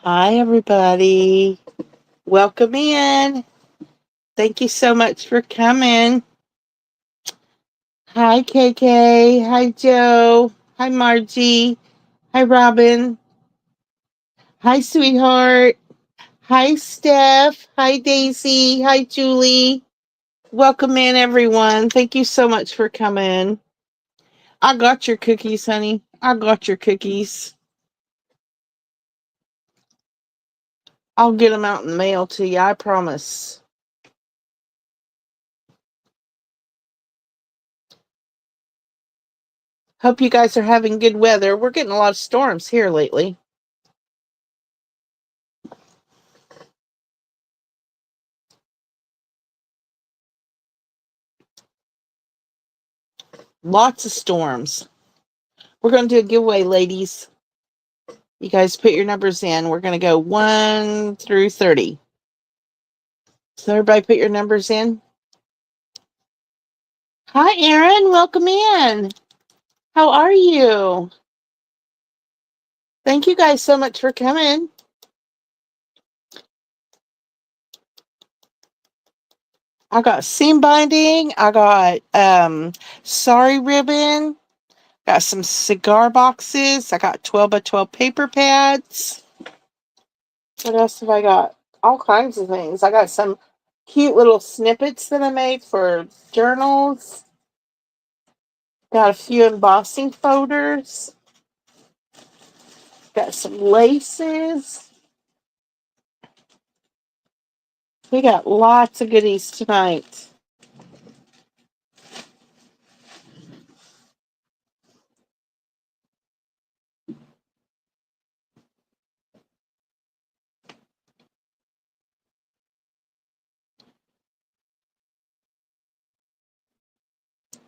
Hi, everybody. Welcome in. Thank you so much for coming. Hi, KK. Hi, Joe. Hi, Margie. Hi, Robin. Hi, sweetheart. Hi, Steph. Hi, Daisy. Hi, Julie. Welcome in, everyone. Thank you so much for coming. I got your cookies, honey. I got your cookies. I'll get them out in the mail to you, I promise. Hope you guys are having good weather. We're getting a lot of storms here lately. Lots of storms. We're going to do a giveaway, ladies. You guys put your numbers in. We're going to go 1 through 30. So everybody put your numbers in. Hi, Erin. Welcome in. How are you? Thank you guys so much for coming. I got seam binding. I got sari ribbon. Got some cigar boxes. I got 12 by 12 paper pads. What else have I got? All kinds of things. I got some cute little snippets that I made for journals. Got a few embossing folders. Got some laces. We got lots of goodies tonight.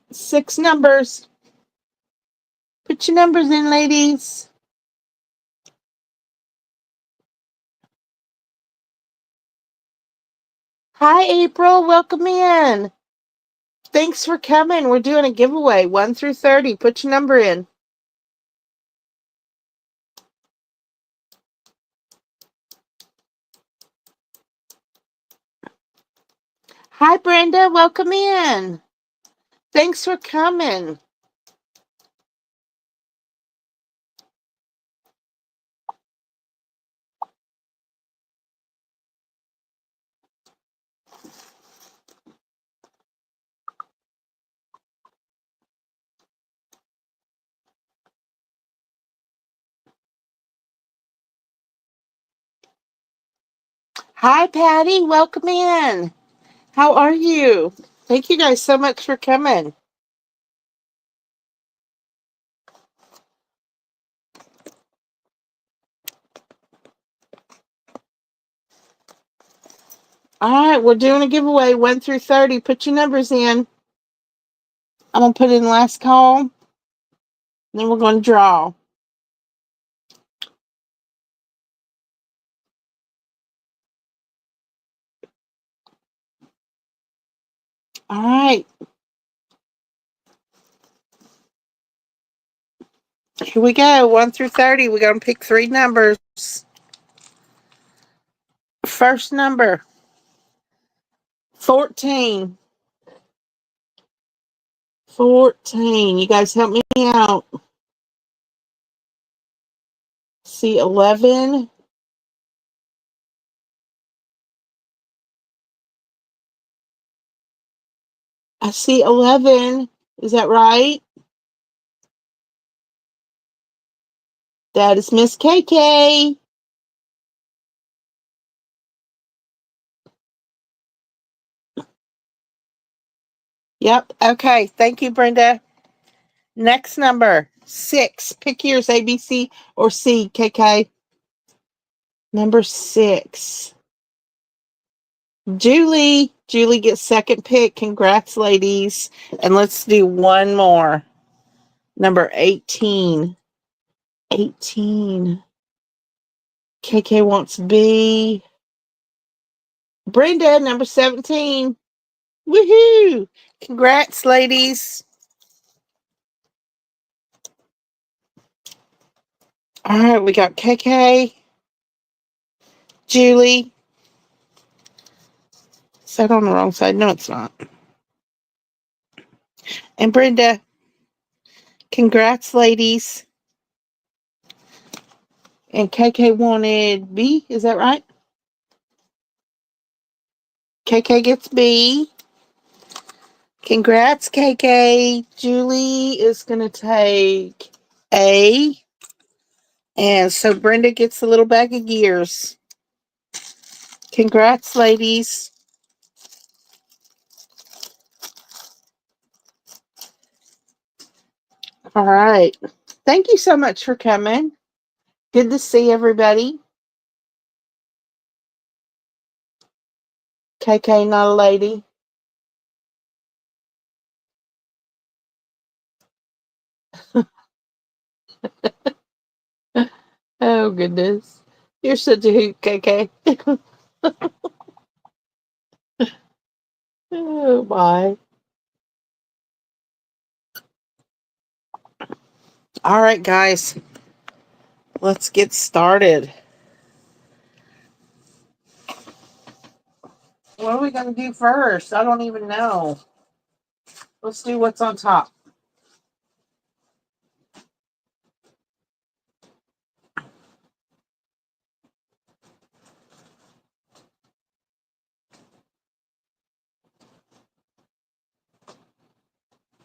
Six numbers. Put your numbers in, ladies. Hi, April. Welcome in. Thanks for coming. We're doing a giveaway, 1 through 30. Put your number in. Hi, Brenda. Welcome in. Thanks for coming. Hi, Patty. Welcome in. How are you? Thank you guys so much for coming. All right, we're doing a giveaway 1 through 30. Put your numbers in. I'm going to put in last call. Then we're going to draw. All right. Here we go. 1 through 30. We're going to pick 3 numbers. First number 14. 14. You guys help me out. See 11. I see 11. Is that right? That is Miss KK. Yep. Okay. Thank you, Brenda. Next number 6. Pick yours, A, B, C, or C, KK. Number 6. Julie. Julie gets second pick. Congrats, ladies. And let's do one more. Number 18. 18. KK wants B. Brenda, number 17. Woohoo! Congrats, ladies. All right, we got KK. Julie. Set on the wrong side. No, it's not. And Brenda. Congrats, ladies. And KK wanted B. Is that right? KK gets B. Congrats, KK. Julie is going to take A. And so Brenda gets a little bag of gears. Congrats, ladies. All right. Thank you so much for coming. Good to see everybody. KK, not a lady. Oh, goodness. You're such a hoot, KK. Oh, my. All right, guys. Let's get started. What are we going to do first? I don't even know. Let's do what's on top.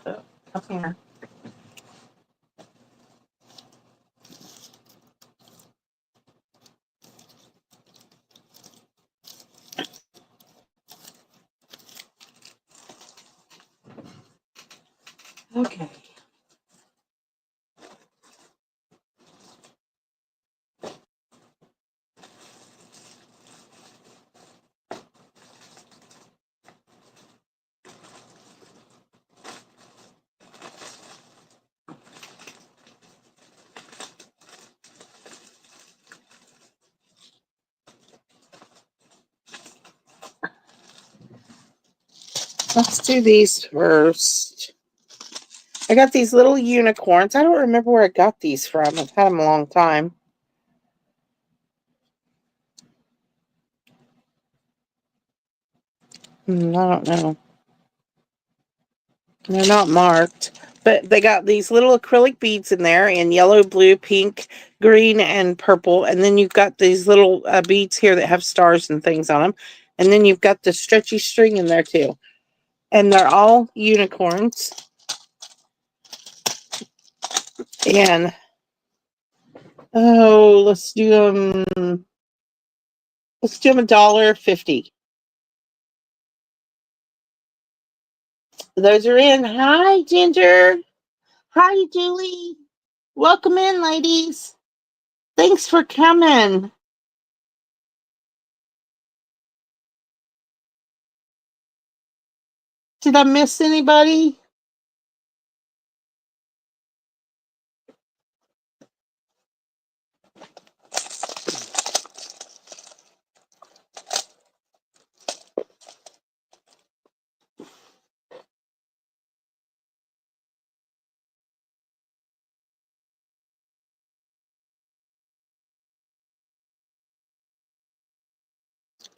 Oh, up here. Okay. Let's do these first. I got these little unicorns. I don't remember where I got these from. I've had them a long time. I don't know. They're not marked. But they got these little acrylic beads in there in yellow, blue, pink, green, and purple. And then you've got these little beads here that have stars and things on them. And then you've got the stretchy string in there too. And they're all unicorns. And, oh, let's do them. Let's do them $1.50. Those are in. Hi, Ginger. Hi, Julie. Welcome in, ladies. Thanks for coming. Did I miss anybody?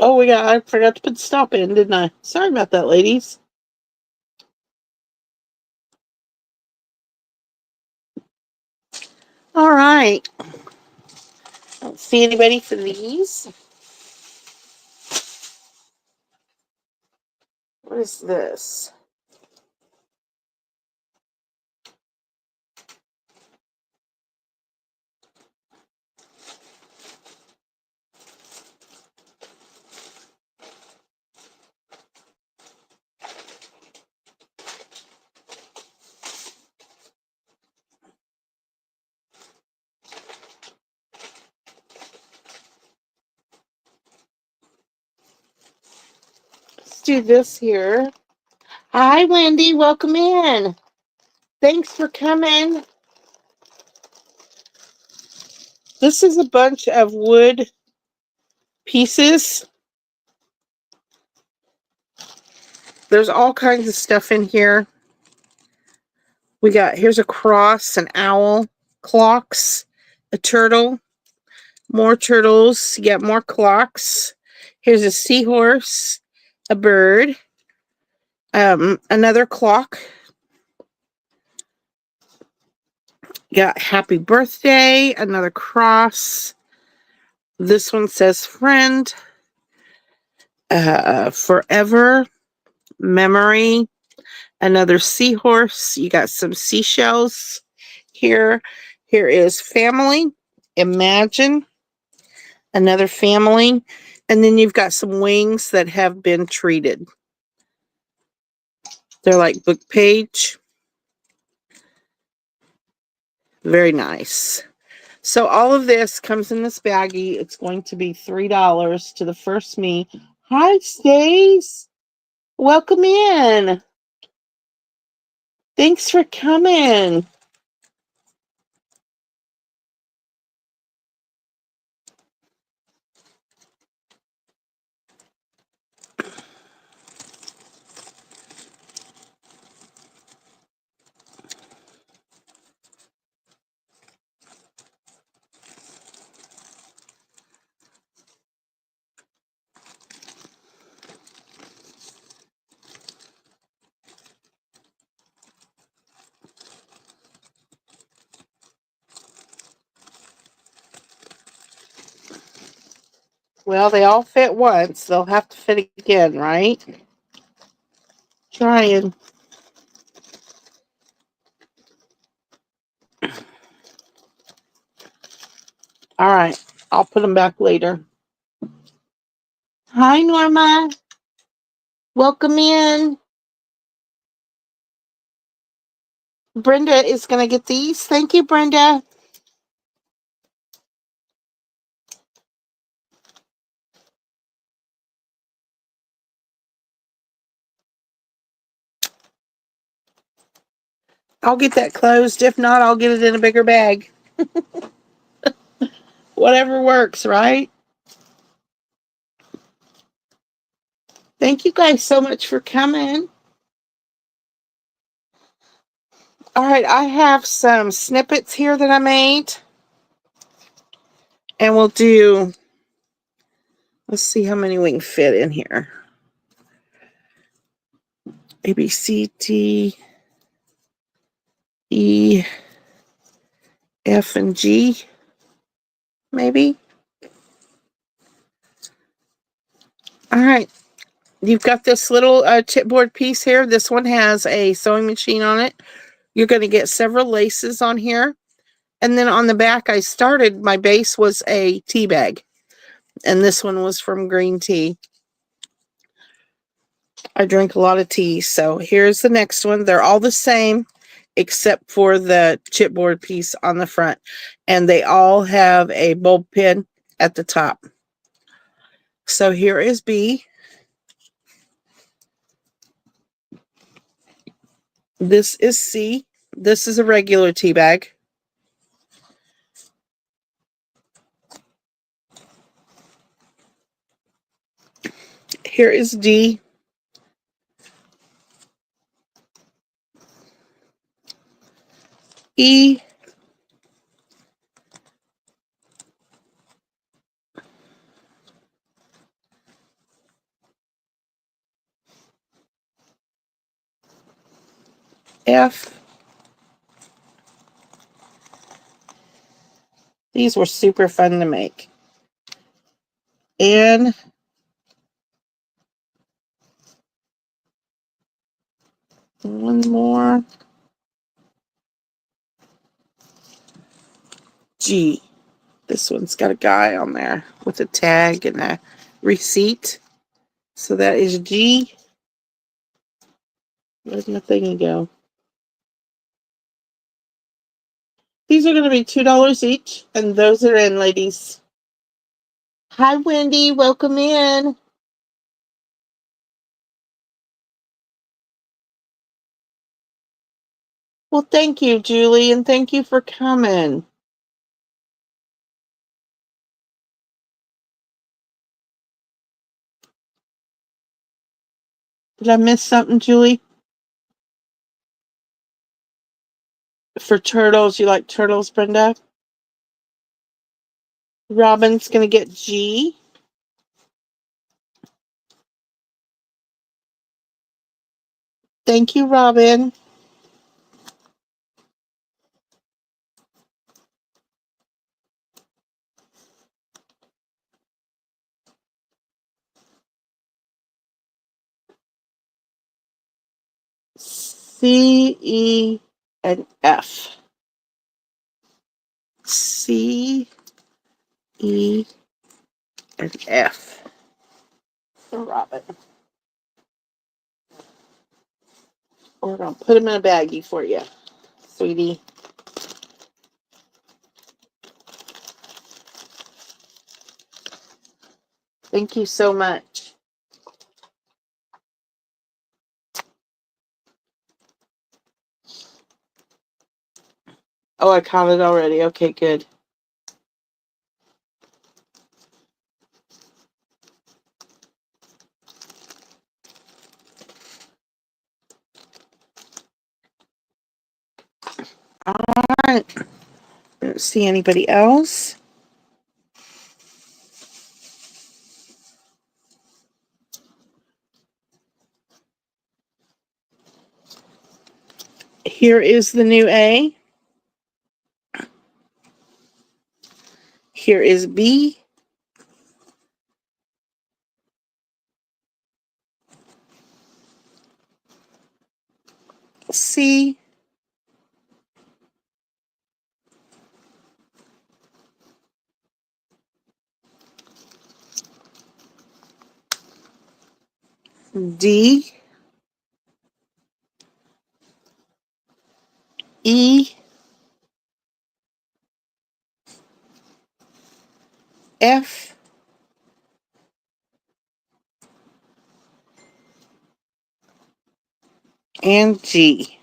Oh, I forgot to put the stop in, didn't I? Sorry about that, ladies. All right. I don't see anybody for these. What is this? Let's do this here. Hi, Wendy. Welcome in. Thanks for coming. This is a bunch of wood pieces. There's all kinds of stuff in here. Here's a cross, an owl, clocks, a turtle, More turtles. You got more clocks. Here's a seahorse, a bird, another clock. You got happy birthday, another cross. This one says friend, forever, memory, another seahorse. You got some seashells here. Here is family, imagine, another family. And then you've got some wings that have been treated. They're like book page. Very nice. So all of this comes in this baggie. It's going to be $3 to the first me. Hi, Stace. Welcome in. Thanks for coming. Well, they all fit once. They'll have to fit again, right? Trying. All right. I'll put them back later. Hi, Norma. Welcome in. Brenda is going to get these. Thank you, Brenda. I'll get that closed. If not, I'll get it in a bigger bag. Whatever works, right? Thank you guys so much for coming. All right, I have some snippets here that I made. And we'll do, let's see how many we can fit in here. A, B, C, D, E, F, and G, maybe. All right. You've got this little chipboard piece here. This one has a sewing machine on it. You're going to get several laces on here. And then on the back, my base was a tea bag. And this one was from green tea. I drink a lot of tea. So here's the next one. They're all the same except for the chipboard piece on the front. And they all have a bulb pin at the top. So here is B. This is C. This is a regular tea bag. Here is D. E. F. These were super fun to make. N. One more. G. This one's got a guy on there with a tag and a receipt. So that is G. Where'd my thingy go? These are going to be $2 each, and those are in, ladies. Hi, Wendy. Welcome in. Well, thank you, Julie, and thank you for coming. Did I miss something, Julie? For turtles, you like turtles, Brenda? Robin's going to get G. Thank you, Robin. C, E, and F. C, E, and F. Robin. We're going to put them in a baggie for you, sweetie. Thank you so much. Oh, I caught it already. Okay, good. All right. I don't see anybody else. Here is the new A. Here is B. C. D. E. F. And G.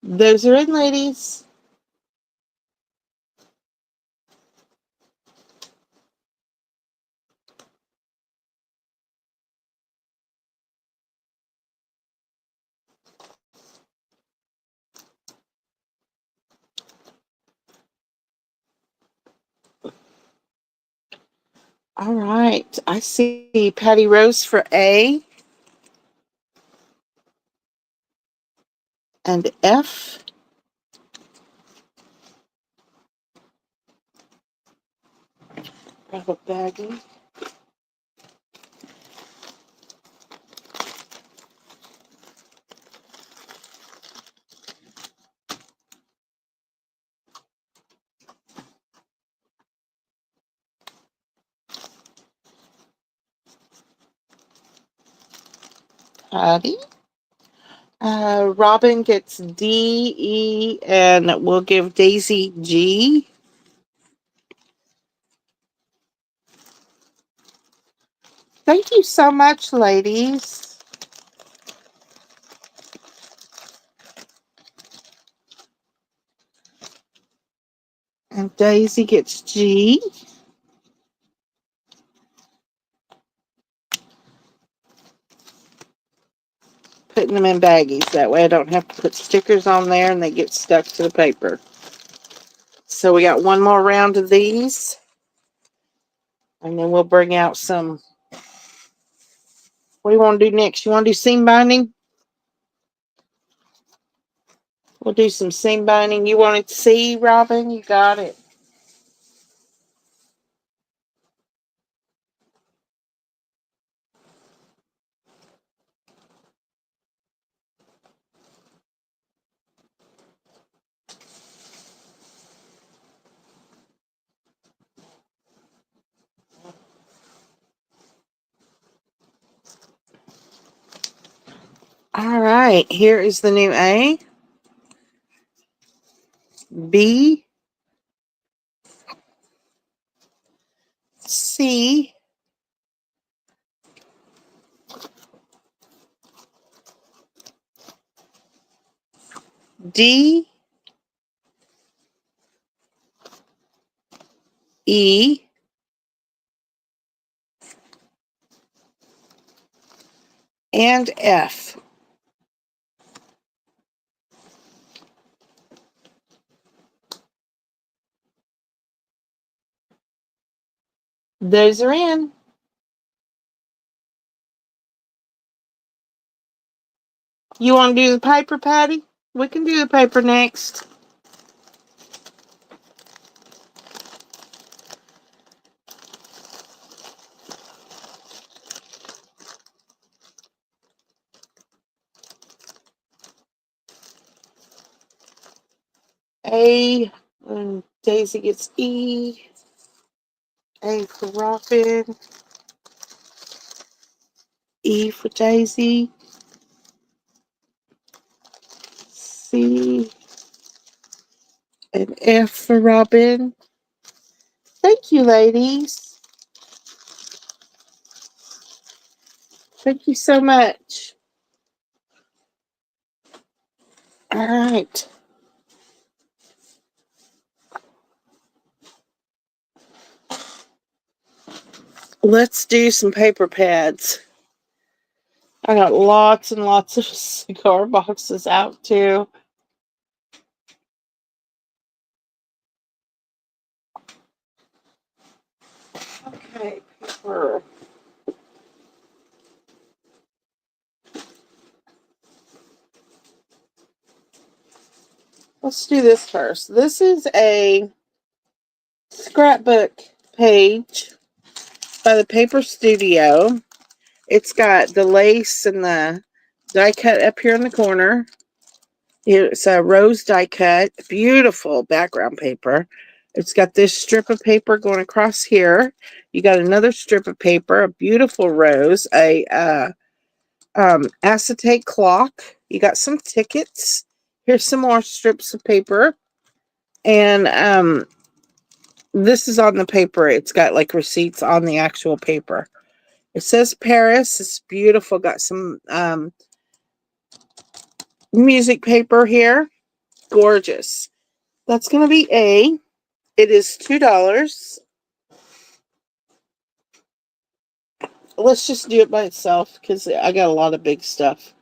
Those are in, ladies. All right. I see Patty Rose for A and F. Grab a baggie. Patty. Robin gets D, E, and we'll give Daisy G. Thank you so much, ladies. And Daisy gets G. Putting them in baggies. That way I don't have to put stickers on there and they get stuck to the paper. So we got one more round of these. And then we'll bring out some. What do you want to do next? You want to do seam binding? We'll do some seam binding. You want it to see, Robin? You got it. All right. Here is the new A. B. C. D. E, and F. Those are in. You want to do the paper, Patty? We can do the paper next. A, and Daisy gets E. A for Robin. E for Daisy. C, and F for Robin. Thank you, ladies. Thank you so much. All right. Let's do some paper pads. I got lots and lots of cigar boxes out too. Okay, paper. Let's do this first. This is a scrapbook page by the Paper Studio. It's got the lace and the die cut up here in the corner. It's a rose die cut, beautiful background paper. It's got this strip of paper going across here. You got another strip of paper, a beautiful rose, a acetate clock. You got some tickets. Here's some more strips of paper. And this is on the paper. It's got like receipts on the actual paper. It says Paris. It's beautiful. Got some music paper here. Gorgeous. That's going to be A. It is $2. Let's just do it by itself because I got a lot of big stuff.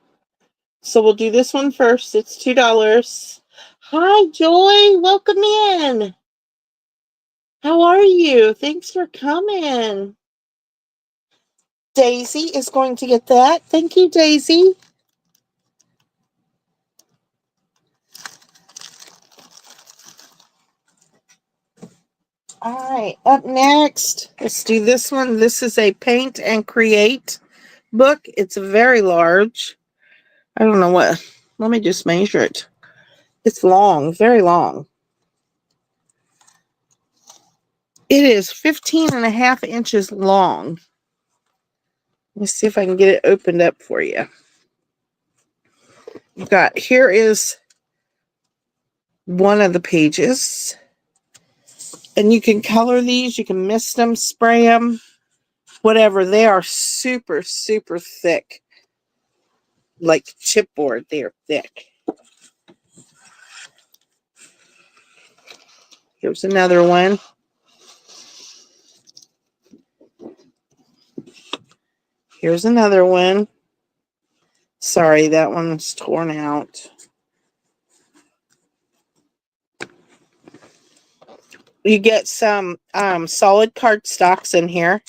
So we'll do this one first. It's $2. Hi, Joy. Welcome in. How are you? Thanks for coming. Daisy is going to get that. Thank you, Daisy. All right, up next, let's do this one. This is a Paint and Create book. It's very large. I don't know what. Let me just measure it. It's long, very long. It is 15 and a half inches long. Let's see if I can get it opened up for you. You got, here is one of the pages. And you can color these. You can mist them, spray them, whatever. They are super, super thick. Like chipboard, they are thick. Here's another one. Here's another one. Sorry, that one's torn out. You get some solid cardstocks in here.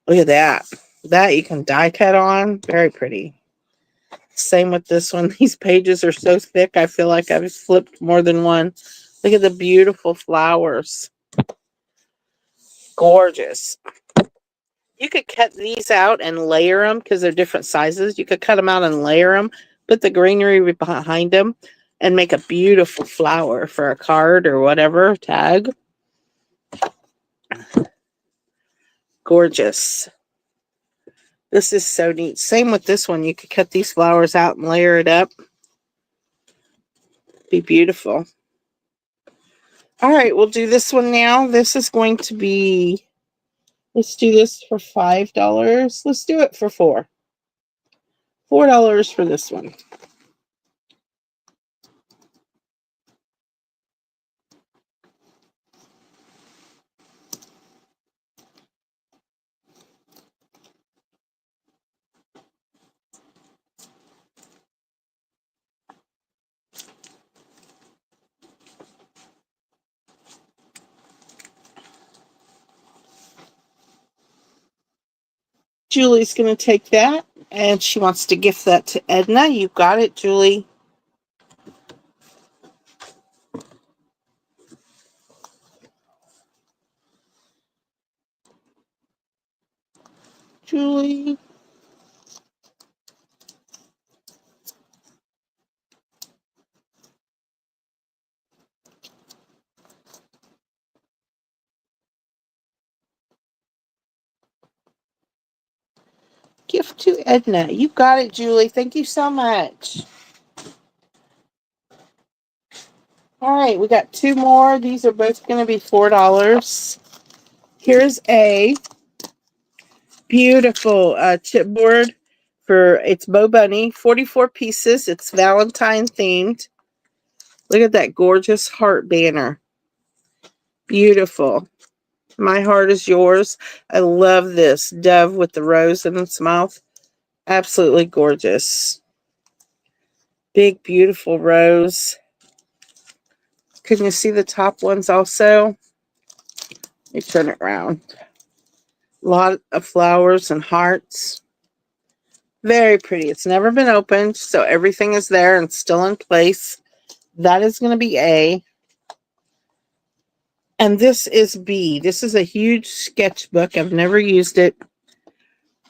Look at that. That you can die cut on. Very pretty. Same with this one. These pages are so thick, I feel like I've flipped more than one. Look at the beautiful flowers. Gorgeous. You could cut these out and layer them because they're different sizes. You could cut them out and layer them, put the greenery behind them, and make a beautiful flower for a card or whatever tag. Gorgeous. This is so neat. Same with this one. You could cut these flowers out and layer it up. Be beautiful. All right, we'll do this one now. This is going to be, let's do this for $5. Let's do it for $4. $4 for this one. Julie's going to take that, and she wants to gift that to Edna. You got it, Julie. Julie. Gift to Edna. You got it, Julie. Thank you so much. All right, we got two more. These are both going to be $4. Here's a beautiful chipboard for it's Bo Bunny. 44 pieces. It's Valentine themed. Look at that gorgeous heart banner. Beautiful. My heart is yours. I love this dove with the rose in its mouth. Absolutely gorgeous. Big, beautiful rose. Can you see the top ones also? Let me turn it around. A lot of flowers and hearts. Very pretty. It's never been opened, so everything is there and still in place. That is going to be A. And this is B. This is a huge sketchbook. I've never used it.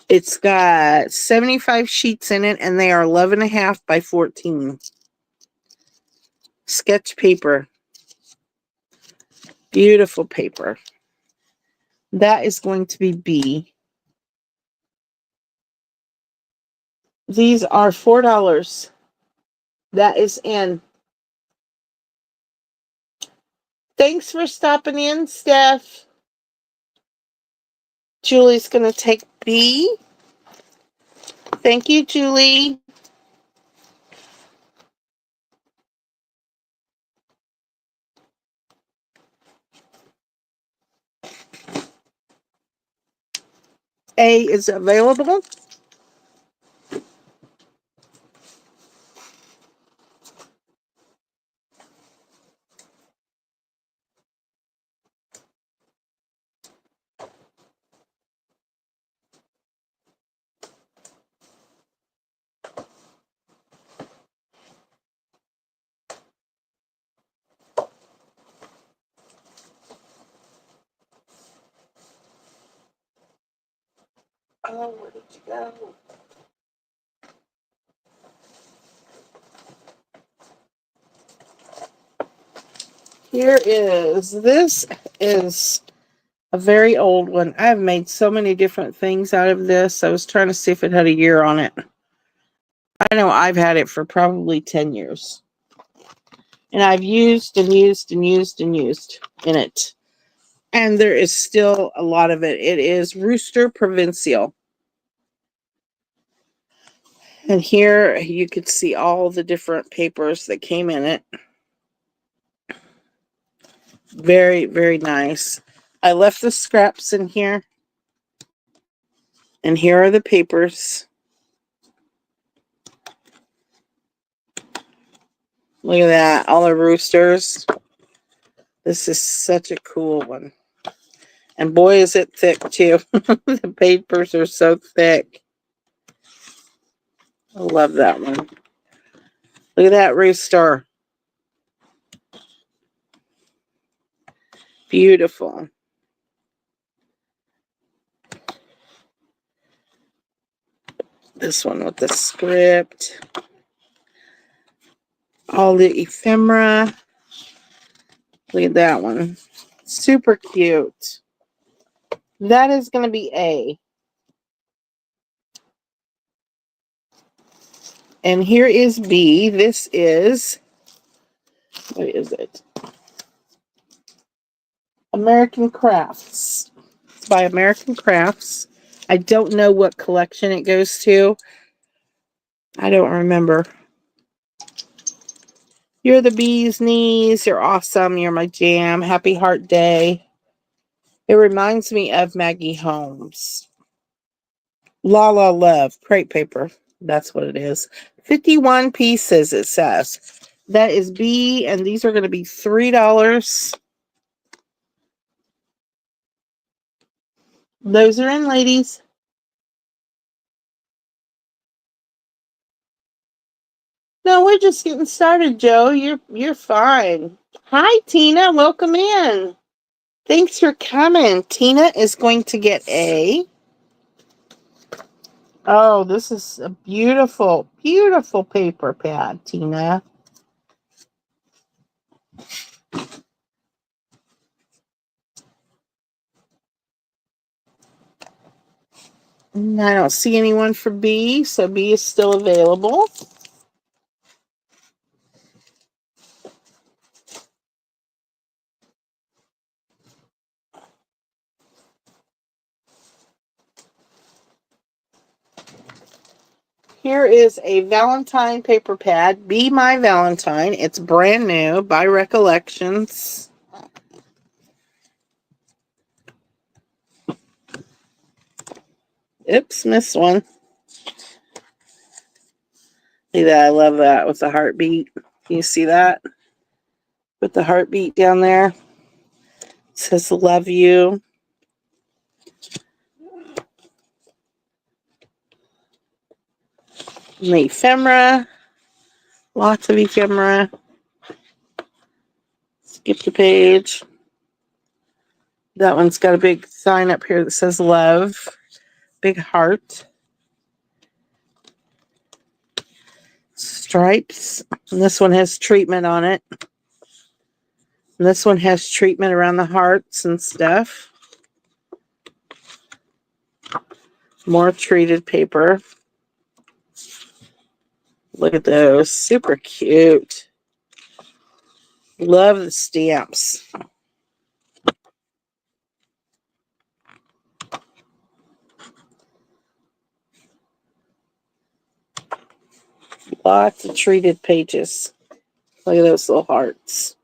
It's got 75 sheets in it, and they are 11.5 by 14. Sketch paper. Beautiful paper. That is going to be B. These are $4. That is in. Thanks for stopping in, Steph. Julie's going to take B. Thank you, Julie. A is available. Oh, where did you go? This is a very old one. I've made so many different things out of this. I was trying to see if it had a year on it. I know I've had it for probably 10 years. And I've used and used and used and used in it. And there is still a lot of it. It is Rooster Provincial. And here you could see all the different papers that came in it. Very, very nice. I left the scraps in here. And here are the papers. Look at that. All the roosters. This is such a cool one. And boy, is it thick, too. The papers are so thick. I love that one. Look at that rooster. Beautiful. This one with the script. All the ephemera. Look at that one. Super cute. That is going to be A. And here is B. This is, what is it? American Crafts. It's by American Crafts. I don't know what collection it goes to. I don't remember. You're the bee's knees. You're awesome. You're my jam. Happy Heart Day. It reminds me of Maggie Holmes. La La Love. Crepe paper. That's what it is. 51 pieces, it says. That is B, and these are going to be $3. Those are in, ladies. No, we're just getting started, Joe. You're fine. Hi, Tina. Welcome in. Thanks for coming. Tina is going to get a... Oh, this is a beautiful, beautiful paper pad, Tina. I don't see anyone for B, so B is still available. Here is a Valentine paper pad. Be My Valentine. It's brand new by Recollections. Oops, missed one. See that? I love that with the heartbeat. Can you see that? With the heartbeat down there. It says love you. And the ephemera. Lots of ephemera. Skip the page. That one's got a big sign up here that says love. Big heart. Stripes. And this one has treatment on it. And this one has treatment around the hearts and stuff. More treated paper. Look at those. Super cute. Love the stamps. Lots of treated pages. Look at those little hearts.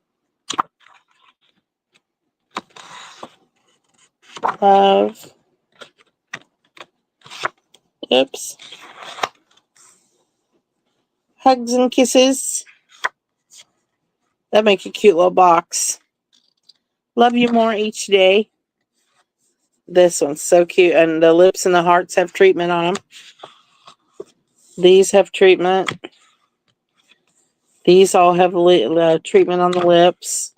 Love. Oops. Hugs and kisses. That make a cute little box. Love you more each day. This one's so cute. And the lips and the hearts have treatment on them. These have treatment. These all have treatment on the lips.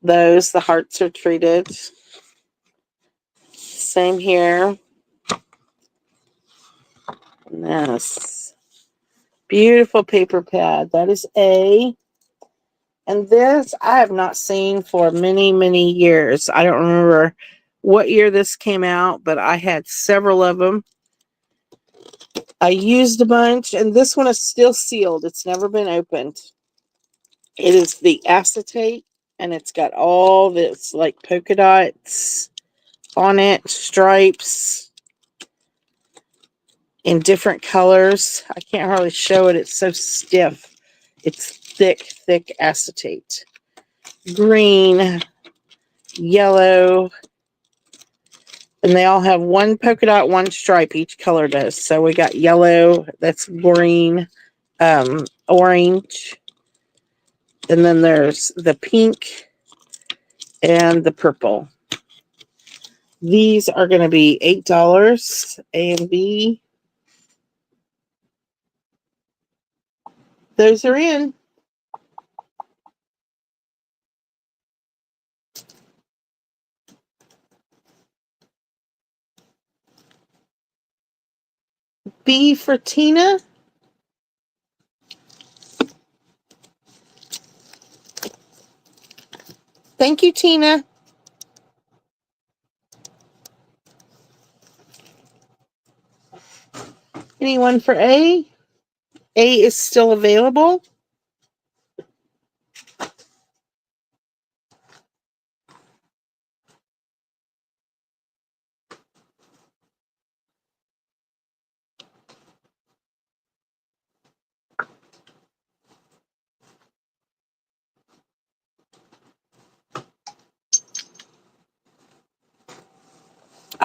Those, the hearts are treated. Same here. Yes. Beautiful paper pad. That is A. And this I have not seen for many, many years. I don't remember what year this came out, but I had several of them. I used a bunch, and this one is still sealed. It's never been opened. It is the acetate, and it's got all this like polka dots on it, stripes in different colors. I can't hardly show it. It's so stiff. It's thick, thick acetate. Green, yellow, and they all have one polka dot, one stripe. Each color does. So we got yellow, that's green, orange, and then there's the pink and the purple. These are going to be $8, A and B. Those are in. B for Tina. Thank you, Tina. Anyone for A? A is still available.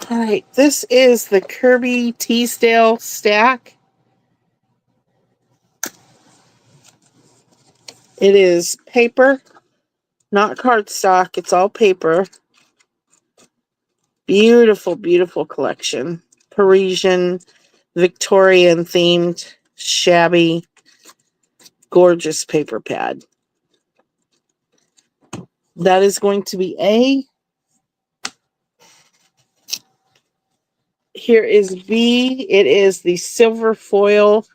All right, this is the Kirby Teasdale stack. It is paper, not cardstock. It's all paper. Beautiful, beautiful collection. Parisian. Victorian themed, shabby, gorgeous paper pad. That is going to be A. Here is B. It is the silver foil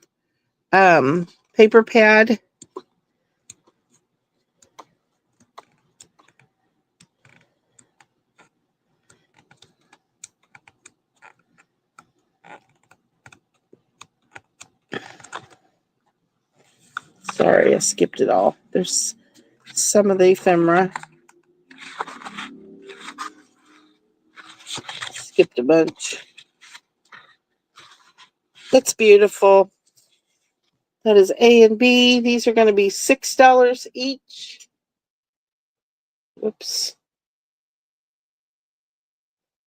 paper pad. Sorry, I skipped it all. There's some of the ephemera. Skipped a bunch. That's beautiful. That is A and B. These are going to be $6 each. Whoops.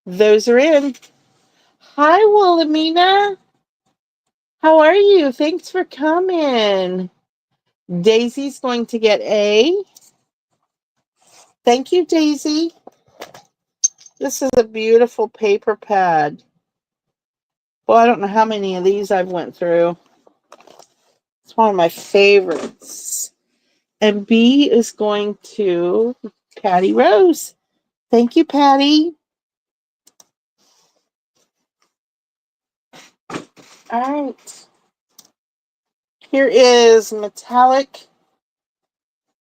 Those are in. Hi, Wilhelmina. How are you? Thanks for coming. Daisy's going to get A. Thank you, Daisy. This is a beautiful paper pad. Well, I don't know how many of these I've went through. It's one of my favorites. And B is going to Patty Rose. Thank you, Patty. All right. Here is Metallic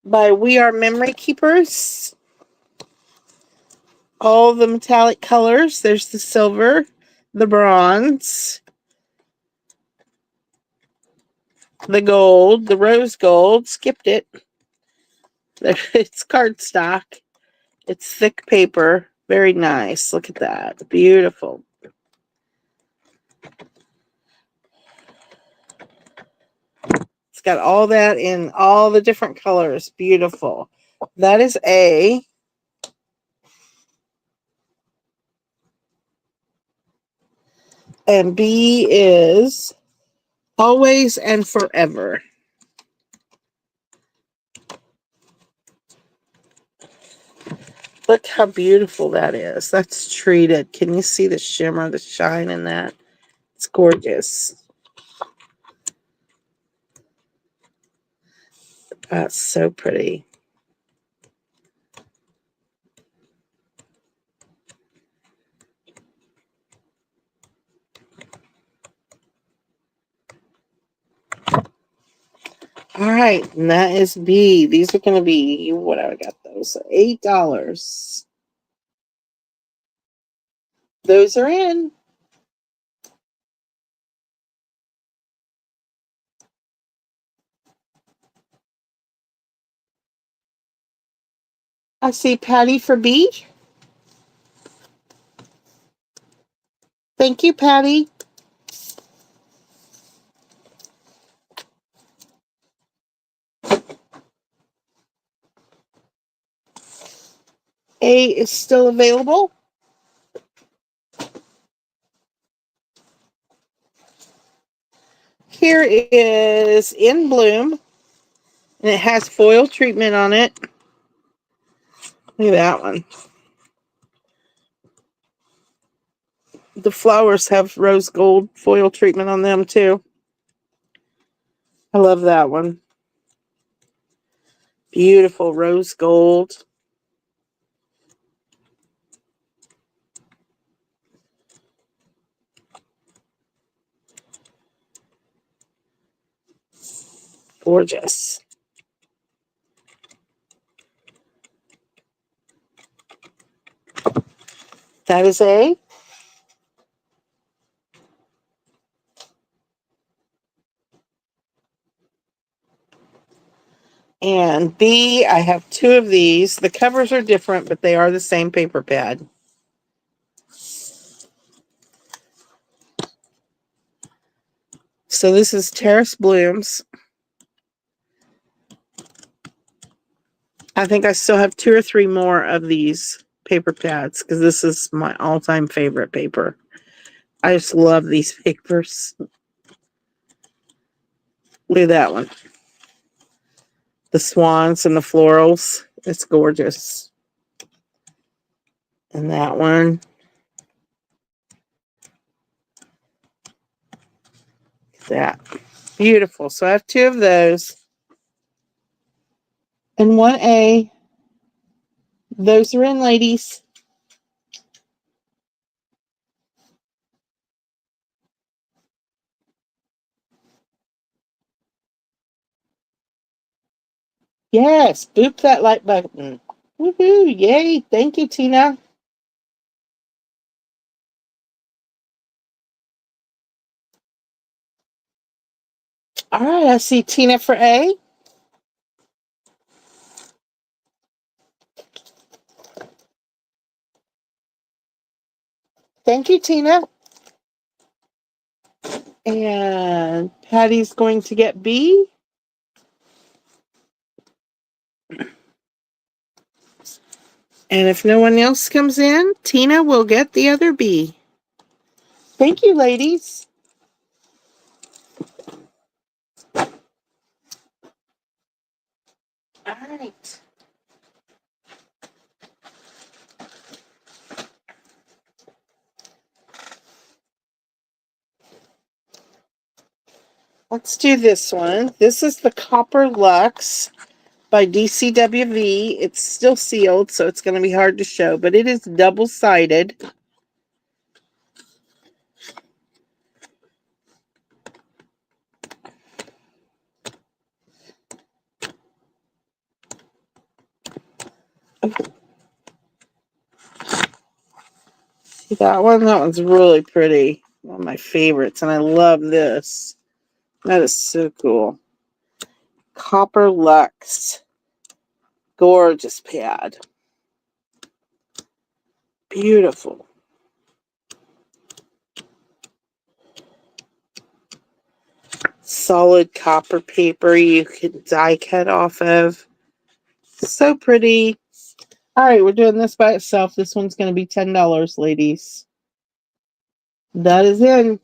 by We Are Memory Keepers. All the metallic colors. There's the silver, the bronze, the gold, the rose gold. Skipped it. It's cardstock. It's thick paper. Very nice. Look at that. Beautiful. It's got all that in all the different colors. Beautiful. That is A. And B is Always and Forever. Look how beautiful that is. That's treated. Can you see the shimmer, the shine in that? It's gorgeous. That's so pretty. All right, and that is B. These are going to be, what I got those? $8. Those are in. I see Patty for B. Thank you, Patty. A is still available. Here is In Bloom, and it has foil treatment on it. Look at that one. The flowers have rose gold foil treatment on them too. I love that one. Beautiful rose gold. Gorgeous. That is A. And B, I have two of these. The covers are different, but they are the same paper pad. So this is Terrace Blooms. I think I still have 2 or 3 more of these paper pads because this is my all-time favorite paper. I just love these papers. Look at that one. The swans and the florals. It's gorgeous. And that one. That. Beautiful. So I have 2 of those. And 1A. Those are in, ladies. Yes, boop that like button. Woohoo, yay. Thank you, Tina. All right, I see Tina for A. Thank you, Tina. And Patty's going to get B. And if no one else comes in, Tina will get the other B. Thank you, ladies. All right. Let's do this one. This is the Copper Lux by DCWV. It's still sealed, so it's going to be hard to show, but it is double-sided. See that one? That one's really pretty. One of my favorites, and I love this. That is so cool. Copper Lux. Gorgeous pad. Beautiful. Solid copper paper you can die cut off of. So pretty. All right, we're doing this by itself. This one's going to be $10, ladies. That is in.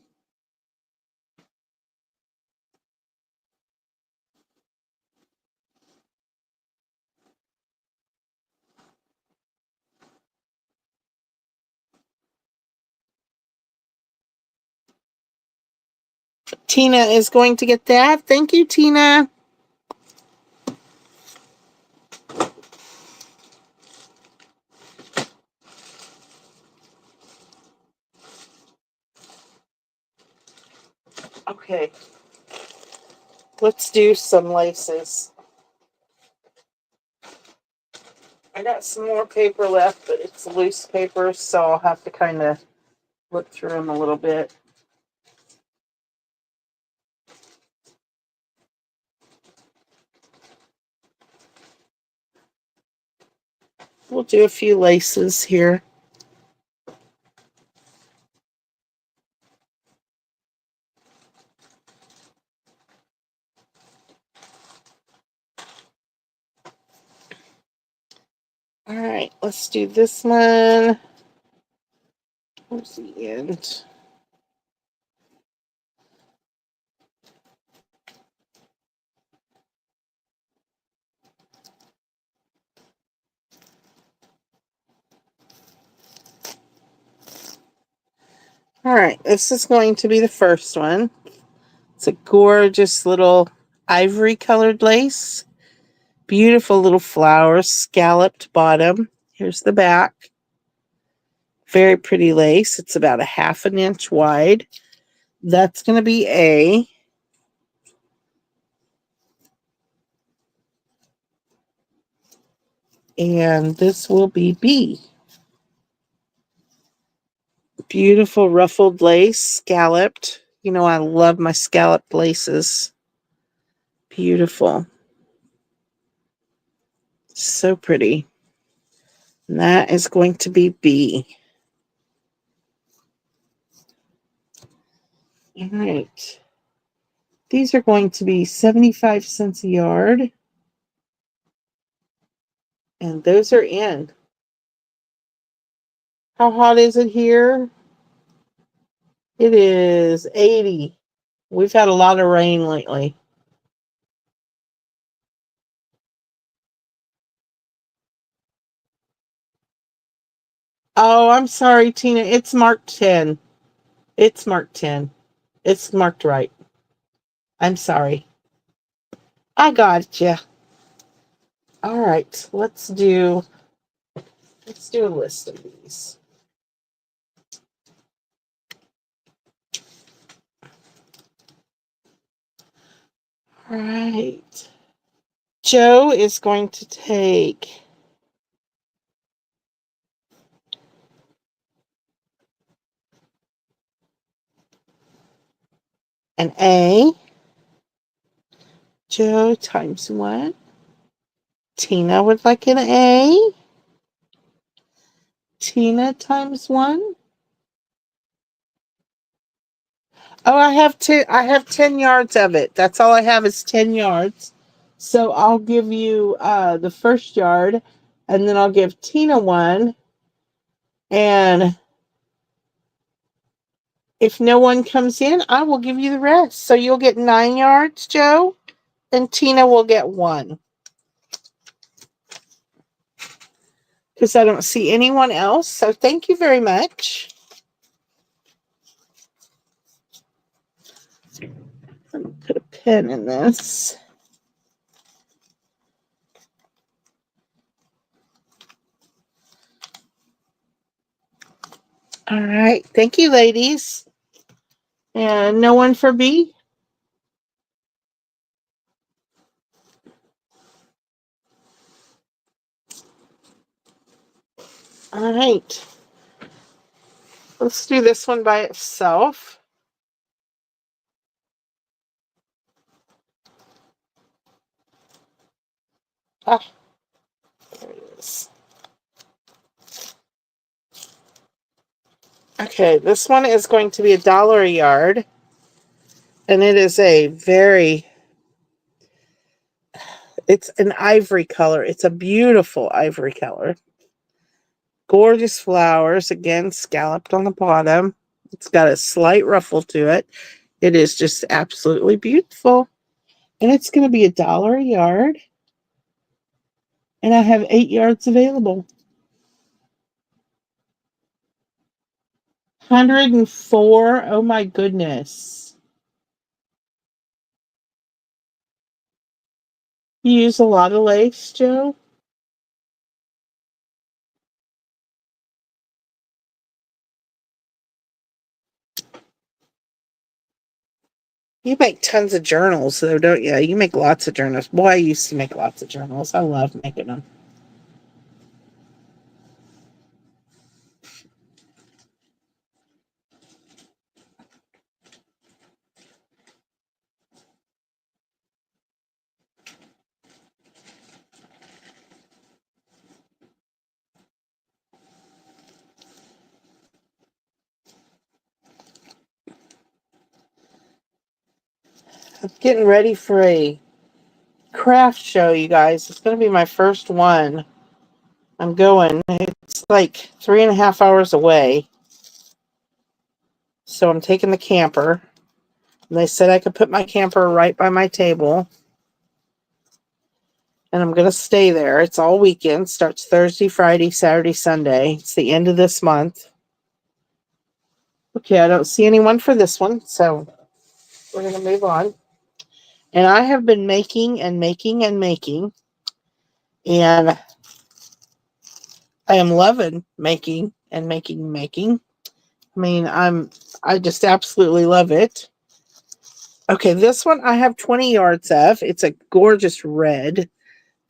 Tina is going to get that. Thank you, Tina. Okay. Let's do some laces. I got some more paper left, but it's loose paper, so I'll have to kind of look through them a little bit. We'll do a few laces here. All right, let's do this one. Where's the end? All right, this is going to be the first one. It's a gorgeous little ivory colored lace. Beautiful little flowers, scalloped bottom. Here's the back. Very pretty lace. It's about a 1/2 inch wide. That's going to be A. And this will be B. Beautiful ruffled lace, scalloped. You know, I love my scalloped laces. Beautiful. So pretty. And that is going to be B. All right. These are going to be 75 cents a yard. And those are in. How hot is it here? It is 80. We've had a lot of rain lately. Oh, I'm sorry, Tina. It's marked 10. It's marked 10. It's marked right. I'm sorry. I got you. All right, let's do a list of these. All right. Joe is going to take an A. Joe times 1. Tina would like an A. Tina times 1. Oh, I have 10 yards of it. That's all I have is 10 yards. So I'll give you the first yard, and then I'll give Tina one. And if no one comes in, I will give you the rest. So you'll get 9 yards, Joe, and Tina will get 1. Because I don't see anyone else. So thank you very much. Let me put a pen in this. All right. Thank you, ladies. And no one for B? All right. Let's do this one by itself. Ah, there it is. Okay, this one is going to be $1 a yard. And it is it's an ivory color. It's a beautiful ivory color. Gorgeous flowers, again, scalloped on the bottom. It's got a slight ruffle to it. It is just absolutely beautiful. And it's going to be $1 a yard. And I have 8 yards available. 104. Oh my goodness. You use a lot of lace, Joe? You make tons of journals, though, don't you? You make lots of journals. Boy, I used to make lots of journals. I love making them. I'm getting ready for a craft show, you guys. It's going to be my first one. I'm going. It's like 3.5 hours away. So I'm taking the camper. And they said I could put my camper right by my table. And I'm going to stay there. It's all weekend. Starts Thursday, Friday, Saturday, Sunday. It's the end of this month. Okay, I don't see anyone for this one. So we're going to move on. And I have been making and making and making. And I am loving making and making and making. I mean, I just absolutely love it. Okay, this one I have 20 yards of. It's a gorgeous red.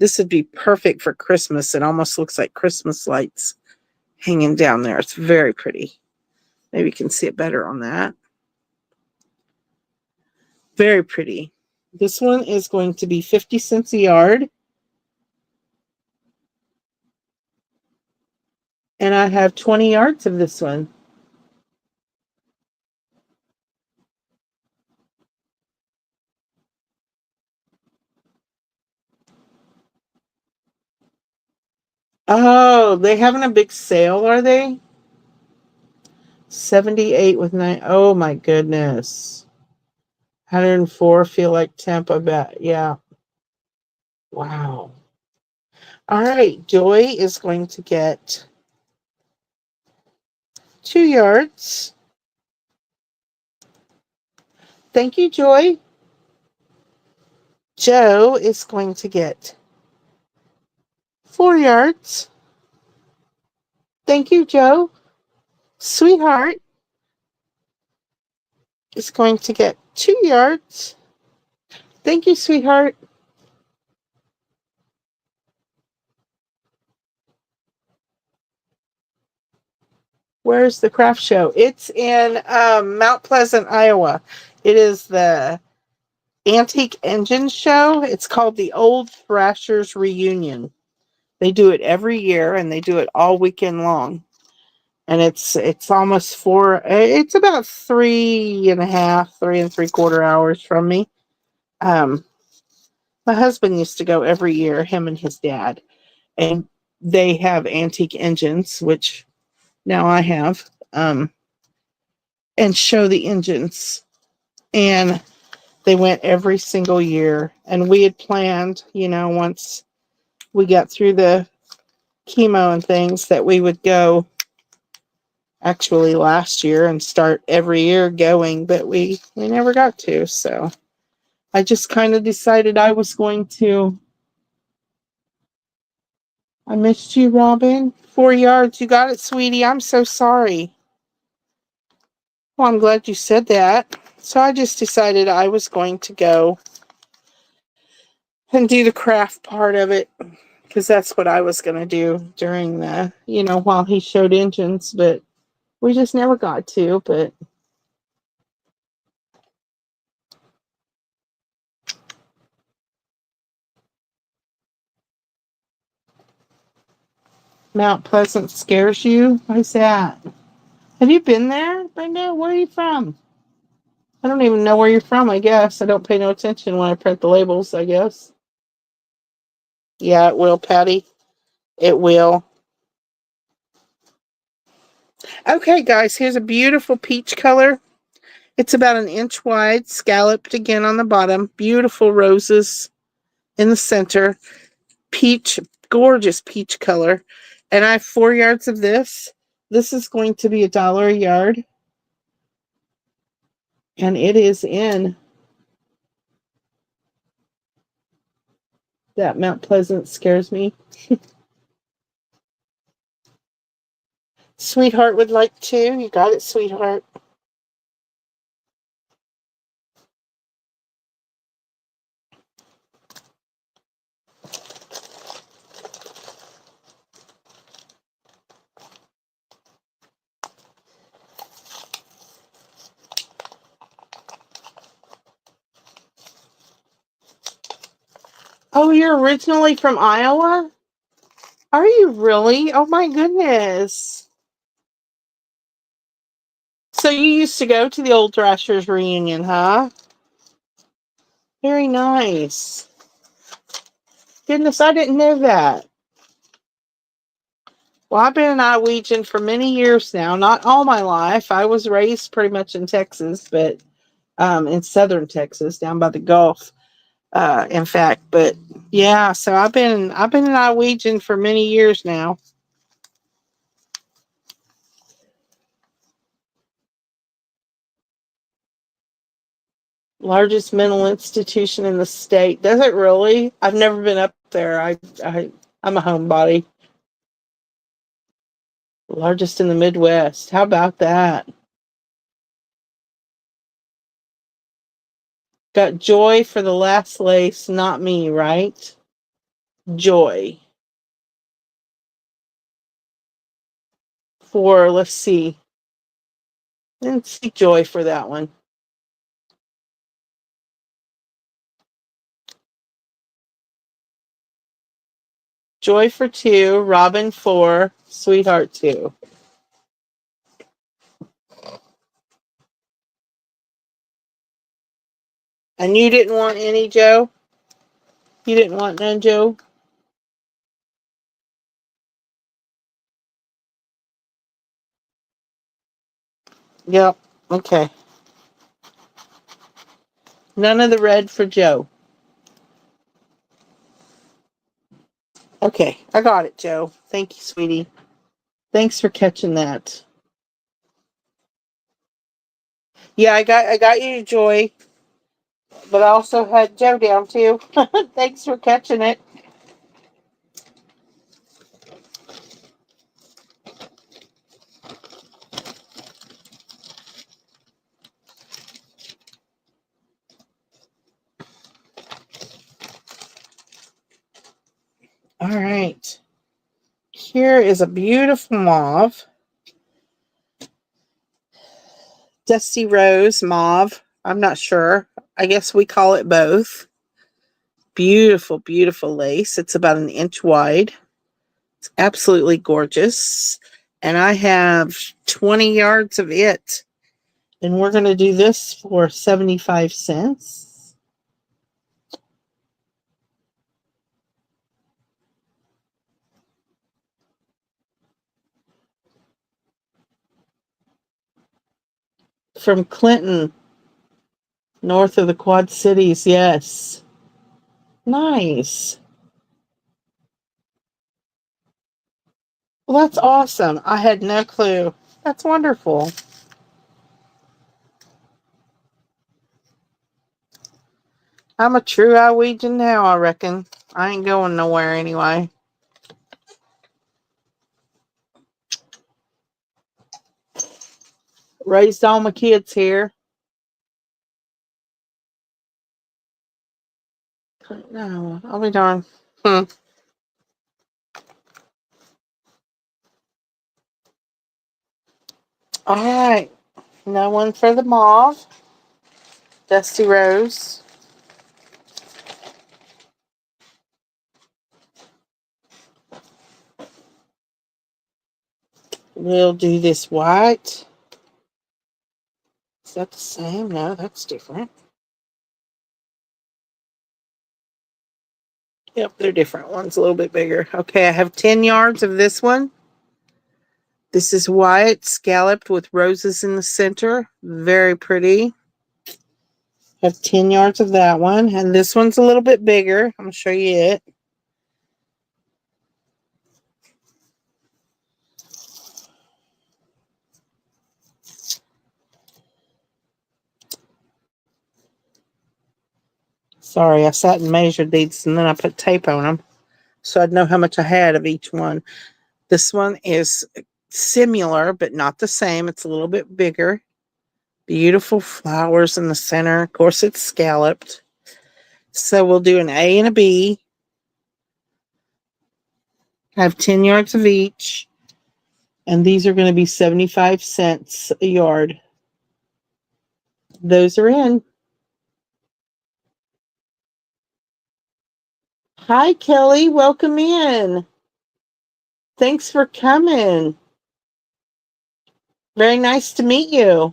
This would be perfect for Christmas. It almost looks like Christmas lights hanging down there. It's very pretty. Maybe you can see it better on that. Very pretty. This one is going to be 50 cents a yard. And I have 20 yards of this one. Oh, they having a big sale, are they? 78 with 9. Oh my goodness. 104 feel like temp, I bet. Yeah. Wow. All right. Joy is going to get 2 yards. Thank you, Joy. Joe is going to get 4 yards. Thank you, Joe. Sweetheart is going to get 2 yards. Thank you, sweetheart. Where's the craft show? It's in Mount Pleasant, Iowa. It is the Antique Engine Show. It's called the Old Thrashers Reunion. They do it every year, and they do it all weekend long. And it's almost 4. It's about 3.5, 3 3/4 hours from me. Um, my husband used to go every year. Him and his dad, and they have antique engines, which now I have, and show the engines. And they went every single year. And we had planned, once we got through the chemo and things, that we would go actually last year and start every year going, but we never got to. So I just kind of decided I was going to. I missed you, Robin. 4 yards. You got it, sweetie. I'm so sorry. Well, I'm glad you said that. So I just decided I was going to go and do the craft part of it, because that's what I was going to do during the, while he showed engines, but we just never got to. But Mount Pleasant scares you? Why's that? Have you been there, Brenda? Where are you from? I don't even know where you're from, I guess. I don't pay no attention when I print the labels, I guess. Yeah, it will, Patty. It will. Okay, guys, here's a beautiful peach color. It's about 1 inch wide, scalloped again on the bottom. Beautiful roses in the center. Peach, gorgeous peach color. And I have 4 yards of this. This is going to be $1 a yard. And it is in that Mount Pleasant scares me. Sweetheart would like to. You got it, sweetheart. Oh, you're originally from Iowa? Are you really? Oh my goodness. So you used to go to the Old Thrashers reunion, huh? Very nice. Goodness, I didn't know that. Well, I've been an Iowegian for many years now. Not all my life. I was raised pretty much in Texas, but in southern Texas, down by the Gulf. In fact, but yeah, so I've been an Iowegian for many years now. Largest mental institution in the state. Does it really? I've never been up there. I'm a homebody. Largest in the Midwest. How about that? Got Joy for the last lace, not me, right? Joy. For, let's see. Let's see Joy for that one. Joy for 2, Robin 4, Sweetheart 2. And you didn't want any, Joe? You didn't want none, Joe? Yep. Okay. None of the red for Joe. Okay, I got it, Joe. Thank you, sweetie. Thanks for catching that. Yeah, I got you, Joy. But I also had Joe down too. Thanks for catching it. All right. Here is a beautiful mauve. Dusty rose mauve. I'm not sure. I guess we call it both. Beautiful, beautiful lace. It's about an inch wide. It's absolutely gorgeous. And I have 20 yards of it. And we're going to do this for 75 cents. From Clinton, north of the Quad Cities. Yes. Nice. Well, that's awesome. I had no clue. That's wonderful. I'm a true Iowegian now, I reckon. I ain't going nowhere anyway. Raised all my kids here. No, I'll be darned. All right. No one for the mauve. Dusty rose. We'll do this white. Is that the same? No, that's different. Yep, they're different. One's a little bit bigger. Okay, I have 10 yards of this one. This is white, scalloped with roses in the center. Very pretty. I have 10 yards of that one. And this one's a little bit bigger. I'm going to show you it. Sorry, I sat and measured these and then I put tape on them so I'd know how much I had of each one. This one is similar, but not the same. It's a little bit bigger. Beautiful flowers in the center. Of course, it's scalloped. So we'll do an A and a B. I have 10 yards of each. And these are going to be 75 cents a yard. Those are in. Hi, Kelly. Welcome in. Thanks for coming. Very nice to meet you.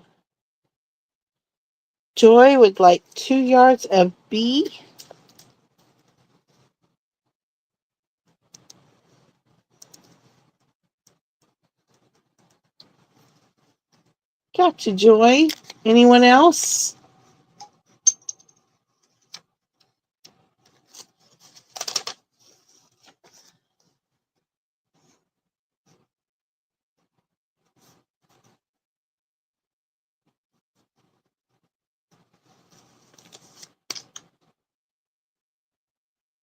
Joy would like 2 yards of B. Gotcha, Joy. Anyone else?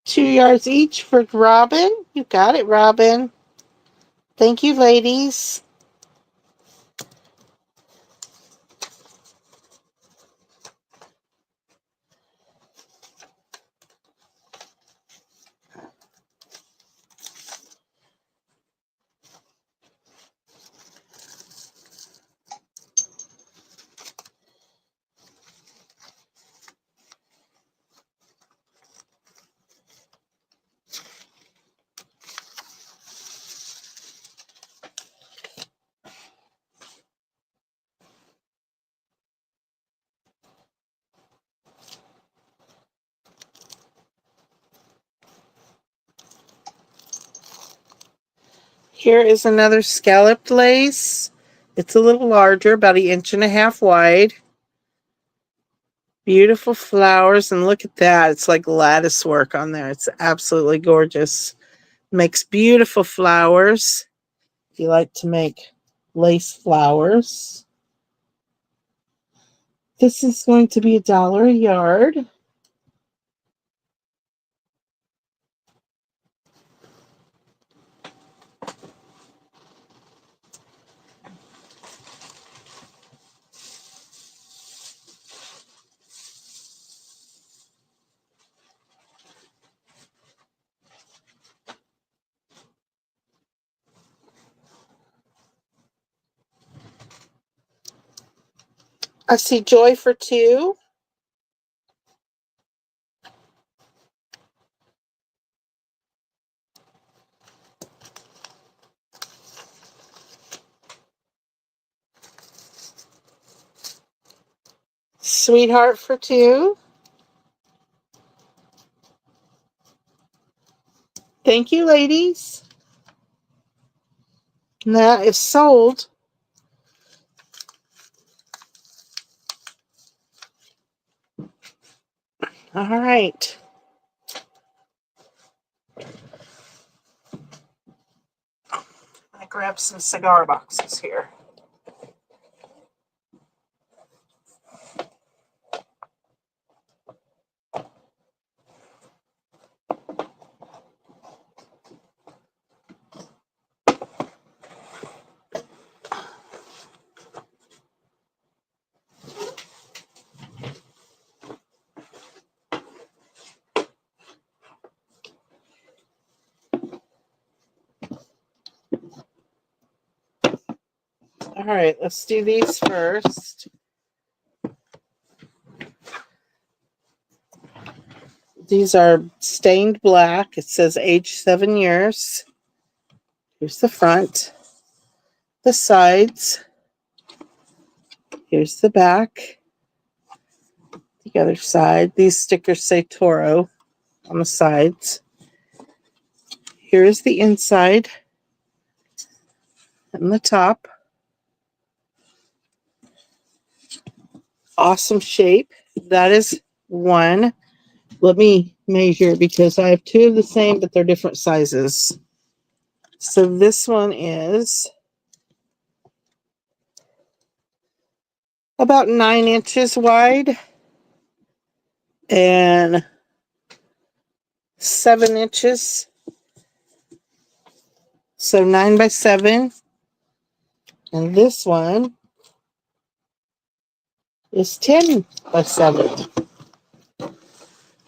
Two yards each for Robin. You got it, Robin. Thank you, ladies. Here is another scalloped lace. It's a little larger, about 1.5 inches wide. Beautiful flowers, and look at that. It's like lattice work on there. It's absolutely gorgeous. Makes beautiful flowers. If you like to make lace flowers. This is going to be $1 a yard. I see Joy for 2. Sweetheart for 2. Thank you, ladies. And that is sold. All right. I grab some cigar boxes here. All right, let's do these first. These are stained black. It says age 7 years. Here's the front, the sides. Here's the back, the other side. These stickers say Toro on the sides. Here is the inside and the top. Awesome shape. That is one. Let me measure because I have 2 of the same, but they're different sizes. So this one is about 9 inches wide and 7 inches. So 9 by 7. And this one is 10 by 7.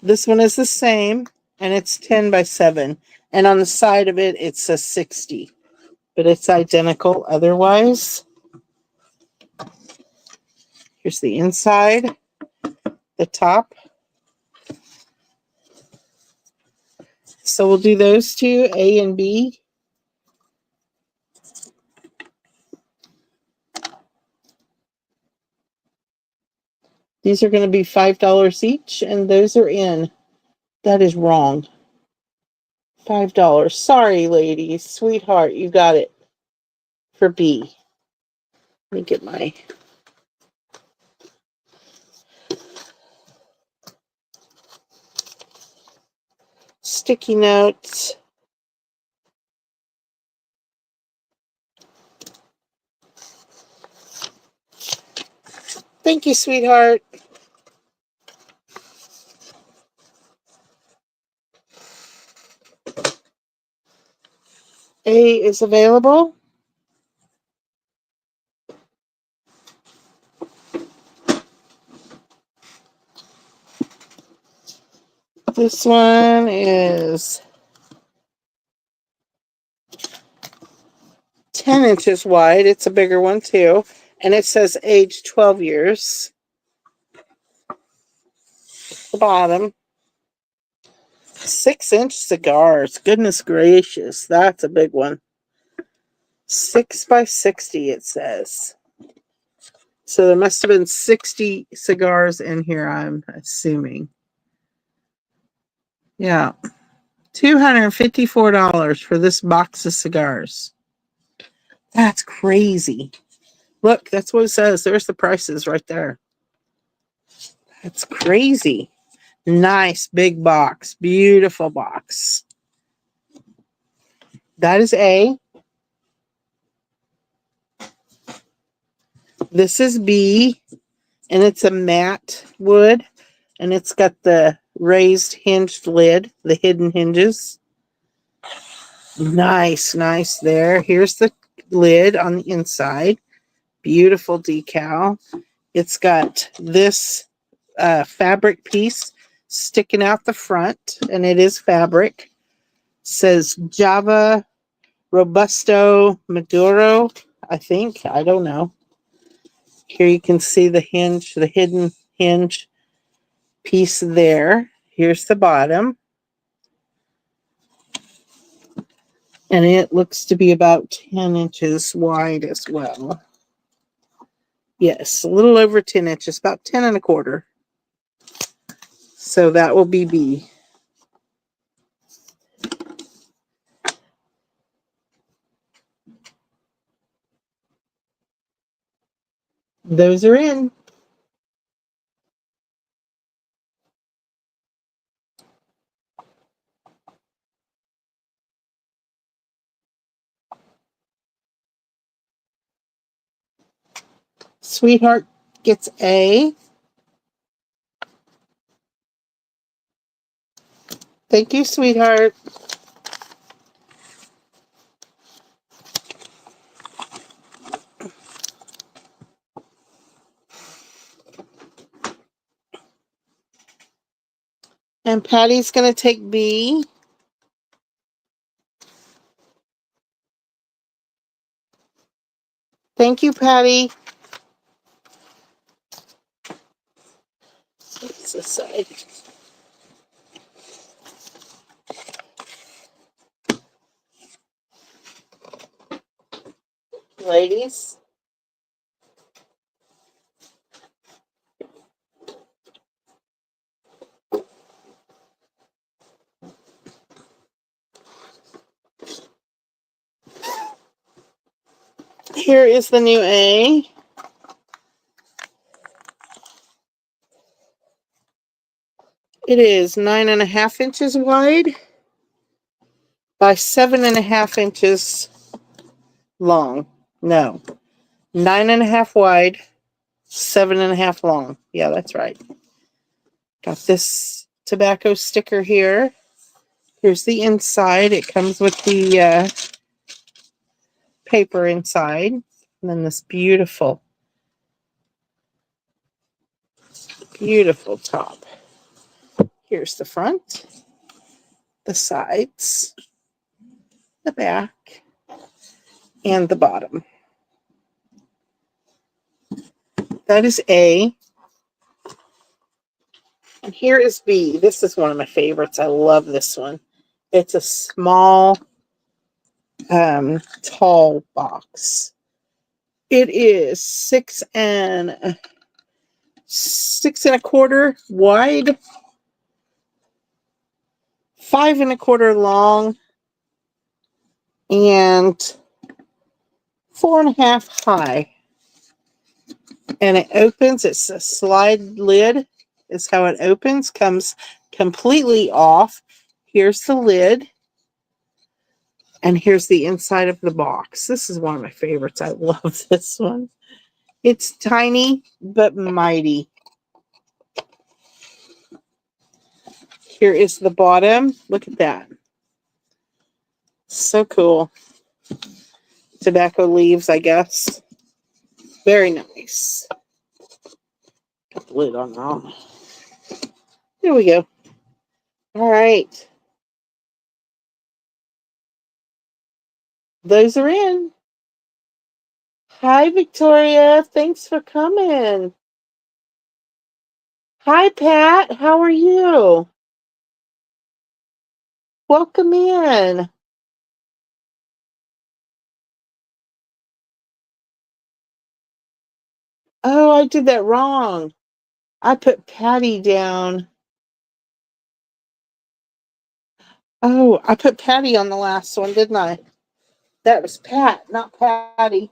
This one is the same, and it's 10 by 7. And on the side of it, it says 60. But it's identical otherwise. Here's the inside, the top. So we'll do those 2, A and B. These are going to be $5 each, and those are in. That is wrong. $5. Sorry, ladies. Sweetheart, you got it for B. Let me get my sticky notes. Thank you, sweetheart. A is available. This one is 10 inches wide. It's a bigger one too. And it says age 12 years. The bottom. 6-inch cigars. Goodness gracious. That's a big one. 6 by 60 it says. So there must have been 60 cigars in here, I'm assuming. Yeah. $254 for this box of cigars. That's crazy. Look, that's what it says. There's the prices right there. That's crazy. Nice big box. Beautiful box. That is A. This is B. And it's a matte wood. And it's got the raised hinged lid. The hidden hinges. Nice, nice there. Here's the lid on the inside. Beautiful decal. It's got this fabric piece sticking out the front, and it is fabric. It says Java Robusto Maduro, I think. I don't know. Here you can see the hinge, the hidden hinge piece there. Here's the bottom. And it looks to be about 10 inches wide as well. Yes, a little over 10 inches, about 10 and a quarter. So that will be B. Those are in. Sweetheart gets A. Thank you, sweetheart. And Patty's going to take B. Thank you, Patty. It's this side. Ladies. Here is the new A. It is 9.5 inches wide by 7.5 inches long. No, 9.5 wide, 7.5 long. Yeah, that's right. Got this tobacco sticker here. Here's the inside. It comes with the paper inside. And then this beautiful, beautiful top. Here's the front, the sides, the back, and the bottom. That is A. And here is B. This is one of my favorites. I love this one. It's a small, tall box. It is 6.25 wide, 5.25 long, and 4.5 high. And it opens. It's a slide lid. Is how it opens. Comes completely off. Here's the lid. And here's the inside of the box. This is one of my favorites. I love this one. It's tiny but mighty. Here is the bottom. Look at that. So cool. Tobacco leaves, I guess. Very nice. Got the lid on now. There we go. All right. Those are in. Hi, Victoria. Thanks for coming. Hi, Pat. How are you? Welcome in. Oh, I did that wrong. I put Patty down. Oh, I put Patty on the last one, didn't I? That was Pat, not Patty.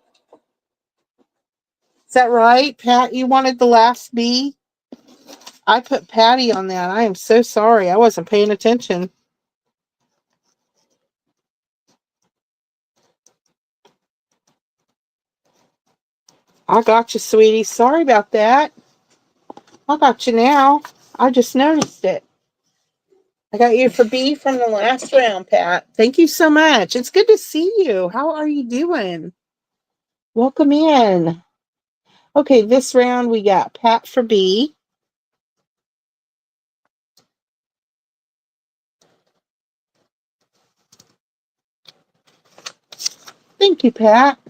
Is that right, Pat? You wanted the last B? I put Patty on that. I am so sorry. I wasn't paying attention. I got you, sweetie. Sorry about that. I got you now. I just noticed it. I got you for B from the last round, Pat. Thank you so much. It's good to see you. How are you doing? Welcome in. Okay, this round we got Pat for B. Thank you, Pat.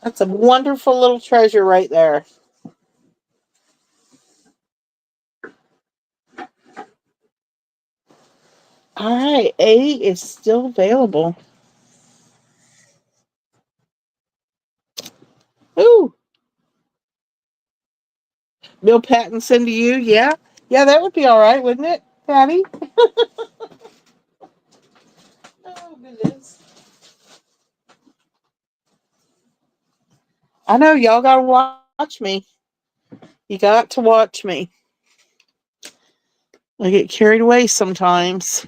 That's a wonderful little treasure right there. All right, A is still available. Ooh, Bill Patton send to you? Yeah. Yeah, that would be all right, wouldn't it, Patty? Oh, goodness. I know, y'all got to watch me. You got to watch me. I get carried away sometimes.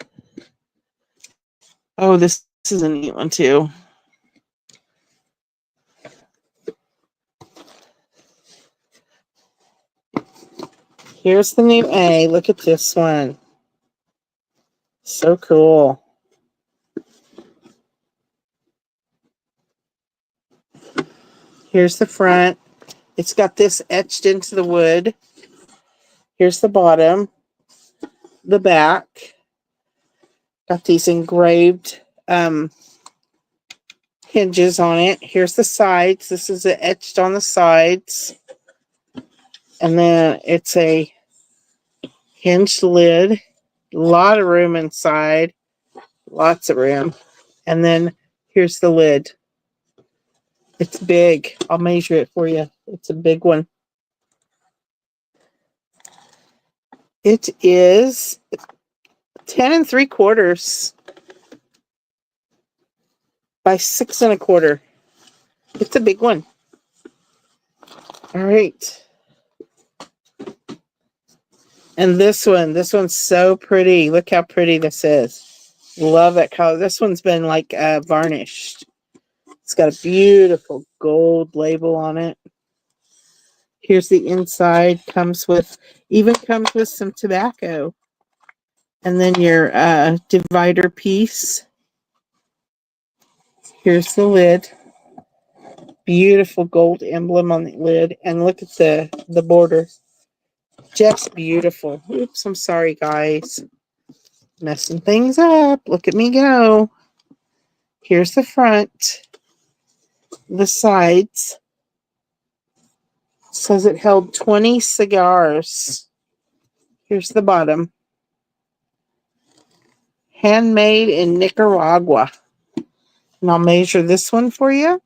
Oh, this is a neat one, too. Here's the new A. Look at this one. So cool. Here's the front. It's got this etched into the wood. Here's the bottom. The back. Got these engraved hinges on it. Here's the sides. This is etched on the sides. And then it's a hinged lid. A lot of room inside. Lots of room. And then here's the lid. It's big. I'll measure it for you. It's a big one. It is 10 3/4 by 6 1/4. It's a big one. All right. And this one's so pretty. Look how pretty this is. Love that color. This one's been like varnished. It's got a beautiful gold label on it. Here's the inside. Comes with some tobacco. And then your divider piece. Here's the lid. Beautiful gold emblem on the lid. And look at the border. Just beautiful. Oops, I'm sorry, guys. Messing things up. Look at me go. Here's the front. The sides. Says it held 20 cigars. Here's the bottom. Handmade in Nicaragua. And I'll measure this one for you.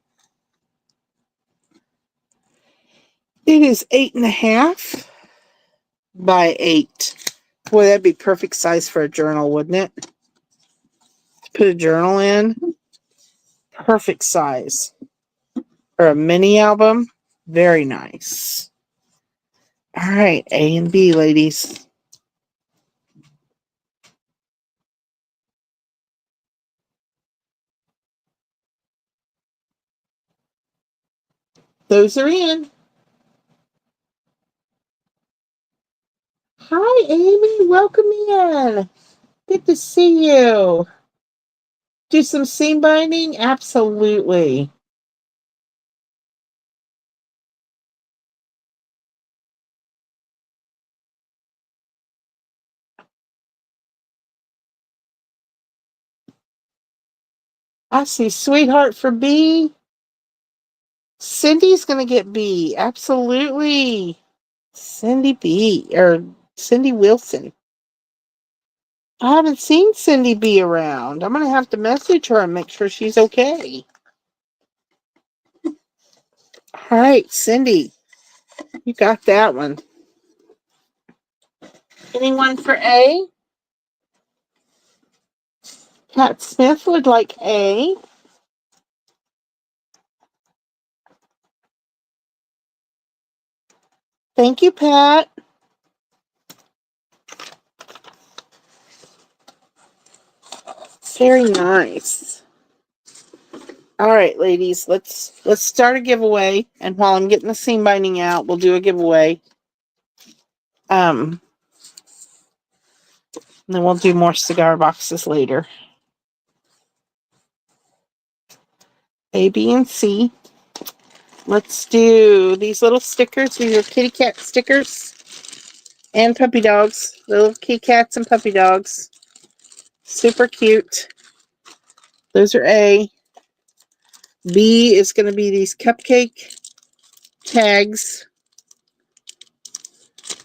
It is 8.5 by 8. Boy, that'd be perfect size for a journal, wouldn't it? To put a journal in. Perfect size. Or a mini album. Very nice. All right, A and B, ladies. Those are in. Hi, Amy. Welcome in. Good to see you. Do some seam binding? Absolutely. I see Sweetheart for B. Cindy's going to get B. Absolutely. Cindy B. Or Cindy Wilson. I haven't seen Cindy B around. I'm going to have to message her and make sure she's okay. All right, Cindy. You got that one. Anyone for A? Pat Smith would like A. Thank you, Pat. Very nice. All right, ladies, let's start a giveaway. And while I'm getting the seam binding out, we'll do a giveaway. And then we'll do more cigar boxes later. A, B, and C. Let's do these little stickers. These are kitty cat stickers and puppy dogs. Little kitty cats and puppy dogs. Super cute. Those are A. B is going to be these cupcake tags.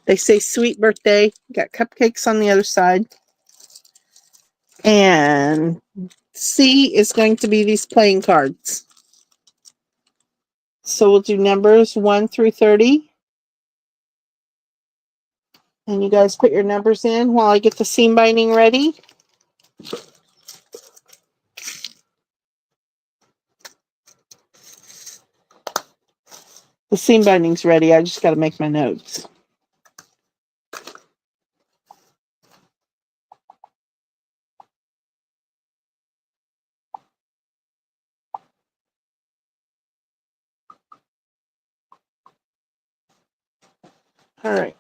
They say sweet birthday. Got cupcakes on the other side. And C is going to be these playing cards. So we'll do numbers 1 through 30. And you guys put your numbers in while I get the seam binding ready. The seam binding's ready. I just got to make my notes. All right.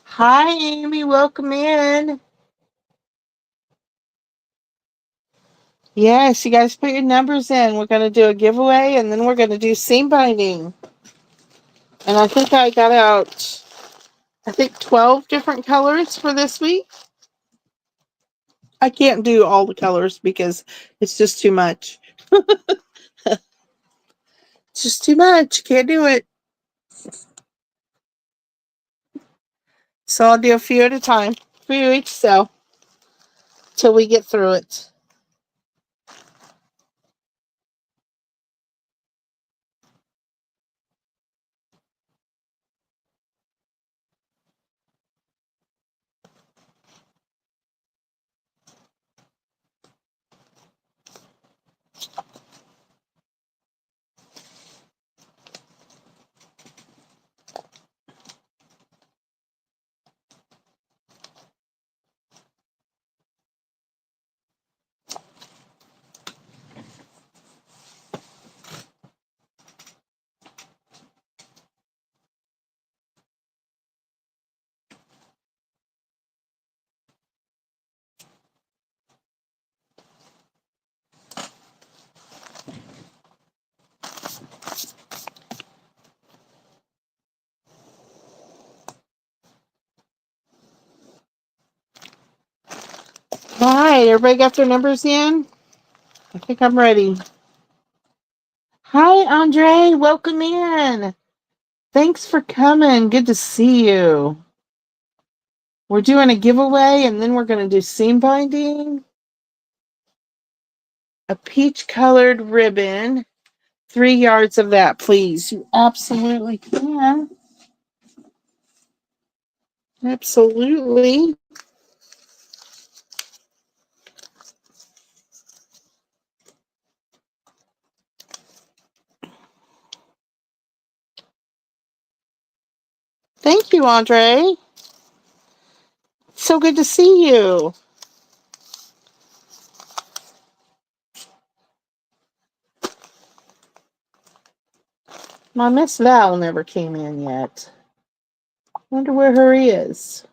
Hi, Amy. Welcome in. Yes, you guys put your numbers in. We're going to do a giveaway, and then we're going to do seam binding. And I think I got out, 12 different colors for this week. I can't do all the colors because it's just too much. It's just too much. Can't do it. So I'll do a few at a time, a few each cell, till we get through it. All right, everybody got their numbers in? I think I'm ready. Hi, Andre. Welcome in. Thanks for coming. Good to see you. We're doing a giveaway, and then we're going to do seam binding. A peach-colored ribbon. 3 yards of that, please. You absolutely can. Absolutely. Thank you, Andre. So good to see you. My Miss Val never came in yet. Wonder where her is.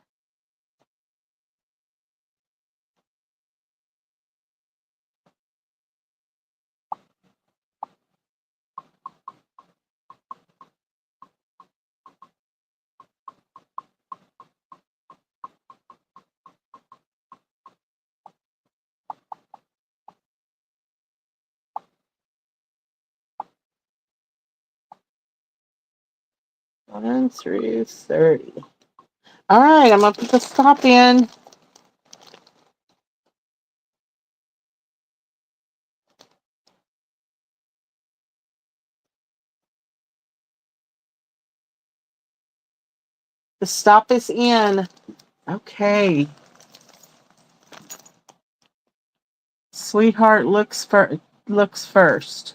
One through 30. All right, I'm going to put the stop in. The stop is in. Okay. Sweetheart looks first.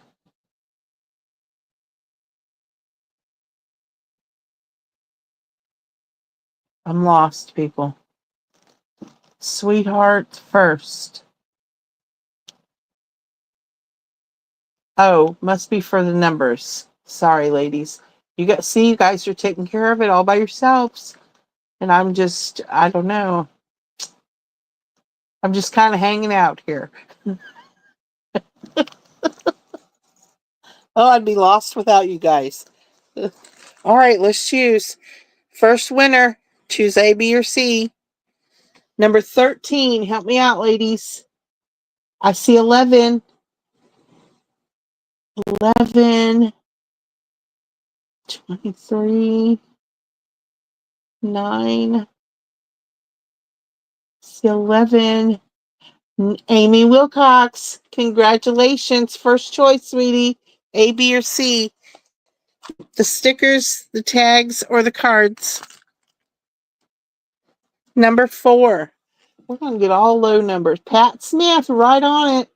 I'm lost, people. Sweetheart first. Oh, must be for the numbers. Sorry, ladies. You guys are taking care of it all by yourselves. And I don't know. I'm just kind of hanging out here. Oh, I'd be lost without you guys. All right, let's choose. First winner. Choose A, B, or C. Number 13. Help me out, ladies. I see 11. 11. 23. 9. See 11. Amy Wilcox. Congratulations. First choice, sweetie. A, B, or C. The stickers, the tags, or the cards. Number 4. We're going to get all low numbers. Pat Smith, right on it.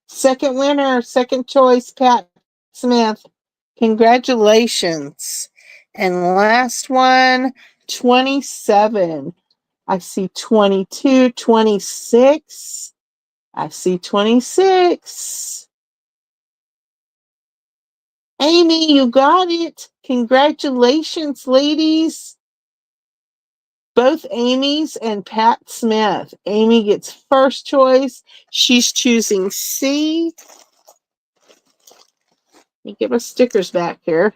Second winner, second choice, Pat Smith. Congratulations. And last one, 27. I see 22, 26. I see 26. Amy, you got it. Congratulations, ladies. Both Amy's and Pat Smith. Amy gets first choice. She's choosing C. Let me get my stickers back here.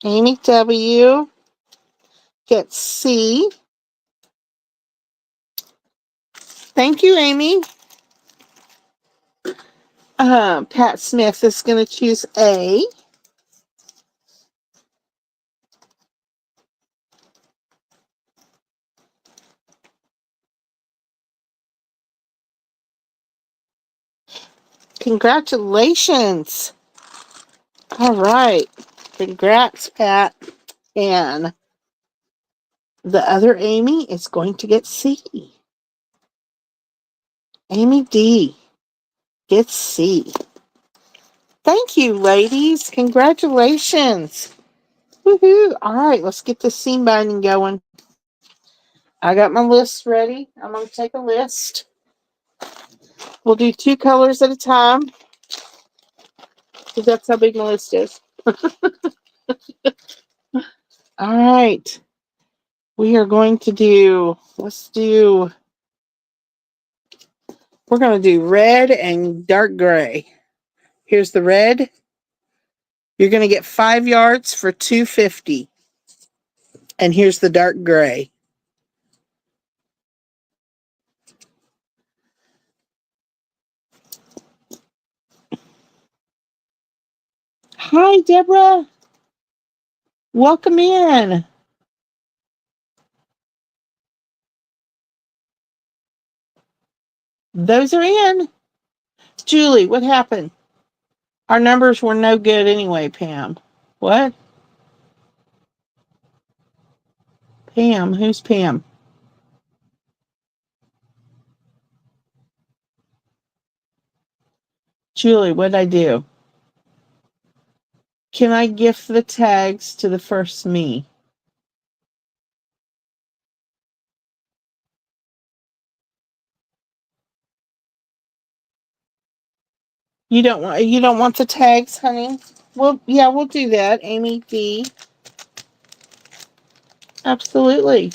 Amy W. gets C. Thank you, Amy. Pat Smith is going to choose A. Congratulations. All right. Congrats, Pat. And the other Amy is going to get C. Amy D. gets C. Thank you, ladies. Congratulations. Woohoo. All right, let's get the seam binding going. I got my list ready. I'm going to take a list. We'll do 2 colors at a time, because that's how big my list is. All right. We are going to do, we're going to do red and dark gray. Here's the red. You're going to get 5 yards for $2.50. And here's the dark gray. Hi, Deborah. Welcome in. Those are in. Julie, what happened? Our numbers were no good anyway, Pam. What? Pam? Who's Pam? Julie, what'd I do? Can I gift the tags to the first me? You don't want the tags, honey? Well, yeah, we'll do that. Amy D. Absolutely.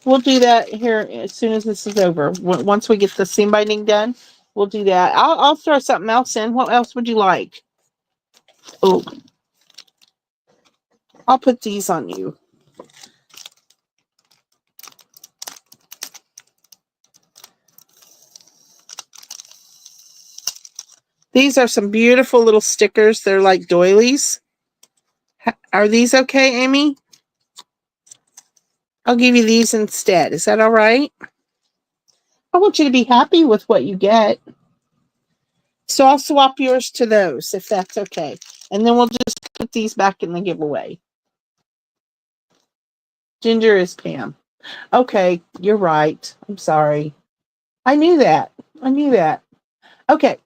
We'll do that here as soon as this is over. Once we get the seam binding done, we'll do that. I'll throw something else in. What else would you like? Oh, I'll put these on you. These are some beautiful little stickers. They're like doilies. Are these okay, Amy? I'll give you these instead. Is that all right? I want you to be happy with what you get. So I'll swap yours to those, if that's okay. And then we'll just put these back in the giveaway. Ginger is Pam. Okay, you're right. I'm sorry. I knew that. Okay.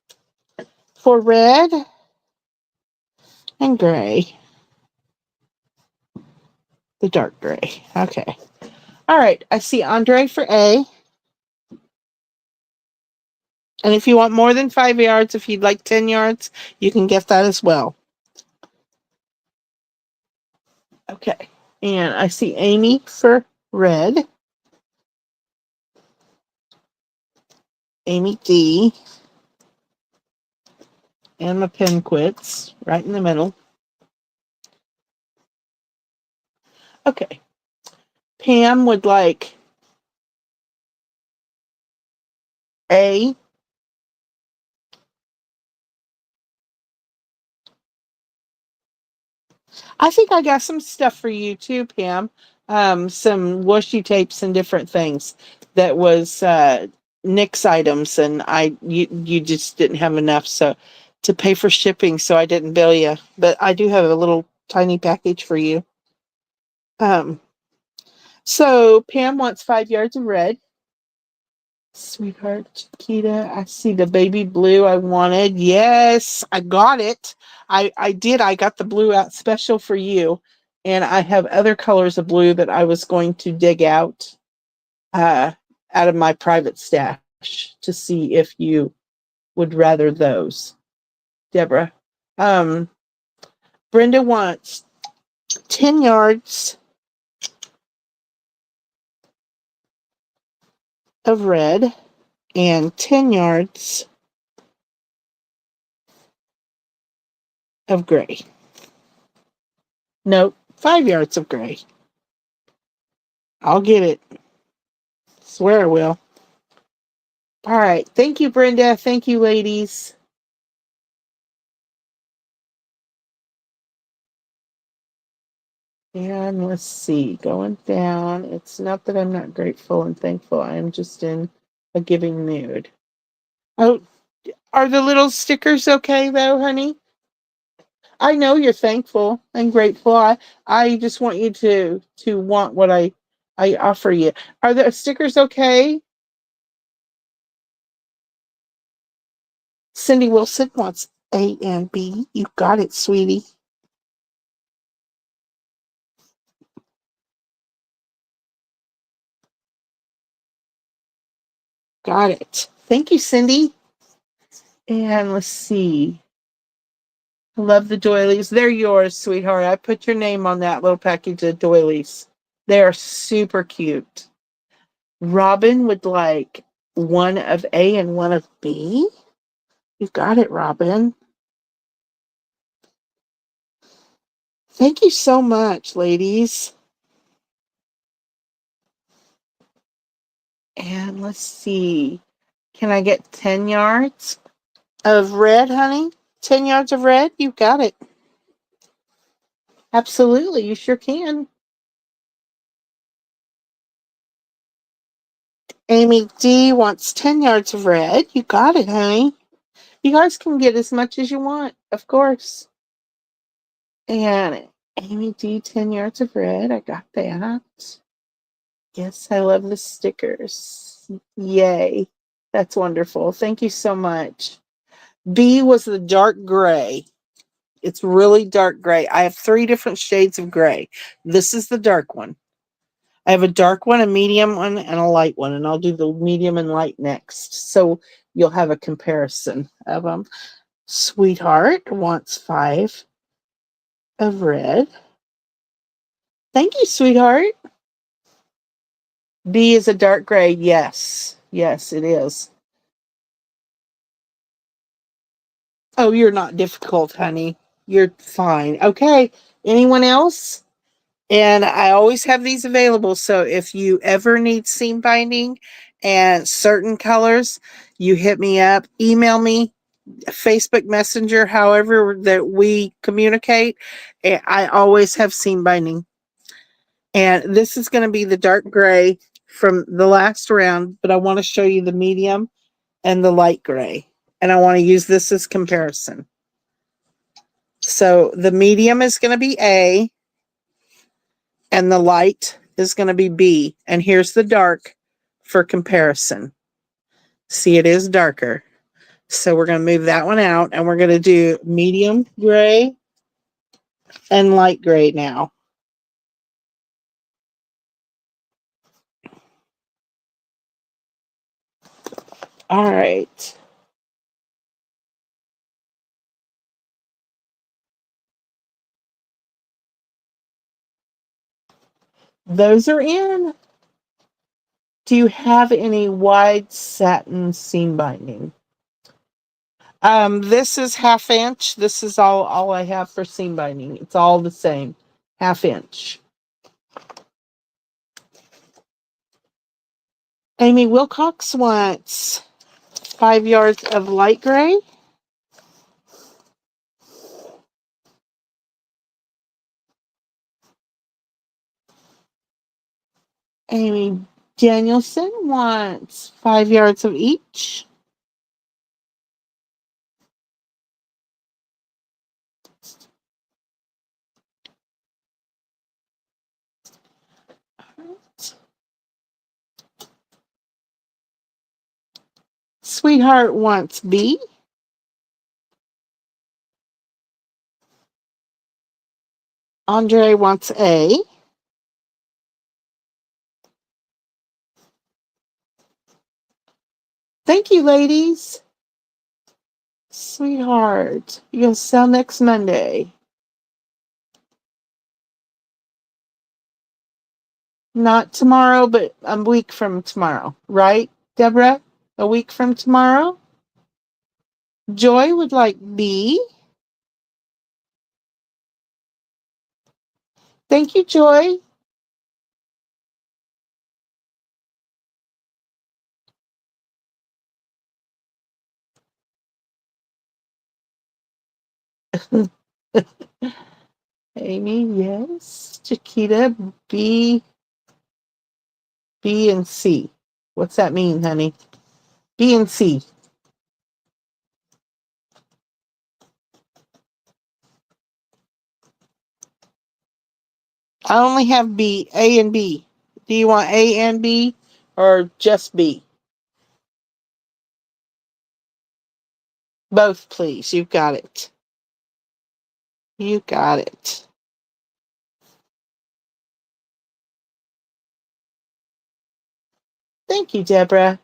For red and gray. The dark gray. Okay. All right. I see Andre for A. And if you want more than 5 yards, if you'd like 10 yards, you can get that as well. Okay. And I see Amy for red. Amy D, and my pen quits right in the middle. Okay. Pam would like A. I think I got some stuff for you too, Pam. Some washi tapes and different things that was Nick's items, and you just didn't have enough to pay for shipping, so I didn't bill you. But I do have a little tiny package for you. Um, so Pam wants 5 yards of red. Sweetheart Chiquita, I see the baby blue I wanted. Yes, I got it. I did. I got the blue out special for you. And I have other colors of blue that I was going to dig uh, out of my private stash to see if you would rather those. Deborah. Um, Brenda wants 10 yards of red and 10 yards of gray. Nope, 5 yards of gray. I'll get it. Swear I will. All right. Thank you, Brenda. Thank you, ladies. And let's see. Going down. It's not that I'm not grateful and thankful. I am just in a giving mood. Oh, are the little stickers okay though, honey? I know you're thankful and grateful. I just want you to want what I offer you. Are the stickers okay? Cindy Wilson wants A and B. You got it, sweetie. Got it. Thank you, Cindy. And let's see. I love the doilies. They're yours, sweetheart. I put your name on that little package of doilies. They are super cute. Robin would like one of A and one of B. You got it, Robin. Thank you so much, ladies. And let's see. Can I get 10 yards of red, honey? 10 yards of red? You got it. Absolutely. You sure can. Amy D wants 10 yards of red. You got it, honey. You guys can get as much as you want, of course. And Amy D, 10 yards of red. I got that. Yes, I love the stickers. Yay. That's wonderful. Thank you so much. B was the dark gray. It's really dark gray. I have 3 different shades of gray. This is the dark one. I have a dark one, a medium one, and a light one, and I'll do the medium and light next. So you'll have a comparison of them. Sweetheart wants 5 of red. Thank you, sweetheart. B is a dark gray. Yes. Yes, it is. Oh, you're not difficult, honey. You're fine. Okay. Anyone else? And I always have these available. So if you ever need seam binding and certain colors, you hit me up, email me, Facebook Messenger, however that we communicate. I always have seam binding. And this is going to be the dark gray from the last round, but I want to show you the medium and the light gray. And I want to use this as comparison. So the medium is going to be A and the light is going to be B. And here's the dark for comparison. See, it is darker. So we're going to move that one out and we're going to do medium gray and light gray now. All right. Those are in. Do you have any wide satin seam binding? This is half inch. This is all I have for seam binding. It's all the same, half inch. Amy Wilcox wants 5 yards of light gray. Amy Danielson wants 5 yards of each. Sweetheart wants B. Andre wants A. Thank you, ladies. Sweetheart, you're going to sell next Monday. Not tomorrow, but a week from tomorrow. Right, Deborah? A week from tomorrow? Joy would like B. Thank you, Joy. Amy, yes. Chiquita, B. B and C. What's that mean, honey? B and C. I only have B, A and B. Do you want A and B or just B? Both, please. You got it. You got it. Thank you, Deborah.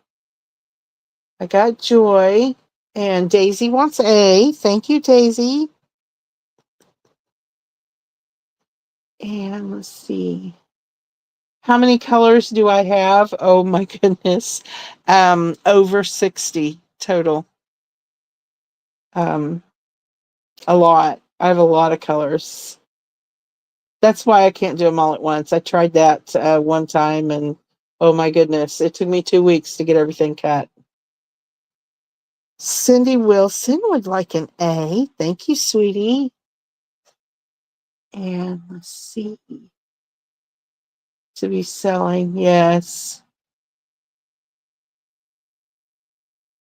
I got Joy. And Daisy wants A. Thank you, Daisy. And let's see. How many colors do I have? Oh my goodness. Over 60 total. A lot. I have a lot of colors. That's why I can't do them all at once. I tried that one time and oh my goodness, it took me 2 weeks to get everything cut. Cindy Wilson would like an A. Thank you, sweetie. And let's see. To be selling, yes.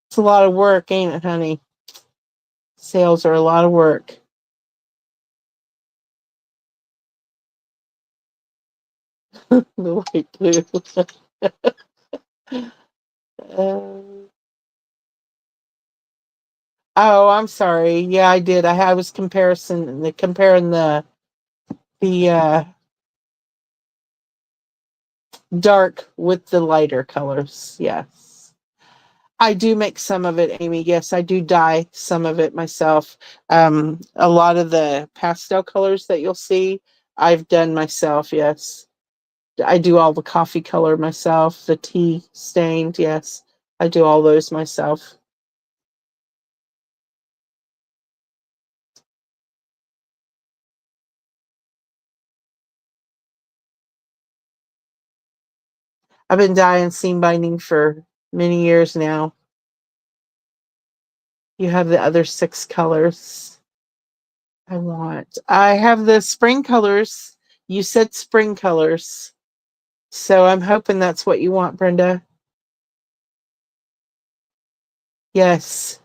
It's a lot of work, ain't it, honey? Sales are a lot of work. The light blue. Oh, I'm sorry. Yeah, I did. I was comparing the dark with the lighter colors. Yes. I do make some of it, Amy. Yes, I do dye some of it myself. A lot of the pastel colors that you'll see, I've done myself. Yes. I do all the coffee color myself, the tea stained. Yes, I do all those myself. I've been dyeing seam binding for many years now. You have the other 6 colors I want. I have the spring colors. You said spring colors. So I'm hoping that's what you want, Brenda. Yes.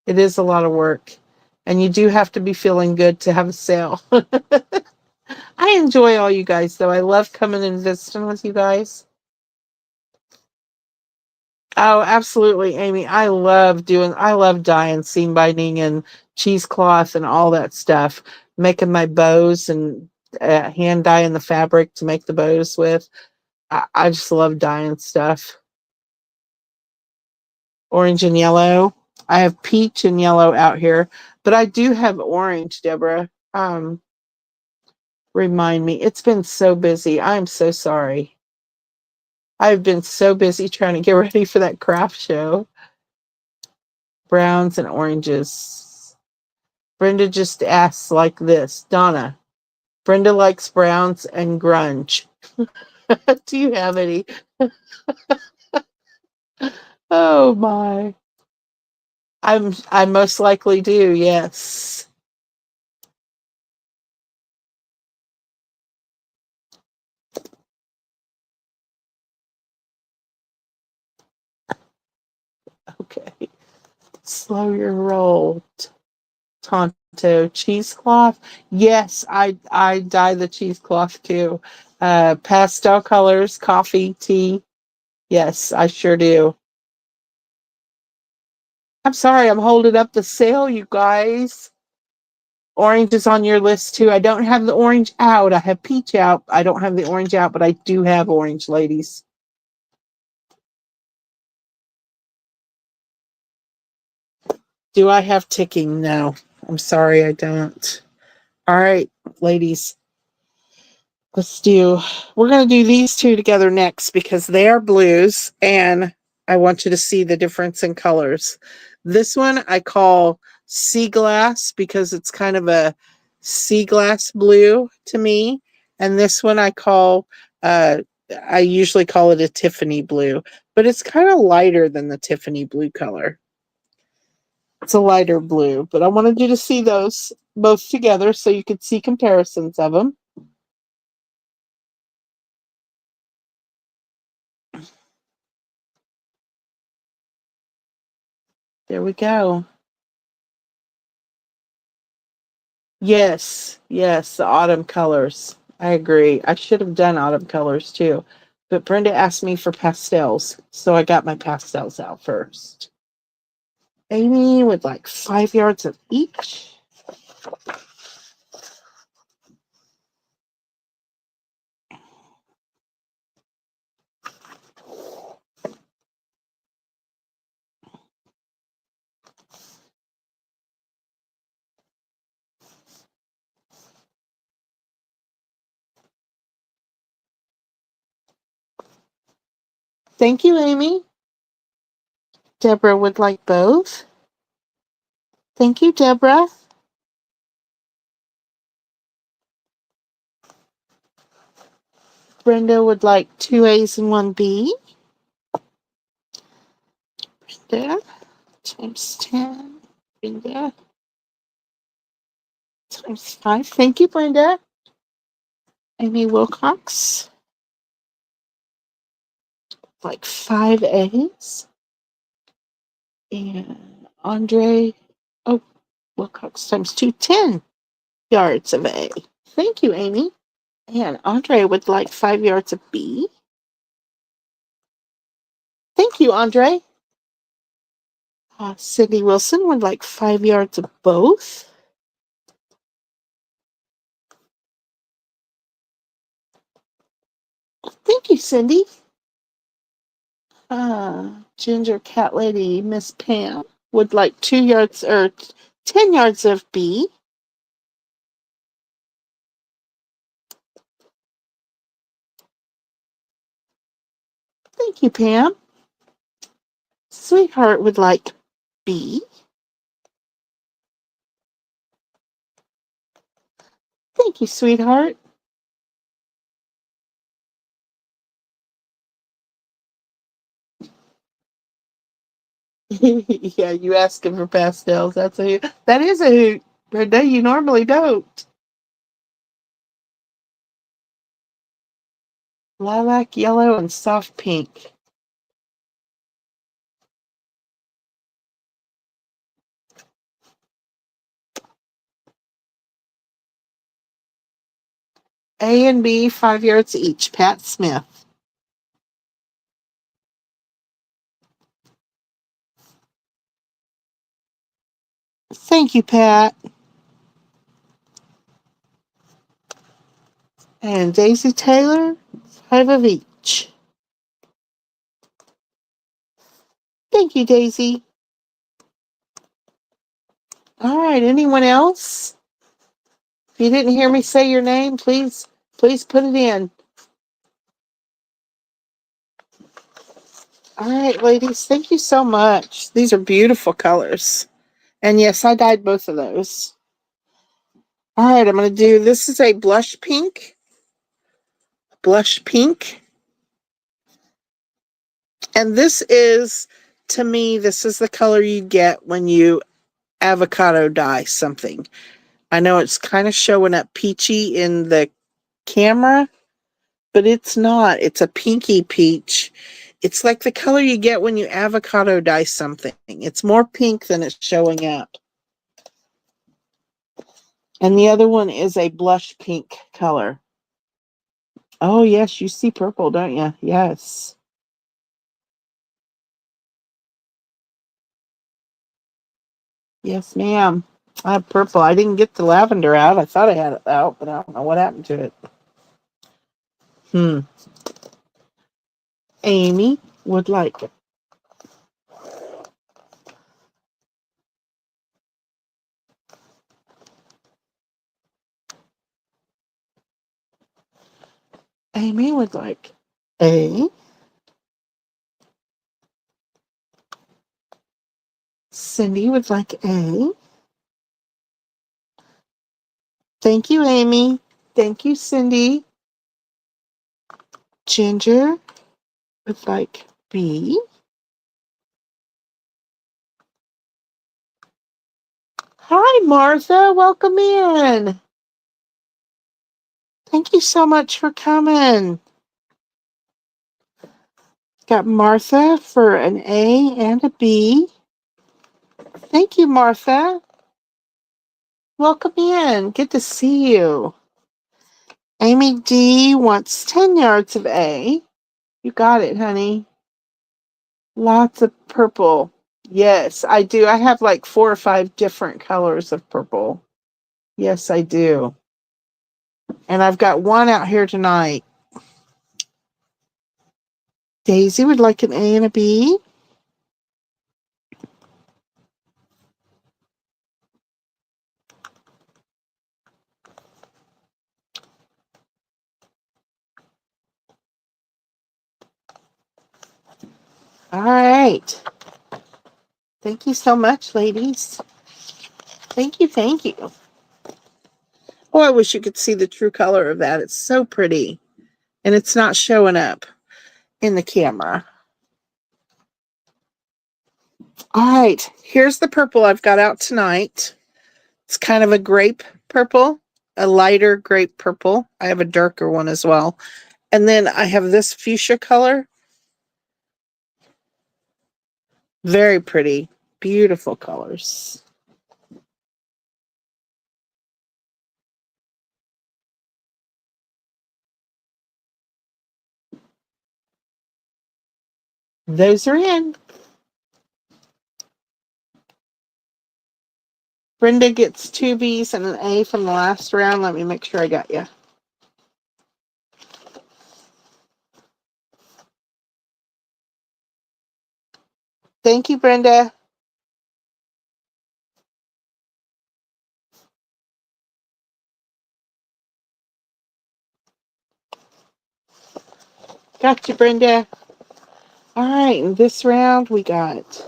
It is a lot of work. And you do have to be feeling good to have a sale. I enjoy all you guys, though. I love coming and visiting with you guys. Oh, absolutely, Amy. I love dyeing seam binding and cheesecloth and all that stuff. Making my bows and hand dyeing the fabric to make the bows with. I just love dyeing stuff. Orange and yellow. I have peach and yellow out here, but I do have orange, Deborah. Remind me. It's been so busy. I'm so sorry. I've been so busy trying to get ready for that craft show. Browns and oranges. Brenda just asks like this. Donna, Brenda likes browns and grunge. Do you have any? Oh my. I most likely do, yes. Okay. Slow your roll. Tonto cheesecloth. Yes, I dye the cheesecloth too. Pastel colors, coffee, tea. Yes, I sure do. I'm sorry, I'm holding up the sale, you guys. Orange is on your list too. I don't have the orange out. I have peach out. I don't have the orange out, but I do have orange, ladies. Do I have ticking? No. I'm sorry, I don't. All right, ladies. We're going to do these two together next because they are blues and I want you to see the difference in colors. This one I call sea glass because it's kind of a sea glass blue to me. And this one uh, I usually call it a Tiffany blue, but it's kind of lighter than the Tiffany blue color. It's a lighter blue, but I wanted you to see those both together so you could see comparisons of them. There we go. Yes, yes, the autumn colors. I agree. I should have done autumn colors too. But Brenda asked me for pastels, so I got my pastels out first. Amy would like 5 yards of each. Thank you, Amy. Deborah would like both. Thank you, Deborah. Brenda would like 2 A's and 1B. Brenda times 10. Brenda times 5. Thank you, Brenda. Amy Wilcox, like 5 A's. And Andre, oh, Wilcox times 2, 10 yards of A. Thank you, Amy. And Andre would like 5 yards of B. Thank you, Andre. Cindy Wilson would like 5 yards of both. Thank you, Cindy. Ginger Cat Lady Miss Pam would like 2 yards or 10 yards of B. Thank you, Pam. Sweetheart would like B. Thank you, sweetheart. Yeah, you asking for pastels. That is a hoot. Brenda, you normally don't. Lilac yellow and soft pink. A and B, 5 yards each. Pat Smith. Thank you, Pat. And Daisy Taylor, 5 of each. Thank you, Daisy. All right, anyone else? If you didn't hear me say your name, please put it in. All right, ladies, thank you so much. These are beautiful colors. And yes, I dyed both of those. All right, I'm going to do, this is a blush pink. Blush pink. And this is, to me, this is the color you get when you avocado dye something. I know it's kind of showing up peachy in the camera, but it's not. It's a pinky peach. It's like the color you get when you avocado dye something. It's more pink than it's showing up. And the other one is a blush pink color. Oh, yes, you see purple, don't you? Yes. Yes, ma'am. I have purple. I didn't get the lavender out. I thought I had it out, but I don't know what happened to it. Amy would like it. Amy would like A. Cindy would like A. Thank you, Amy. Thank you, Cindy. Ginger would like B. Hi, Martha. Welcome in. Thank you so much for coming. Got Martha for an A and a B. Thank you, Martha. Welcome in. Good to see you. Amy D wants 10 yards of A. You got it, honey. Lots of purple. Yes, I do. I have like 4 or 5 different colors of purple. Yes, I do. And I've got one out here tonight. Daisy would like an A and a B. All right. Thank you so much, ladies. Thank you, thank you. Oh, I wish you could see the true color of that. It's so pretty. And it's not showing up in the camera. All right. Here's the purple I've got out tonight. It's kind of a grape purple, a lighter grape purple. I have a darker one as well. And then I have this fuchsia color. Very pretty. Beautiful colors. Those are in. Brenda gets 2 B's and an A from the last round. Let me make sure I got you. Thank you, Brenda. Got you, Brenda. All right, in this round we got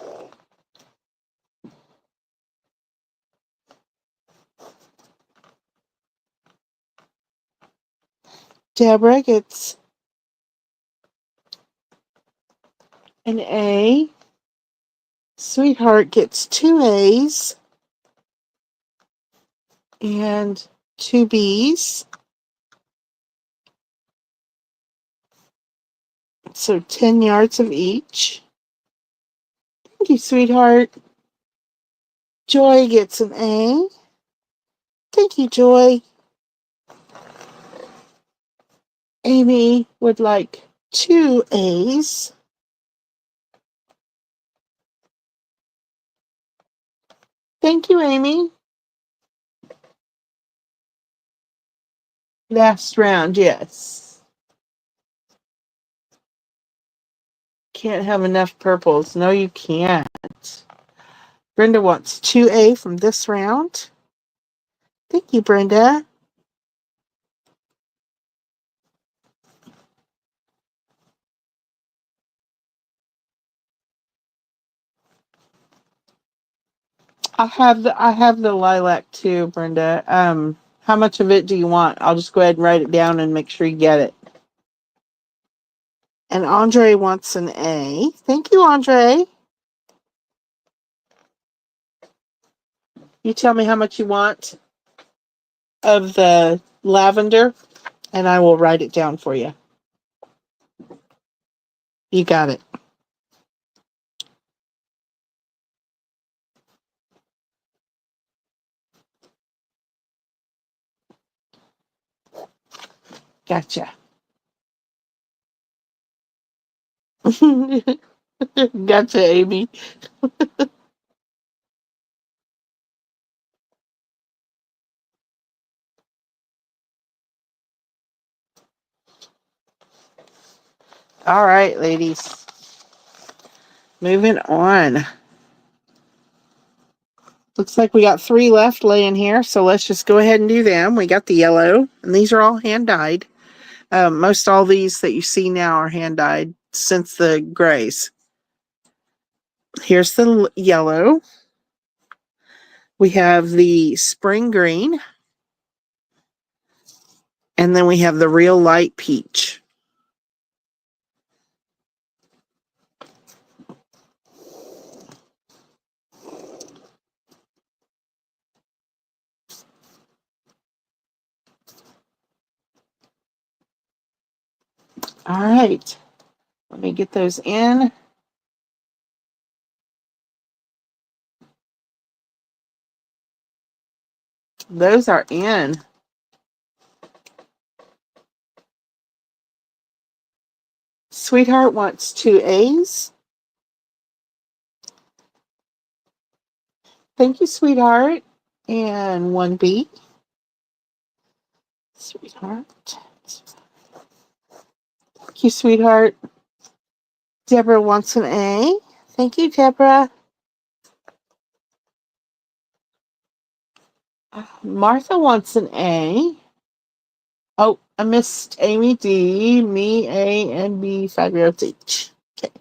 Deborah gets an A. Sweetheart gets 2 A's and 2 B's. So 10 yards of each. Thank you, sweetheart. Joy gets an A. Thank you, Joy. Amy would like 2 A's. Thank you, Amy. Last round, yes. Can't have enough purples. No, you can't. Brenda wants 2A from this round. Thank you, Brenda. I have the lilac too, Brenda. How much of it do you want? I'll just go ahead and write it down and make sure you get it. And Andre wants an A. Thank you, Andre. You tell me how much you want of the lavender, and I will write it down for you. You got it. Gotcha. Gotcha, Amy. All right, ladies. Moving on. Looks like we got 3 left laying here, so let's just go ahead and do them. We got the yellow, and these are all hand dyed. Most all these that you see now are hand dyed since the grays. Here's the yellow. We have the spring green, and then we have the real light peach. All right, let me get those in. Those are in. Sweetheart wants 2 A's. Thank you, sweetheart. And 1 B. Sweetheart. Thank you, sweetheart. Deborah wants an A. Thank you, Deborah. Martha wants an A. Oh, I missed Amy D. Me A and B 5 years each. Okay.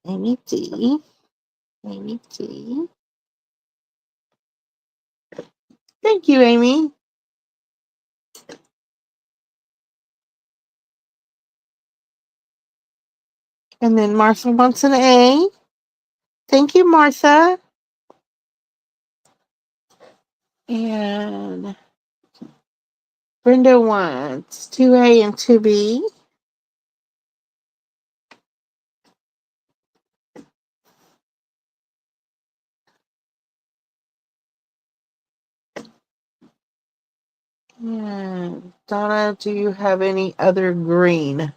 Amy D. Amy D. Thank you, Amy. And then Martha wants an A. Thank you, Martha. And Brenda wants 2A and 2B. And Donna, do you have any other green?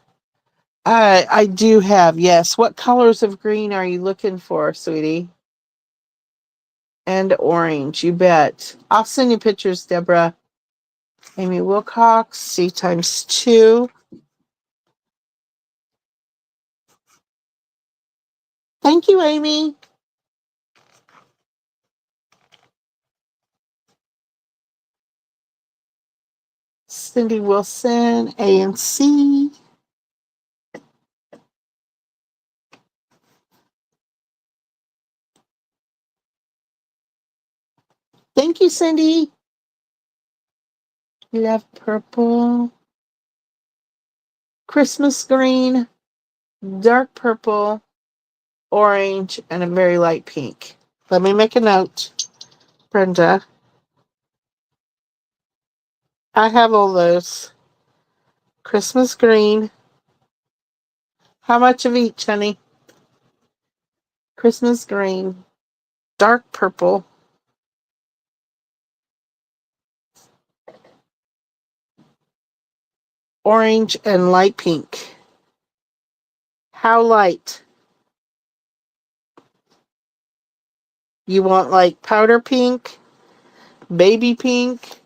I do have, yes. What colors of green are you looking for, sweetie? And orange, you bet. I'll send you pictures, Deborah. Amy Wilcox, C times 2. Thank you, Amy. Cindy Wilson, A and C. Thank you, Cindy. Love purple. Christmas green, dark purple, orange, and a very light pink. Let me make a note, Brenda. I have all those. Christmas green. How much of each, honey? Christmas green, dark purple, orange, and light pink. How light? You want like powder pink, baby pink?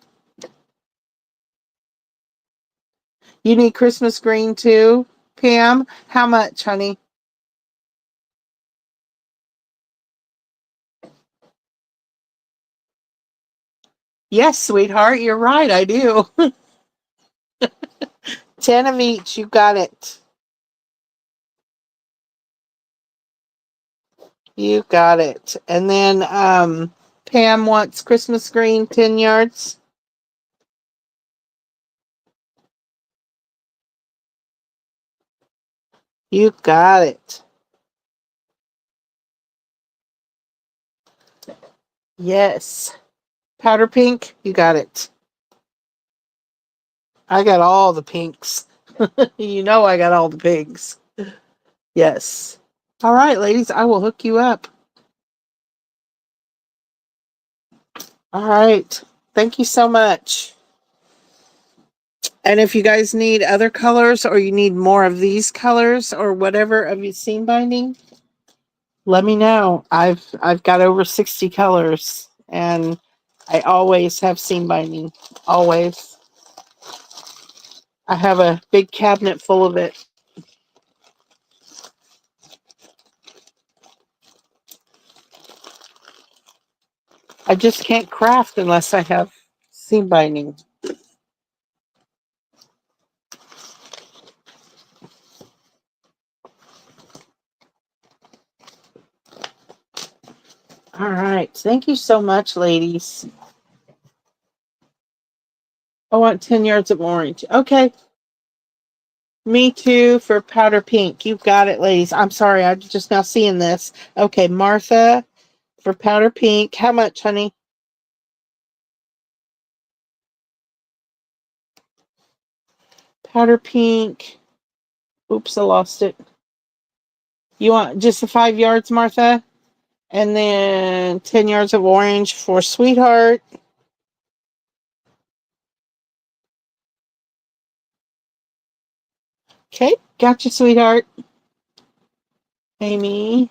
You need Christmas green too, Pam? How much, honey? Yes, sweetheart, you're right, I do. 10 of each, you got it. You got it. And then Pam wants Christmas green 10 yards. You got it. Yes. Powder pink, you got it. I got all the pinks. You know I got all the pinks. Yes. All right, ladies, I will hook you up. All right. Thank you so much. And if you guys need other colors or you need more of these colors or whatever of your seam binding, let me know. I've got over 60 colors and I always have seam binding. Always. I have a big cabinet full of it. I just can't craft unless I have seam binding. All right. Thank you so much, ladies. I want 10 yards of orange. Okay. Me too for powder pink. You've got it, ladies. I'm sorry. I'm just now seeing this. Okay. Martha for powder pink. How much, honey? Powder pink. Oops, I lost it. You want just the 5 yards, Martha? And then 10 yards of orange for sweetheart. Okay. Gotcha, sweetheart. Amy.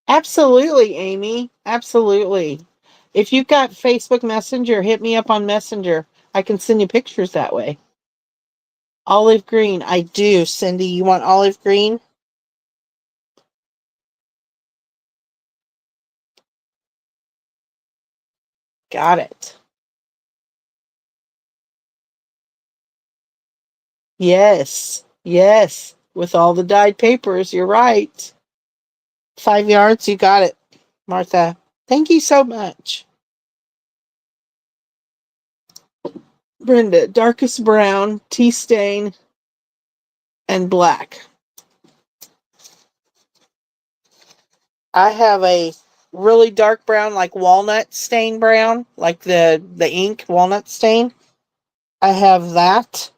Absolutely, Amy. Absolutely. If you've got Facebook Messenger, hit me up on Messenger. I can send you pictures that way. Olive green. I do. Cindy, you want olive green? Got it. Yes. Yes. With all the dyed papers, you're right. 5 yards, you got it, Martha. Thank you so much. Brenda, darkest brown, tea stain, and black. I have a really dark brown, like walnut stain brown, like the ink walnut stain. I have that.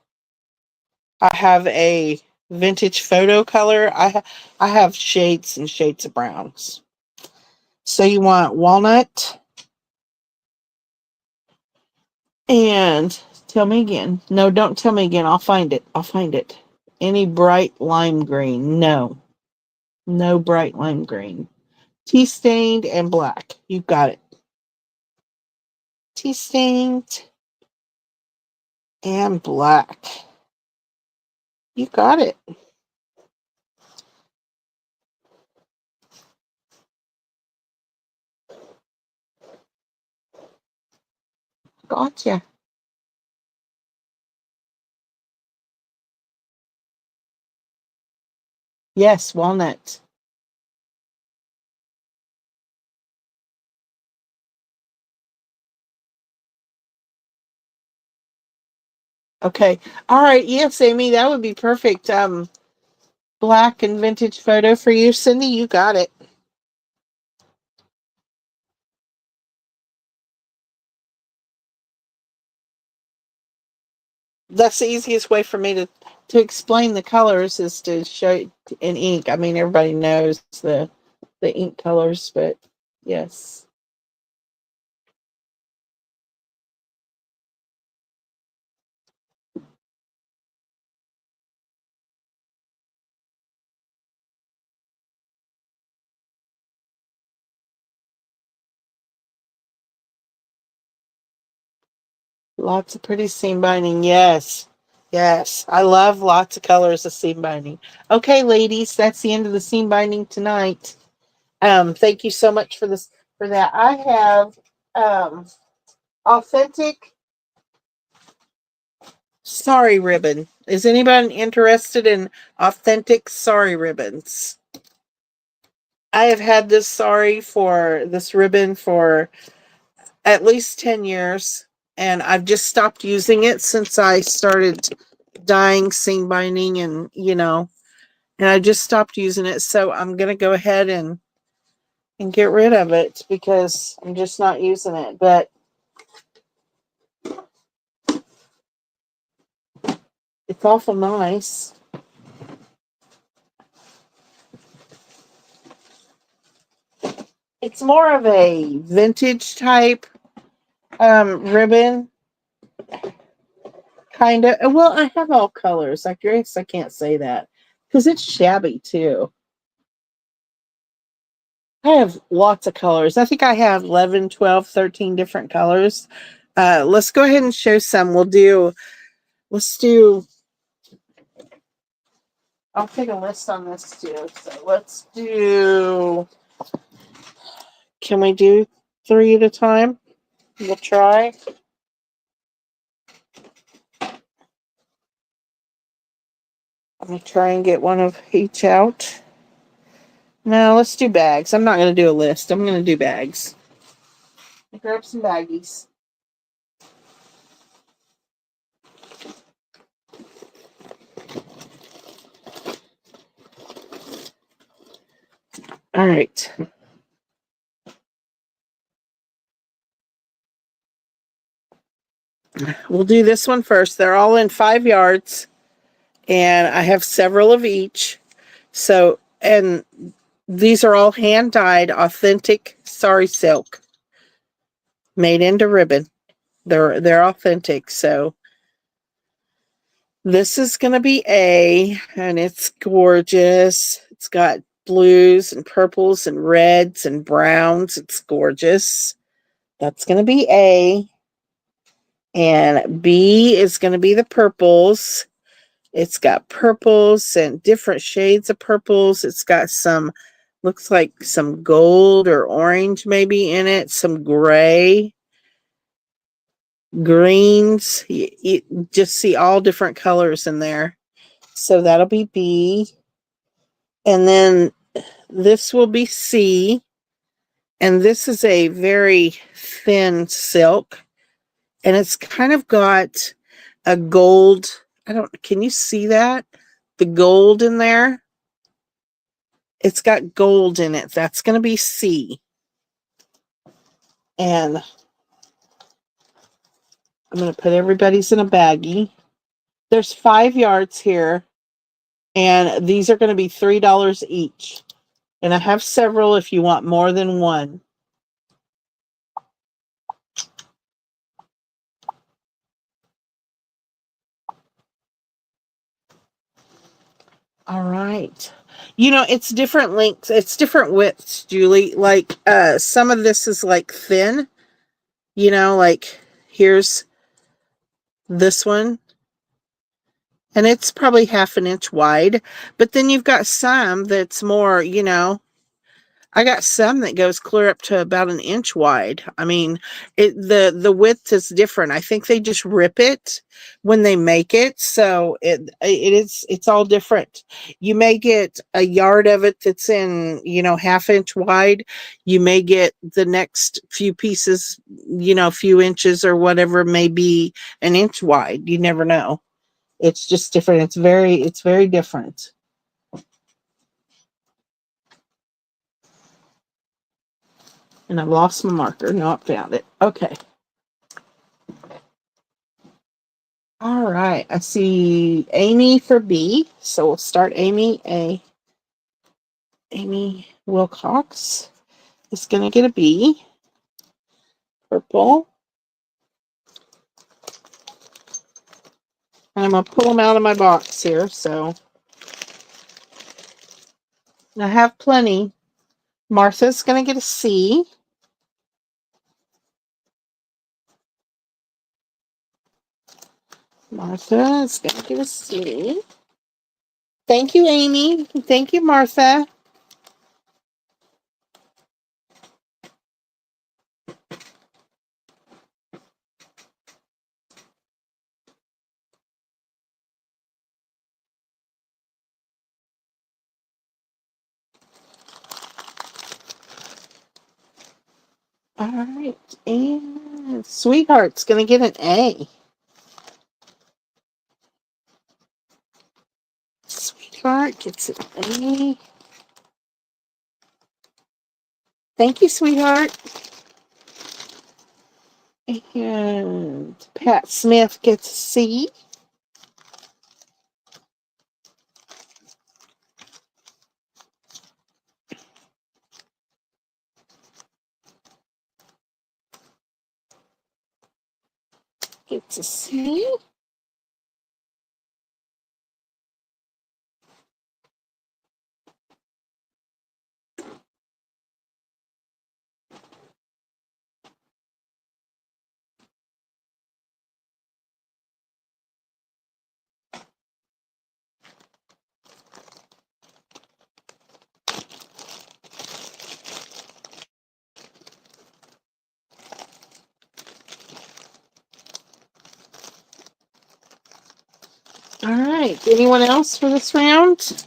I have a vintage photo color. I have shades and shades of browns. So you want walnut and tell me again. No, don't tell me again. I'll find it. I'll find it. Any bright lime green? No. No bright lime green. Tea stained and black. You got it. Tea stained and black. You got it. Gotcha. Yes, walnut. Okay. All right. Yes, Amy, that would be perfect. Black and vintage photo for you. Cindy, you got it. That's the easiest way for me to explain the colors is to show it in ink. I mean, everybody knows the ink colors, but yes. Lots of pretty seam binding. Yes. Yes. I love lots of colors of seam binding. Okay, ladies, that's the end of the seam binding tonight. Thank you so much for this for that. I have authentic sari ribbon. Is anybody interested in authentic sari ribbons? I have had this ribbon for at least 10 years, and I've just stopped using it since I started dyeing, seam binding, and I just stopped using it. So I'm going to go ahead and get rid of it because I'm just not using it. But it's awful nice. It's more of a vintage type ribbon, kind of. Well, I have all colors. I guess I can't say that because it's shabby too. I have lots of colors. I think I have 11, 12, 13 different colors. Let's go ahead and show some. Let's do, I'll take a list on this too. So let's do, can we do 3 at a time? We'll try. I'm going to try and get one of each out. No, let's do bags. I'm not going to do a list. I'm going to do bags. Grab some baggies. All right. We'll do this one first. They're all in 5 yards, and I have several of each. So, and these are all hand dyed, authentic sari silk, made into ribbon. They're authentic. So this is going to be A, and it's gorgeous. It's got blues and purples and reds and browns. It's gorgeous. That's going to be A. And B is going to be the purples. It's got purples and different shades of purples. It's got some, looks like some gold or orange maybe in it, some gray, greens. You just see all different colors in there. So that'll be B. And then this will be C. And this is a very thin silk. And it's kind of got a gold, can you see that? The gold in there? It's got gold in it. That's going to be C. And I'm going to put everybody's in a baggie. There's 5 yards here, and these are going to be $3 each. And I have several if you want more than one. All right. It's different lengths. It's different widths, Julie. Like, some of this is like thin, like here's this one. And it's probably 1/2 inch wide. But then you've got some that's more, I got some that goes clear up to about 1 inch wide. I mean, the width is different. I think they just rip it when they make it, so it's all different. You may get a yard of it that's in 1/2 inch wide. You may get the next few pieces, a few inches or whatever, may be 1 inch wide. You never know. It's just different. It's very different. And I've lost my marker. No, I found it. Okay. All right. I see Amy for B. So we'll start Amy. Amy Wilcox is going to get a B. Purple. And I'm going to pull them out of my box here. So I have plenty. Martha's going to get a C. Martha is going to get a C. Thank you, Amy. Thank you, Martha. All right. And Sweetheart's going to get an A. Sweetheart gets an A. Thank you, Sweetheart. And Pat Smith gets a C. Gets a C. All right. Anyone else for this round?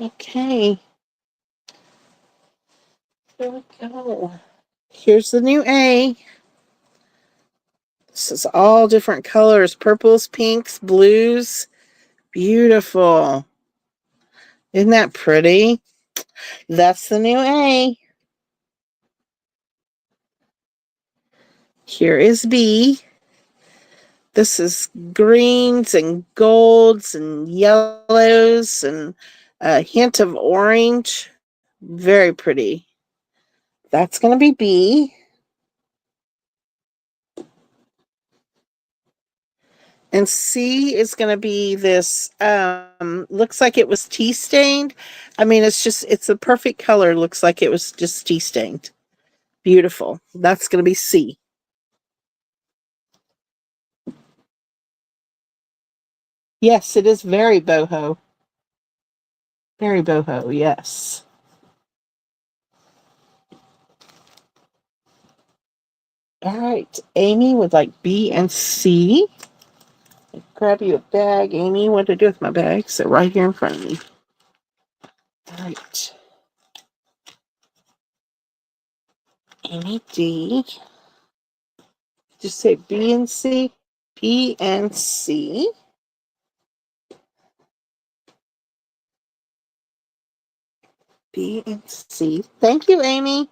Okay. Here we go. Here's the new A. This is all different colors. Purples, pinks, blues. Beautiful. Isn't that pretty? That's the new A. Here is B. This is greens and golds and yellows and a hint of orange. Very pretty. That's going to be B. And C is going to be this, looks like it was tea stained. I mean, it's a perfect color. Looks like it was just tea stained. Beautiful. That's going to be C. Yes, it is very boho. Very boho, yes. All right, Amy would like B and C. Grab you a bag, Amy. What to do with my bags? They're right here in front of me. All right. Amy D. Just say B and C. B and C. B and C. Thank you, Amy.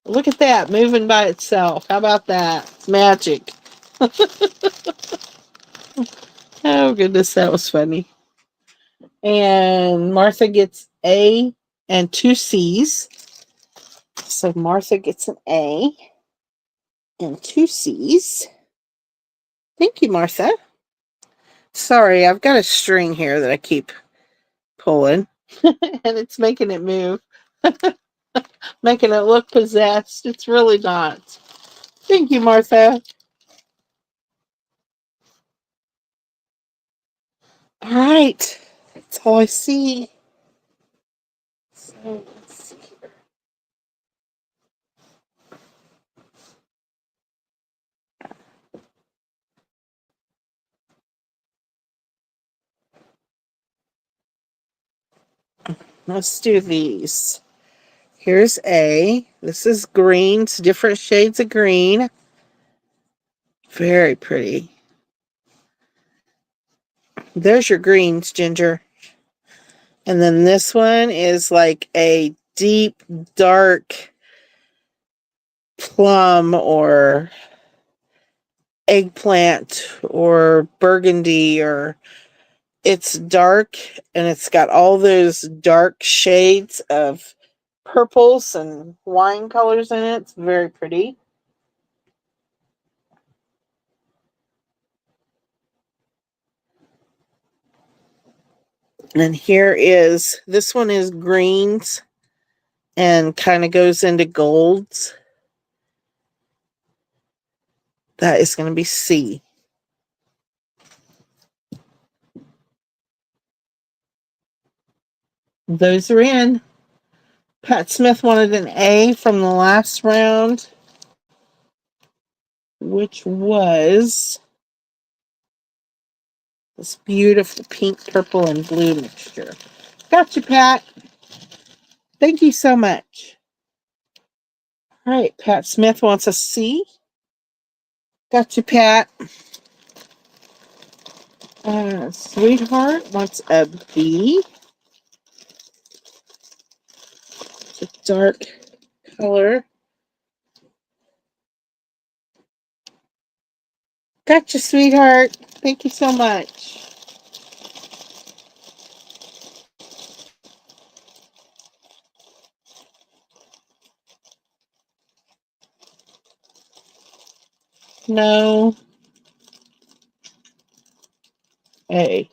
Look at that, moving by itself. How about that? It's magic. Oh, goodness, that was funny. And Martha gets A and 2 C's. So Martha gets an A and 2 C's. Thank you, Martha. Sorry, I've got a string here that I keep pulling, and it's making it move, making it look possessed. It's really not. Thank you, Martha. All right. That's all I see. So let's see here. Let's do these. Here's A. This is greens, different shades of green. Very pretty. There's your greens, Ginger. And then this one is like a deep, dark plum or eggplant or burgundy, or it's dark and it's got all those dark shades of purples and wine colors in it. It's very pretty. And here is, this one is greens and kind of goes into golds. That is going to be C. Those are in. Pat Smith wanted an A from the last round, which was this beautiful pink, purple, and blue mixture. Gotcha, Pat. Thank you so much. All right, Pat Smith wants a C. Gotcha, Pat. Sweetheart wants a B. It's a dark color. Gotcha, sweetheart. Thank you so much. No. A.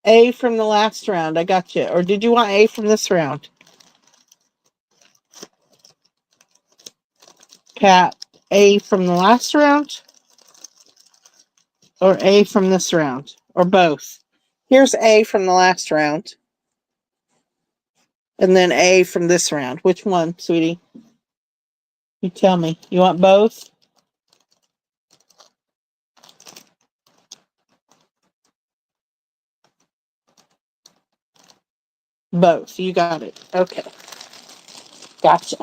A from the last round. I got you. Or did you want A from this round? Pat, A from the last round? Or A from this round? Or both? Here's A from the last round. And then A from this round. Which one, sweetie? You tell me. You want both? Both. You got it. Okay. Gotcha.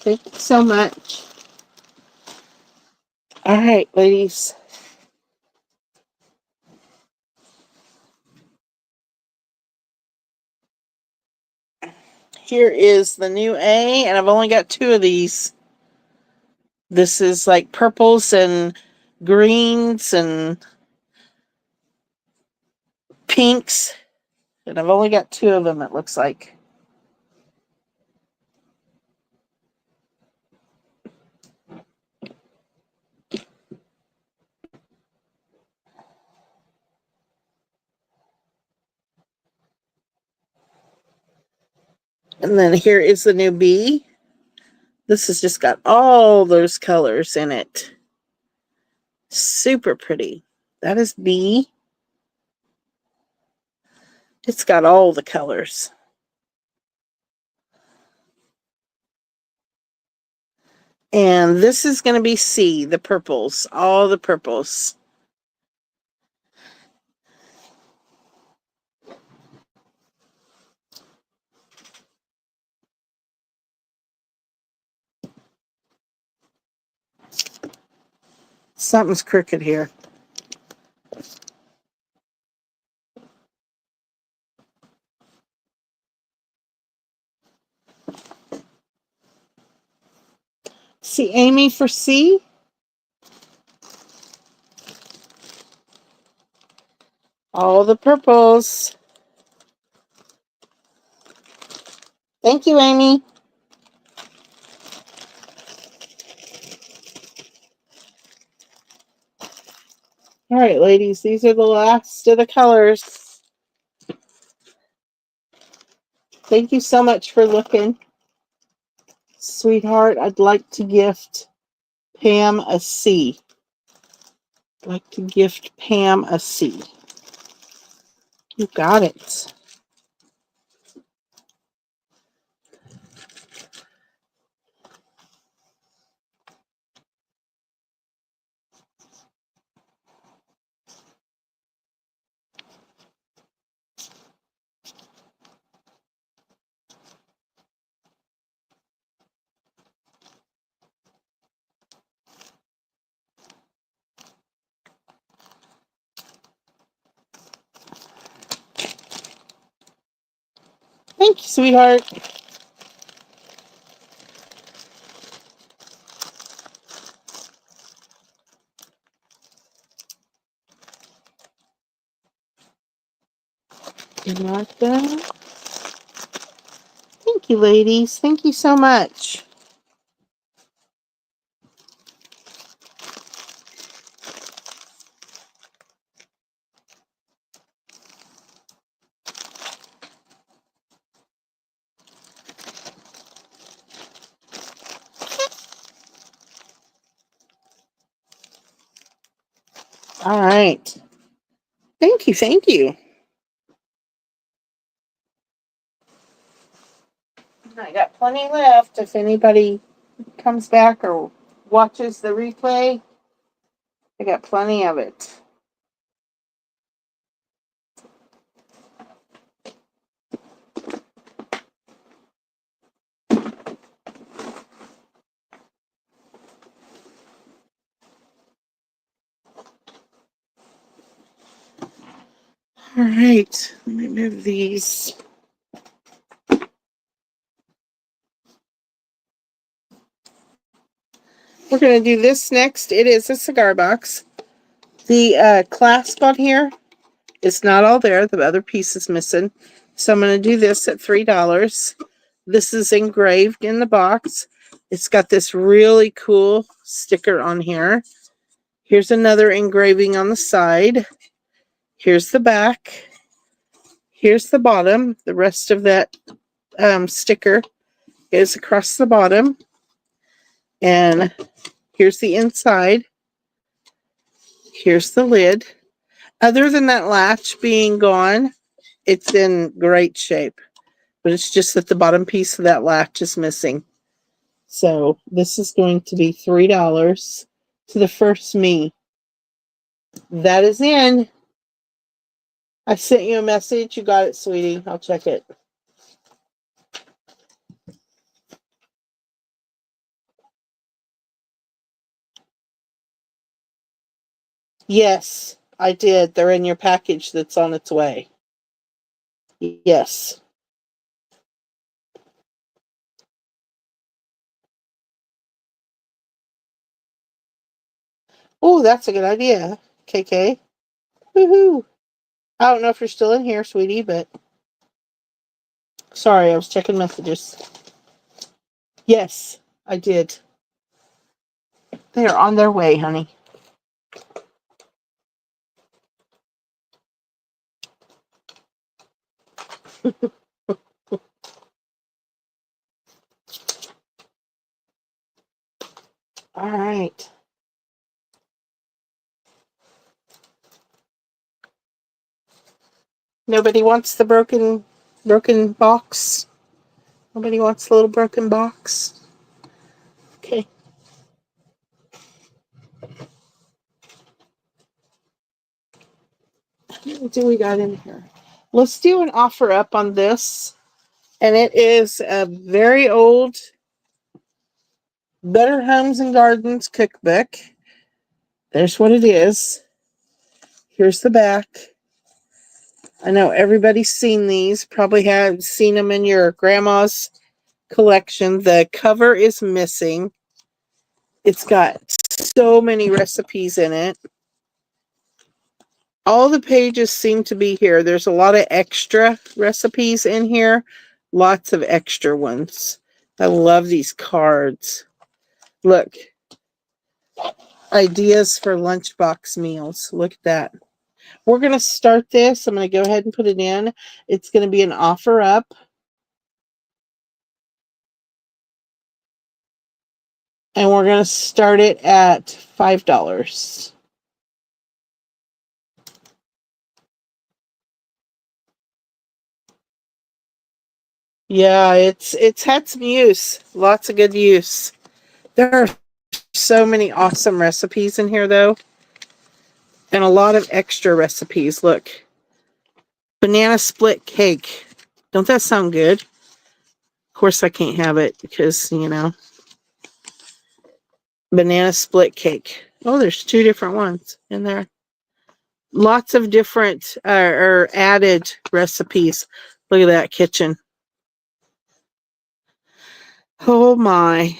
Thank you so much. All right, ladies. Here is the new A, and I've only got 2 of these. This is like purples and greens and pinks, and I've only got 2 of them, it looks like. And then here is the new B. This has just got all those colors in it. Super pretty. That is B. It's got all the colors. And this is going to be C, the purples, all the purples. Something's crooked here. See Amy for C? All the purples. Thank you, Amy. All right, ladies, these are the last of the colors. Thank you so much for looking. Sweetheart, I'd like to gift Pam a C. I'd like to gift Pam a C. You got it. Thank you, sweetheart. Martha. Thank you, ladies. Thank you so much. All right. Thank you. Thank you. I got plenty left if anybody comes back or watches the replay. I got plenty of it. All right. Let me move these. We're going to do this next. It is a cigar box. The clasp on here is not all there. The other piece is missing. So I'm going to do this at $3. This is engraved in the box. It's got this really cool sticker on here. Here's another engraving on the side. Here's the back. Here's the bottom. The rest of that sticker is across the bottom. And here's the inside. Here's the lid. Other than that latch being gone, it's in great shape. But it's just that the bottom piece of that latch is missing. So this is going to be $3 to the first me. That is in. I sent you a message. You got it, sweetie. I'll check it. Yes, I did. They're in your package that's on its way. Yes. Oh, that's a good idea, KK. Woohoo. I don't know if you're still in here, sweetie, but sorry, I was checking messages. Yes, I did. They are on their way, honey. All right. Nobody wants the broken box? Nobody wants the little broken box? Okay. What do we got in here? Let's do an offer up on this. And it is a very old Better Homes and Gardens cookbook. There's what it is. Here's the back. I know everybody's seen these. Probably have seen them in your grandma's collection. The cover is missing. It's got so many recipes in it. All the pages seem to be here. There's a lot of extra recipes in here. Lots of extra ones. I love these cards. Look. Ideas for lunchbox meals. Look at that. We're going to start this. I'm going to go ahead and put it in. It's going to be an offer up. And we're going to start it at $5. Yeah, it's had some use. Lots of good use. There are so many awesome recipes in here, though. And a lot of extra recipes. Look. Banana split cake. Don't that sound good? Of course, I can't have it because, banana split cake. Oh, there's 2 different ones in there. Lots of different or added recipes. Look at that kitchen. Oh my.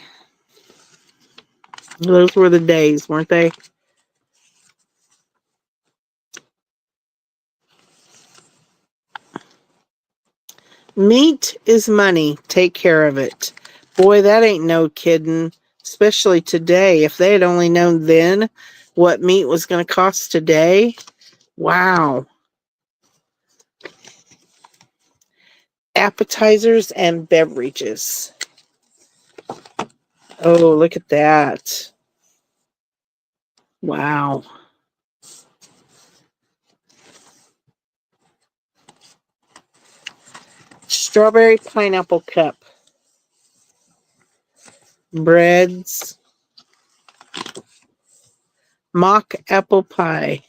Those were the days, weren't they? Meat is money. Take care of it. Boy, that ain't no kidding. Especially today. If they had only known then what meat was going to cost today. Wow. Appetizers and beverages. Oh, look at that. Wow. Strawberry pineapple cup. Breads. Mock apple pie.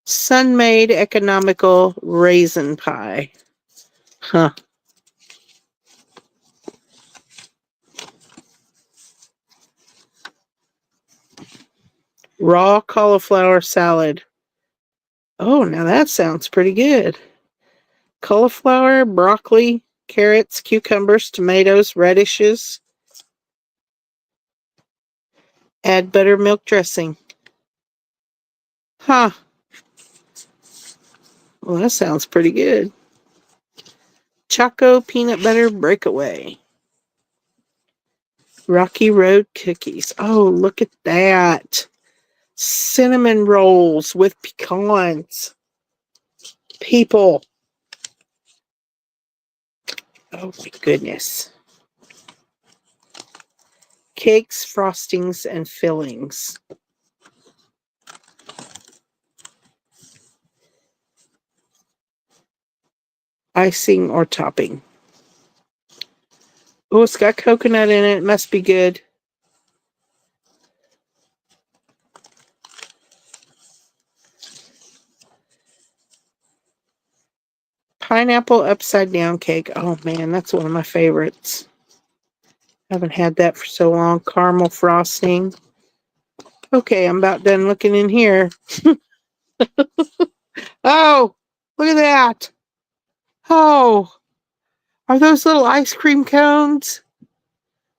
Sun-made economical raisin pie. Huh. Raw cauliflower salad. Oh, now that sounds pretty good. Cauliflower, broccoli, carrots, cucumbers, tomatoes, radishes. Add buttermilk dressing. Huh. Well, that sounds pretty good. Choco peanut butter breakaway. Rocky Road cookies. Oh, look at that. Cinnamon rolls with pecans. People. Oh my goodness. Cakes, frostings, and fillings. Icing or topping. Oh, it's got coconut in it. It must be good. Pineapple upside down cake. Oh man, that's one of my favorites. Haven't had that for so long. Caramel frosting. Okay, I'm about done looking in here. Oh, look at that. Oh, are those little ice cream cones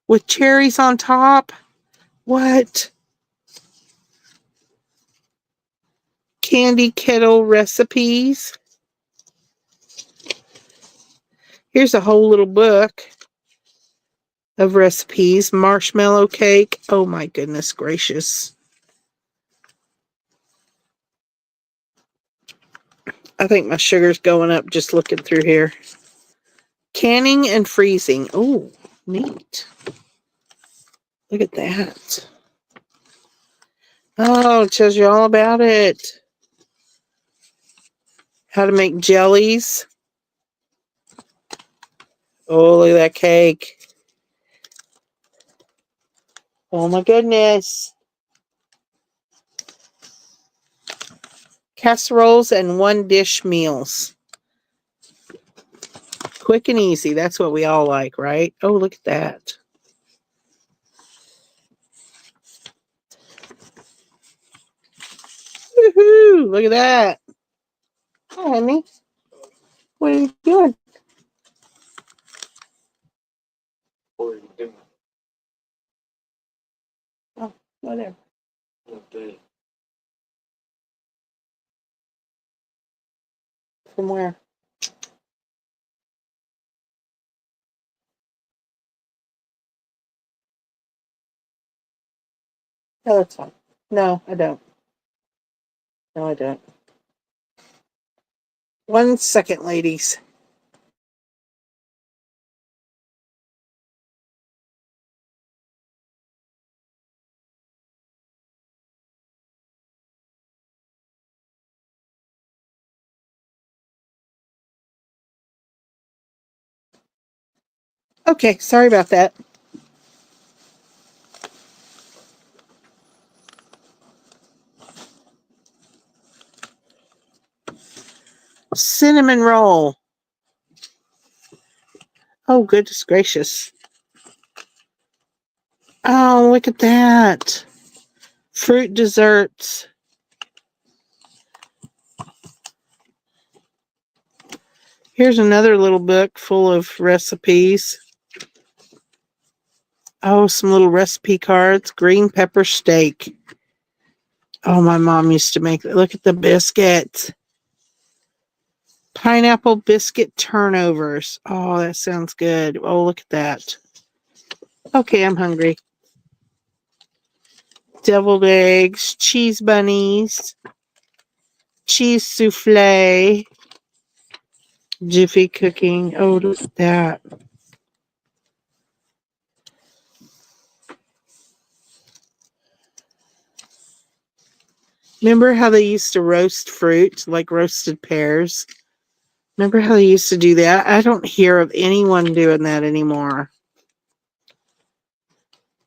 with cherries on top? What? Candy kettle recipes. Here's a whole little book of recipes. Marshmallow cake. Oh my goodness gracious. I think my sugar's going up just looking through here. Canning and freezing. Oh, neat. Look at that. Oh, it tells you all about it. How to make jellies. Oh, look at that cake. Oh my goodness. Casseroles and one dish meals. Quick and easy. That's what we all like, right? Oh, look at that. Woohoo! Look at that. Hi, honey. What are you doing? What are you doing? Oh, whatever. Okay. From where? Oh, that's fine. No, I don't. No, I don't. 1 second, ladies. Okay, sorry about that. Cinnamon roll. Oh, goodness gracious. Oh, look at that. Fruit desserts. Here's another little book full of recipes. Oh, some little recipe cards. Green pepper steak. Oh, my mom used to make that. Look at the biscuits. Pineapple biscuit turnovers. Oh, that sounds good. Oh, look at that. Okay, I'm hungry. Deviled eggs, cheese bunnies, cheese souffle, Jiffy cooking. Oh, look at that. Remember how they used to roast fruit, like roasted pears? Remember how they used to do that? I don't hear of anyone doing that anymore.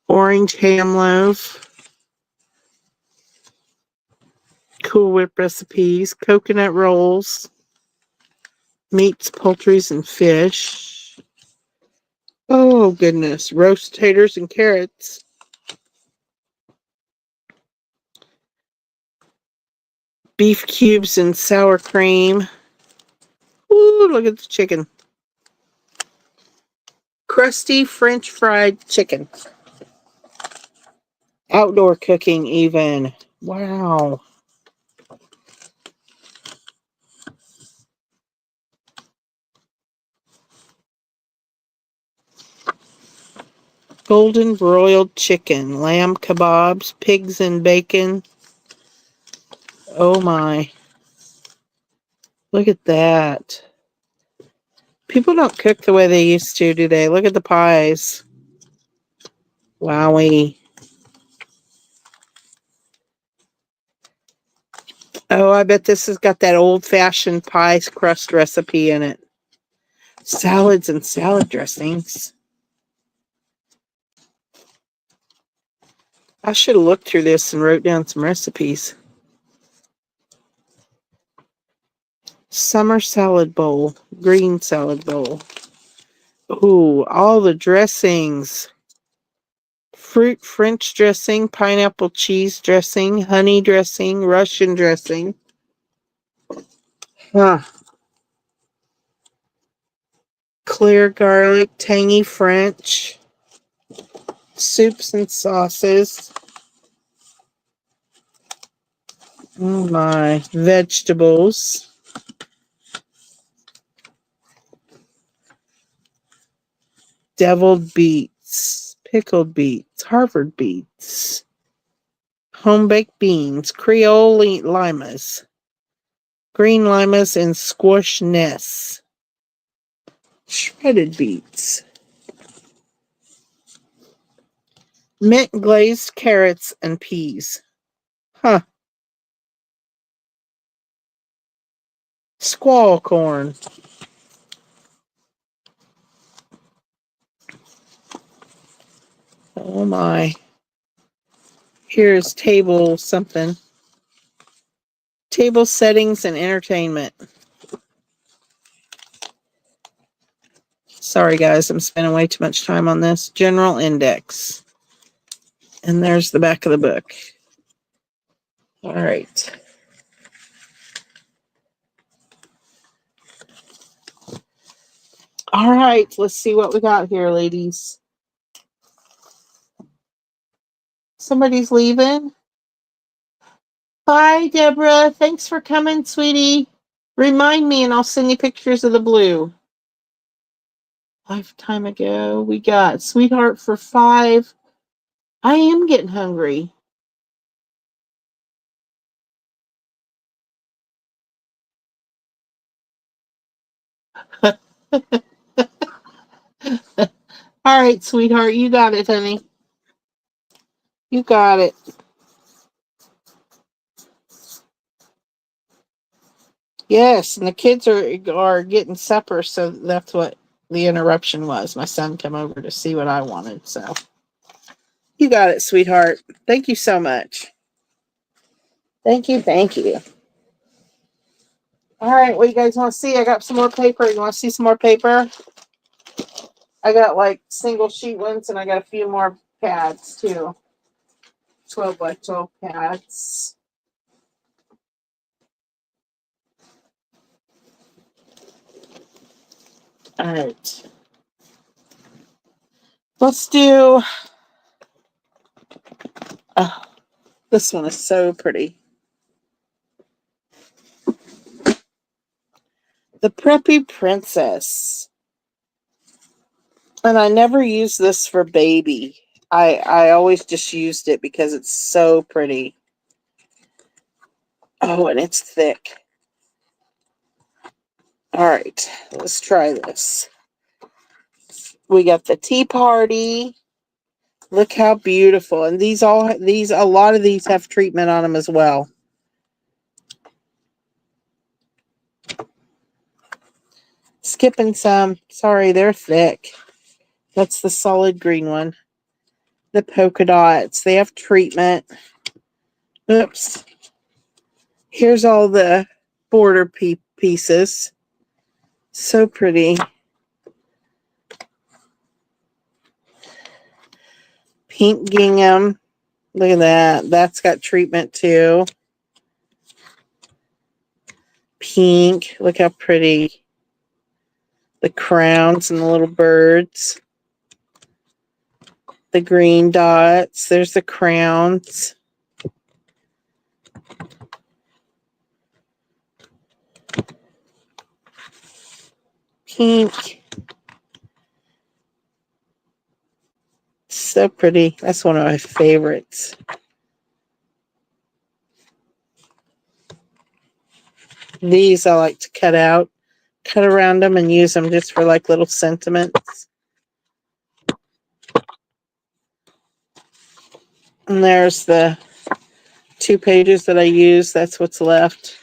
Orange ham loaf. Cool Whip recipes. Coconut rolls. Meats, poultries, and fish. Oh, goodness. Roast taters and carrots. Beef cubes and sour cream. Ooh, look at the chicken. Crusty French fried chicken. Outdoor cooking even. Wow. Golden broiled chicken. Lamb kebabs. Pigs and bacon. Oh my. Look at that. People don't cook the way they used to, do they? Look at the pies. Wowie. Oh, I bet this has got that old-fashioned pie crust recipe in it. Salads and salad dressings. I should have looked through this and wrote down some recipes. Summer salad bowl. Green salad bowl. Ooh, all the dressings. Fruit French dressing, pineapple cheese dressing, honey dressing, Russian dressing. Huh. Clear garlic, tangy French. Soups and sauces. Oh my. Vegetables. Deviled beets. Pickled beets. Harvard beets. Home-baked beans. Creole limas. Green limas and squash nests. Shredded beets. Mint glazed carrots and peas. Huh. Squall corn. Oh my. Here's table something. Table settings and entertainment. Sorry guys, I'm spending way too much time on this. General index. And there's the back of the book. All right. All right, let's see what we got here, ladies. Somebody's leaving. Bye, Deborah. Thanks for coming, sweetie. Remind me and I'll send you pictures of the blue. Lifetime ago, we got Sweetheart for 5. I am getting hungry. All right, sweetheart, you got it, honey. You got it. Yes, and the kids are getting supper, so that's what the interruption was. My son came over to see what I wanted, so you got it, sweetheart. Thank you so much. Thank you, thank you. All right, what you guys want to see? I got some more paper. You want to see some more paper? I got like single sheet ones, and I got a few more pads too. 12 by 12 pads. All right. Let's do. Oh, this one is so pretty. The Preppy Princess. And I never use this for baby. I always just used it because it's so pretty. Oh, and it's thick. All right, let's try this. We got the Tea Party. Look how beautiful. And a lot of these have treatment on them as well. Skipping some. Sorry, they're thick. That's the solid green one. The polka dots. They have treatment. Oops. Here's all the border pieces. So pretty. Pink gingham. Look at that. That's got treatment too. Pink. Look how pretty. The crowns and the little birds. The green dots. There's the crowns. Pink. So pretty. That's one of my favorites. These I like to cut around them and use them just for like little sentiments. And there's the 2 pages that I used. That's what's left.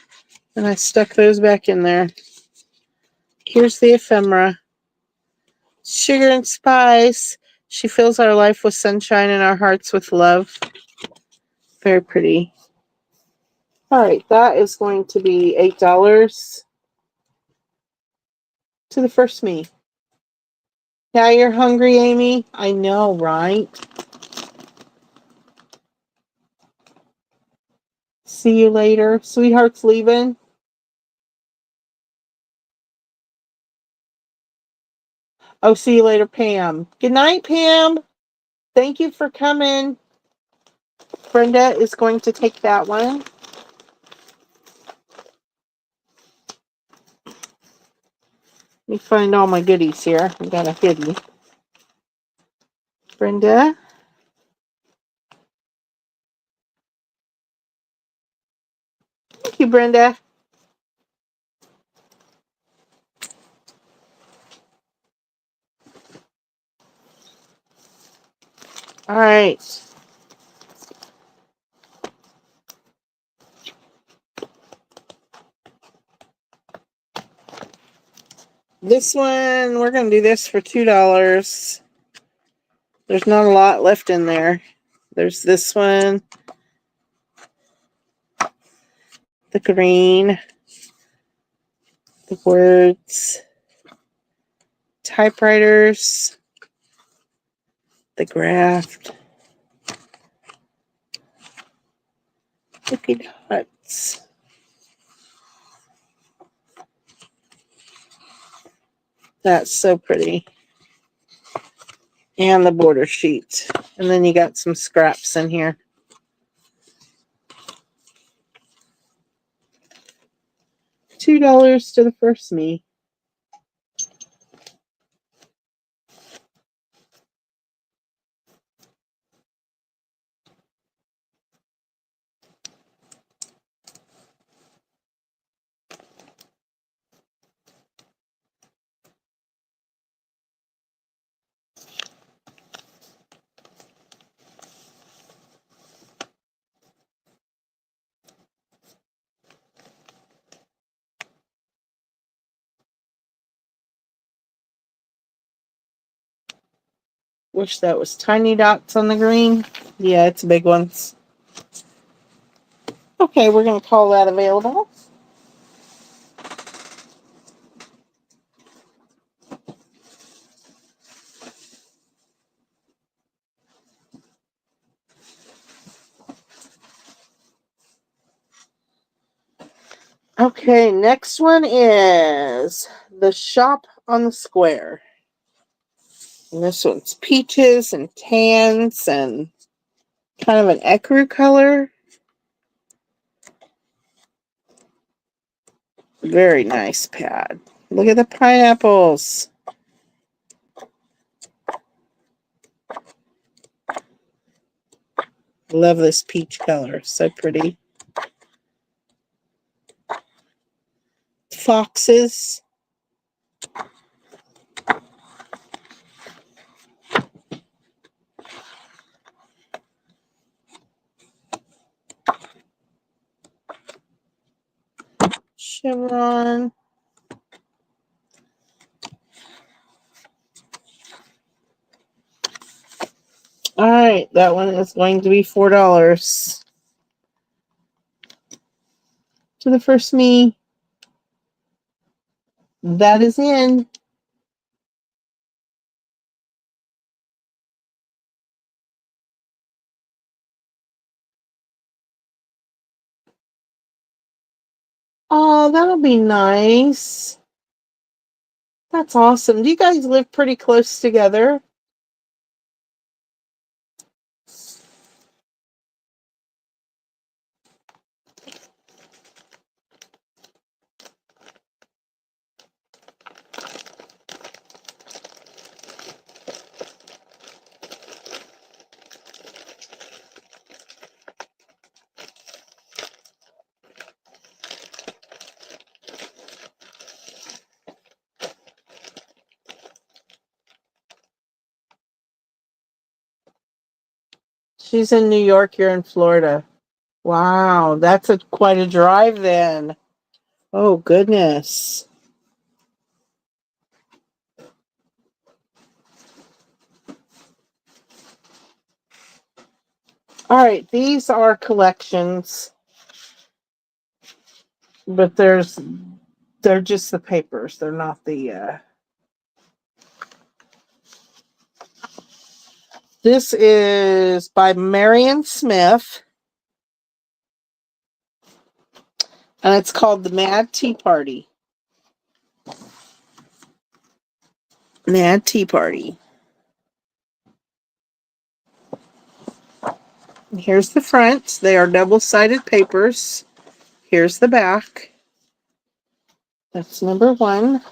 And I stuck those back in there. Here's the ephemera. Sugar and spice. She fills our life with sunshine and our hearts with love. Very pretty. All right, that is going to be $8 to the first me. Now you're hungry, Amy? I know, right? See you later. Sweetheart's leaving. Oh, see you later, Pam. Good night, Pam. Thank you for coming. Brenda is going to take that one. Let me find all my goodies here. I got a hoodie. Brenda. Thank you, Brenda. All right. This one, we're going to do this for $2. There's not a lot left in there. There's this one. The green. The words. Typewriters. The graft. Cookie dots. That's so pretty. And the border sheet. And then you got some scraps in here. $2 to the first me. Wish that was tiny dots on the green. Yeah, it's big ones. Okay, we're going to call that available. Okay, next one is the Shop on the Square. And this one's peaches and tans and kind of an ecru color. Very nice pad. Look at the pineapples. Love this peach color. So pretty. Foxes. Chevron. right, that one is going to be $4. To the first me. That is in. Oh, that'll be nice. That's awesome. Do you guys live pretty close together? She's in New York, you're in Florida. Wow, that's quite a drive then. Oh, goodness. All right, these are collections, but they're just the papers. They're not the This is by Marion Smith, and it's called The Mad Tea Party. Mad Tea Party. Here's the front. They are double-sided papers. Here's the back. That's number 1.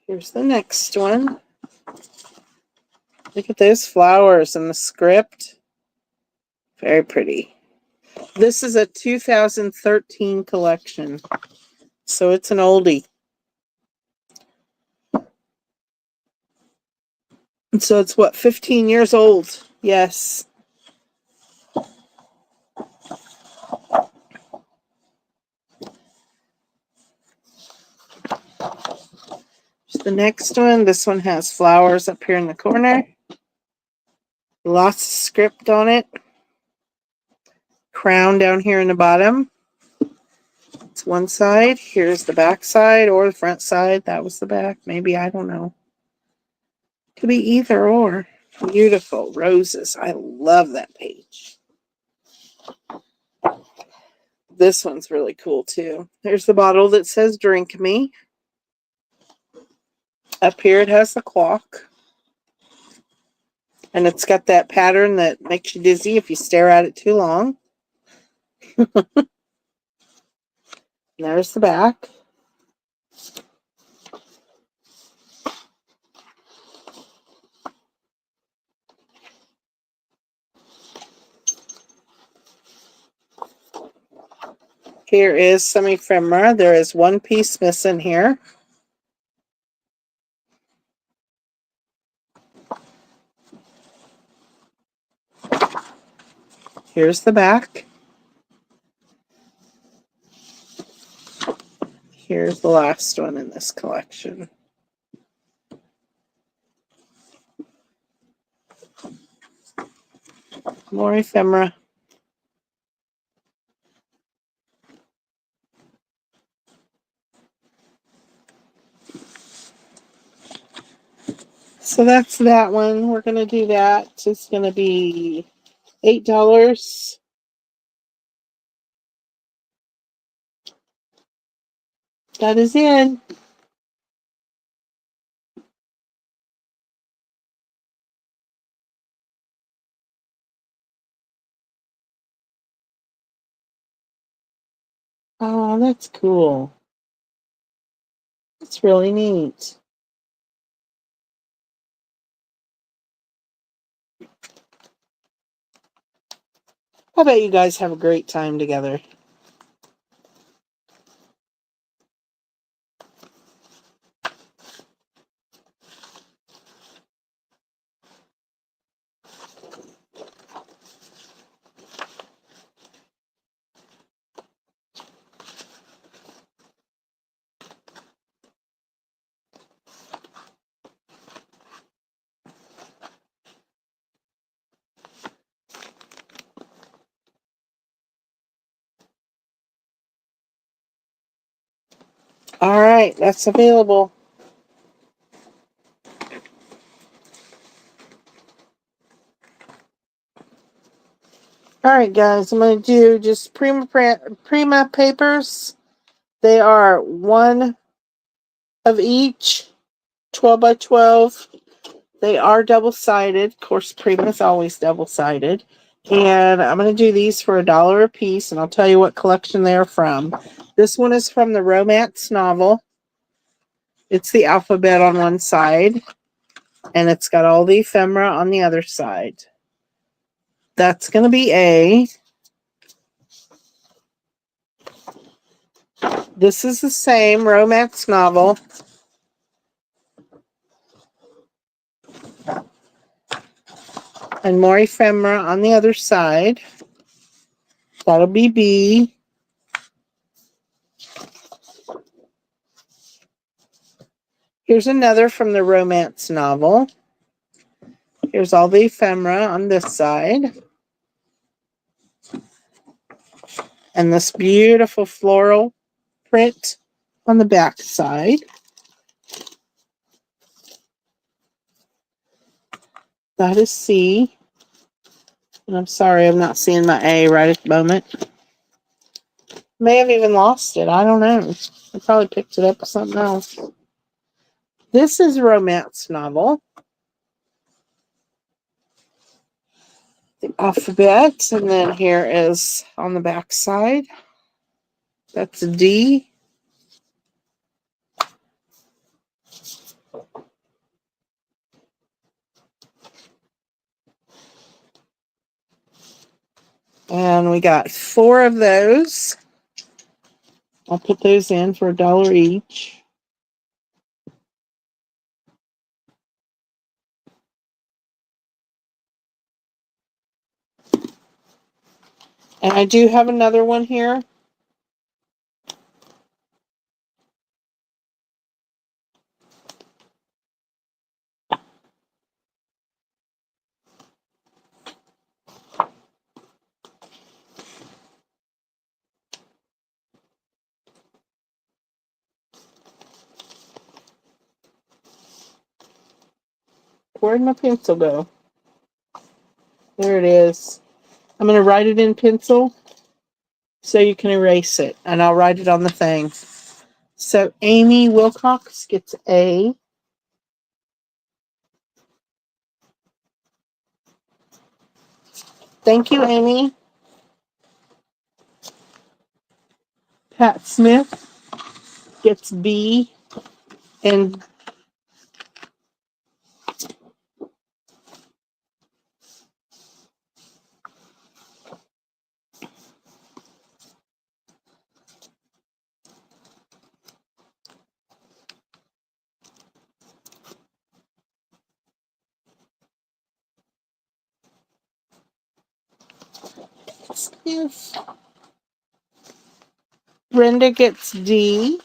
Here's the next one. Look at those flowers and the script. Very pretty. This is a 2013 collection, so it's an oldie. And so it's what, 15 years old? Yes. The next one, this one has flowers up here in the corner. Lots of script on it. Crown down here in the bottom. It's one side. Here's the back side or the front side. That was the back. Maybe, I don't know. Could be either or. Beautiful roses. I love that page. This one's really cool too. There's the bottle that says "Drink Me." Up here it has the clock. And it's got that pattern that makes you dizzy if you stare at it too long. There's the back. Here is some ephemera. There is one piece missing here. Here's the back. Here's the last one in this collection. More ephemera. So that's that one. We're going to do that. It's going to be $8. That is in. Oh, that's cool. That's really neat. I bet you guys have a great time together. All right, that's available. All right, guys, I'm going to do just Prima papers. They are one of each, 12 by 12. They are double-sided. Of course, Prima is always double-sided. And I'm going to do these for $1 a piece, and I'll tell you what collection they're from. This one is from the romance novel. It's the alphabet on one side, and it's got all the ephemera on the other side. That's going to be A. This is the same romance novel. And more ephemera on the other side. That'll be B. Here's another from the romance novel. Here's all the ephemera on this side. And this beautiful floral print on the back side. That is C. And I'm sorry, I'm not seeing my A right at the moment. May have even lost it. I don't know. I probably picked it up with something else. This is a romance novel. The alphabet. And then here is on the back side. That's a D. And we got 4 of those. I'll put those in for $1 each. And I do have another one here. Where'd my pencil go? There it is. I'm going to write it in pencil so you can erase it. And I'll write it on the thing. So Amy Wilcox gets A. Thank you, Amy. Pat Smith gets B. And Brenda gets D.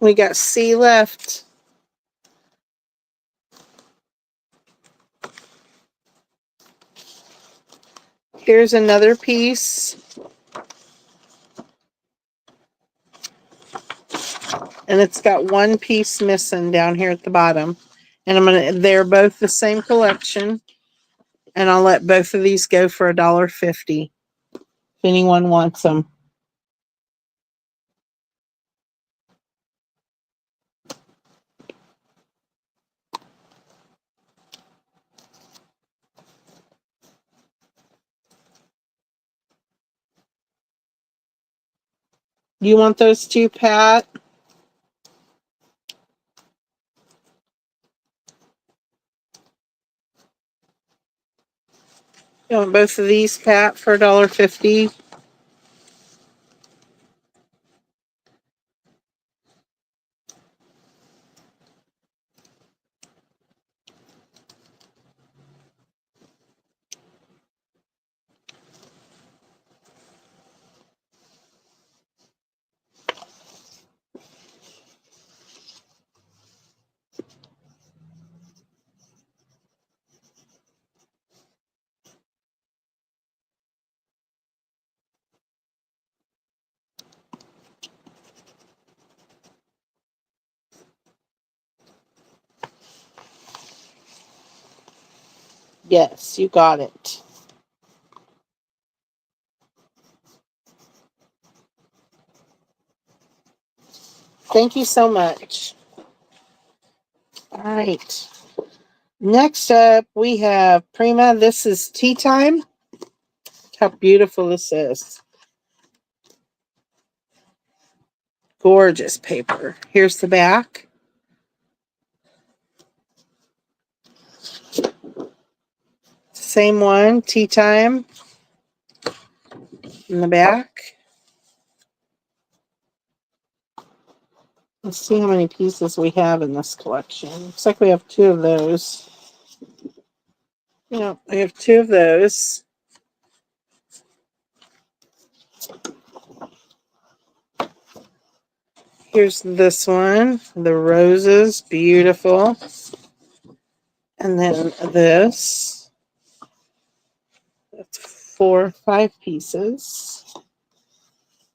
We got C left. Here's another piece. And it's got one piece missing down here at the bottom. And they're both the same collection. And I'll let both of these go for $1.50 if anyone wants them. You want those two, Pat? You want both of these, Pat, for $1.50? Yes, you got it. Thank you so much. All right. Next up, we have Prima. This is Tea Time. How beautiful this is. Gorgeous paper. Here's the back. Same one, Tea Time in the back. Let's see how many pieces we have in this collection. Looks like we have two of those. Yeah, we have two of those. Here's this one, the roses, beautiful. And then this, that's 4 or 5 pieces.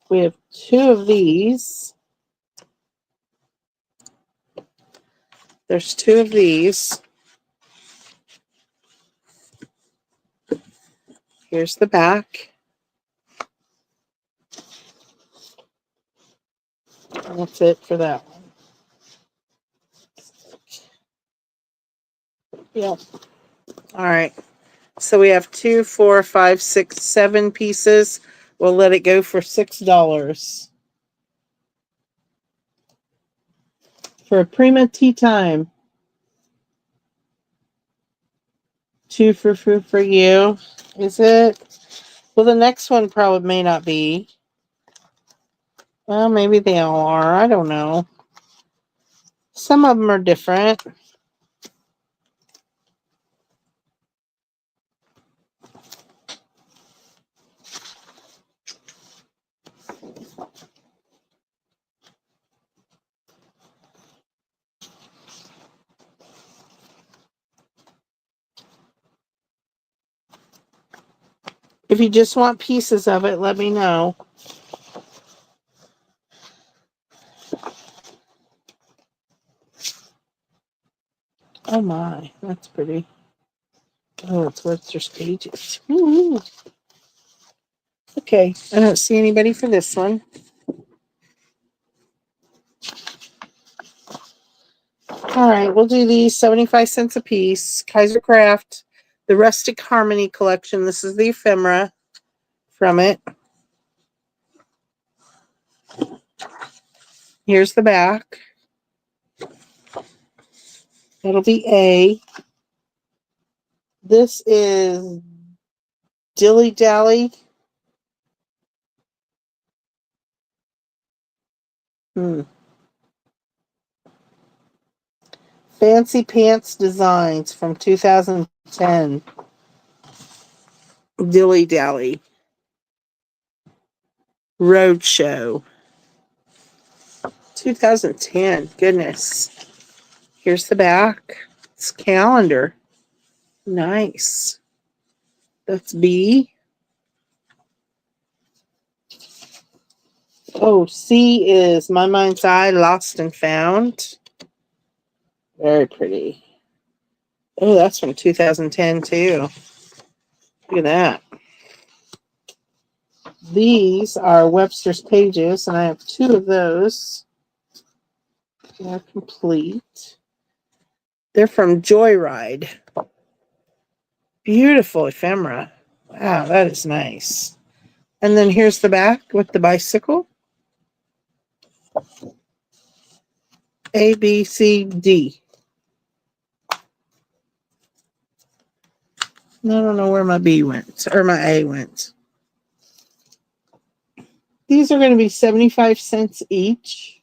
We have two of these. There's two of these. Here's the back. And that's it for that one. Yep. All right. So we have 2, 4, 5, 6, 7 pieces. We'll let it go for $6 for a Prima Tea Time. 2 for you. Is it? Well, the next one probably may not be. Well, maybe they all are. I don't know. Some of them are different. If you just want pieces of it, let me know. Oh my, that's pretty. Oh, it's Webster's Pages. Ooh. Okay, I don't see anybody for this one. All right, we'll do these 75 cents a piece. Kaiser Craft, the Rustic Harmony collection. This is the ephemera from it. Here's the back. That'll be A. This is Dilly Dally. Fancy Pants Designs from 2010. Dilly Dally. Roadshow. 2010. Goodness. Here's the back. It's calendar. Nice. That's B. Oh, C is My Mind's Eye, Lost and Found. Very pretty. Oh, that's from 2010 too. Look at that. These are Webster's Pages, and I have two of those. They're complete. They're from Joyride. Beautiful ephemera. Wow, that is nice. And then here's the back with the bicycle. A, B, C, D. I don't know where my B went, or my A went. These are going to be 75 cents each.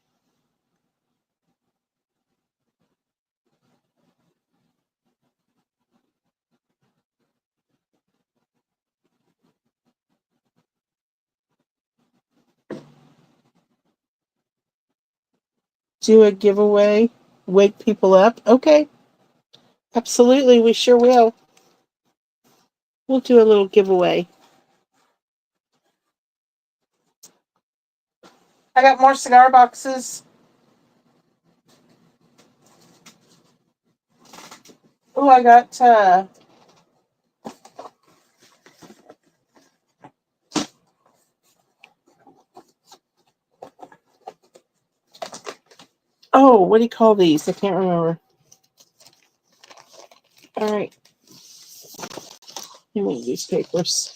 Do a giveaway. Wake people up. Okay. Absolutely. We sure will. We'll do a little giveaway. I got more cigar boxes. Oh, I got Oh, what do you call these? I can't remember. All right. Give me these papers.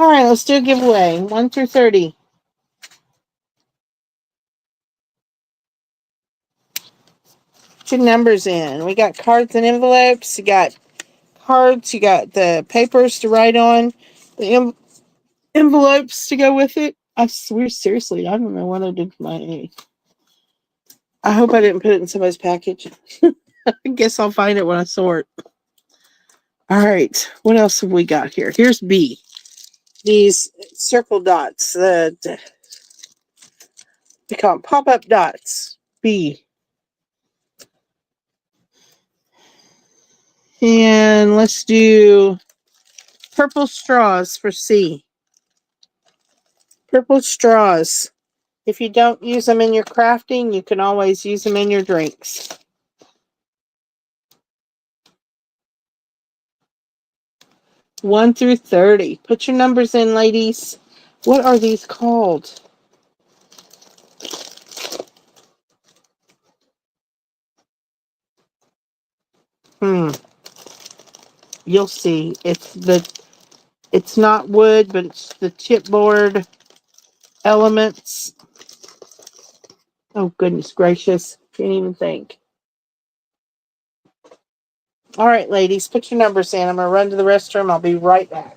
All right, let's do a giveaway. 1 through 30. Put your numbers in. We got cards and envelopes. You got cards. You got the papers to write on. The envelopes to go with it. I swear, seriously, I don't know what I did for my. I hope I didn't put it in somebody's package. I guess I'll find it when I sort. All right, what else have we got here? Here's B. These circle dots. We call them pop-up dots. B. And let's do purple straws for C. Purple straws. If you don't use them in your crafting, you can always use them in your drinks. 1 through 30. Put your numbers in, ladies. What are these called? You'll see. It's not wood, but it's the chipboard elements. Oh, goodness gracious. Can't even think. All right, ladies, put your numbers in. I'm going to run to the restroom. I'll be right back.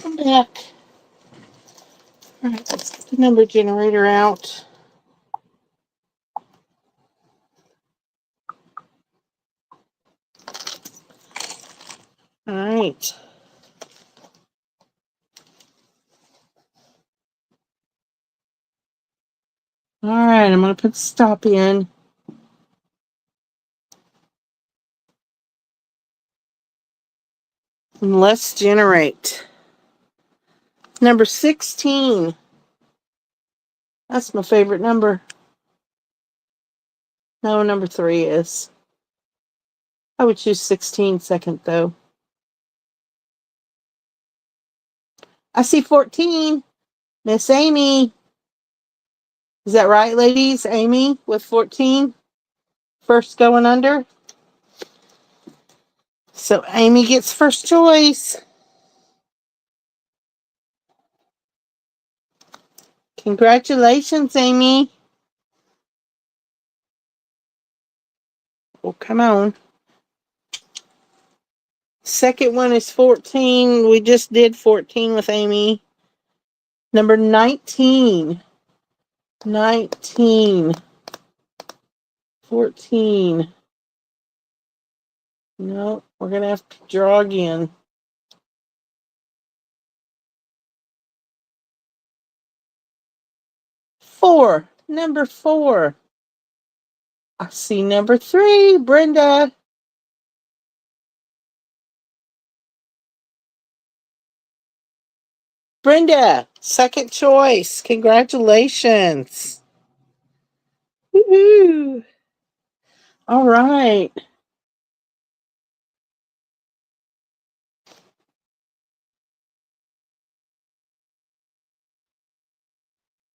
I'm back. All right, let's get the number generator out. All right. All right, I'm going to put the stop in. And let's generate. Number 16. That's my favorite number. No, number 3 is. I would choose 16 second, though. I see 14. Miss Amy. Is that right, ladies? Amy with 14. First going under. So Amy gets first choice. Congratulations, Amy. Oh, come on. Second one is 14. We just did 14 with Amy. Number 19. 19. 14. No, we're going to have to draw again. 4. Number 4. I see number 3, Brenda. Brenda, second choice. Congratulations. Woohoo. All right.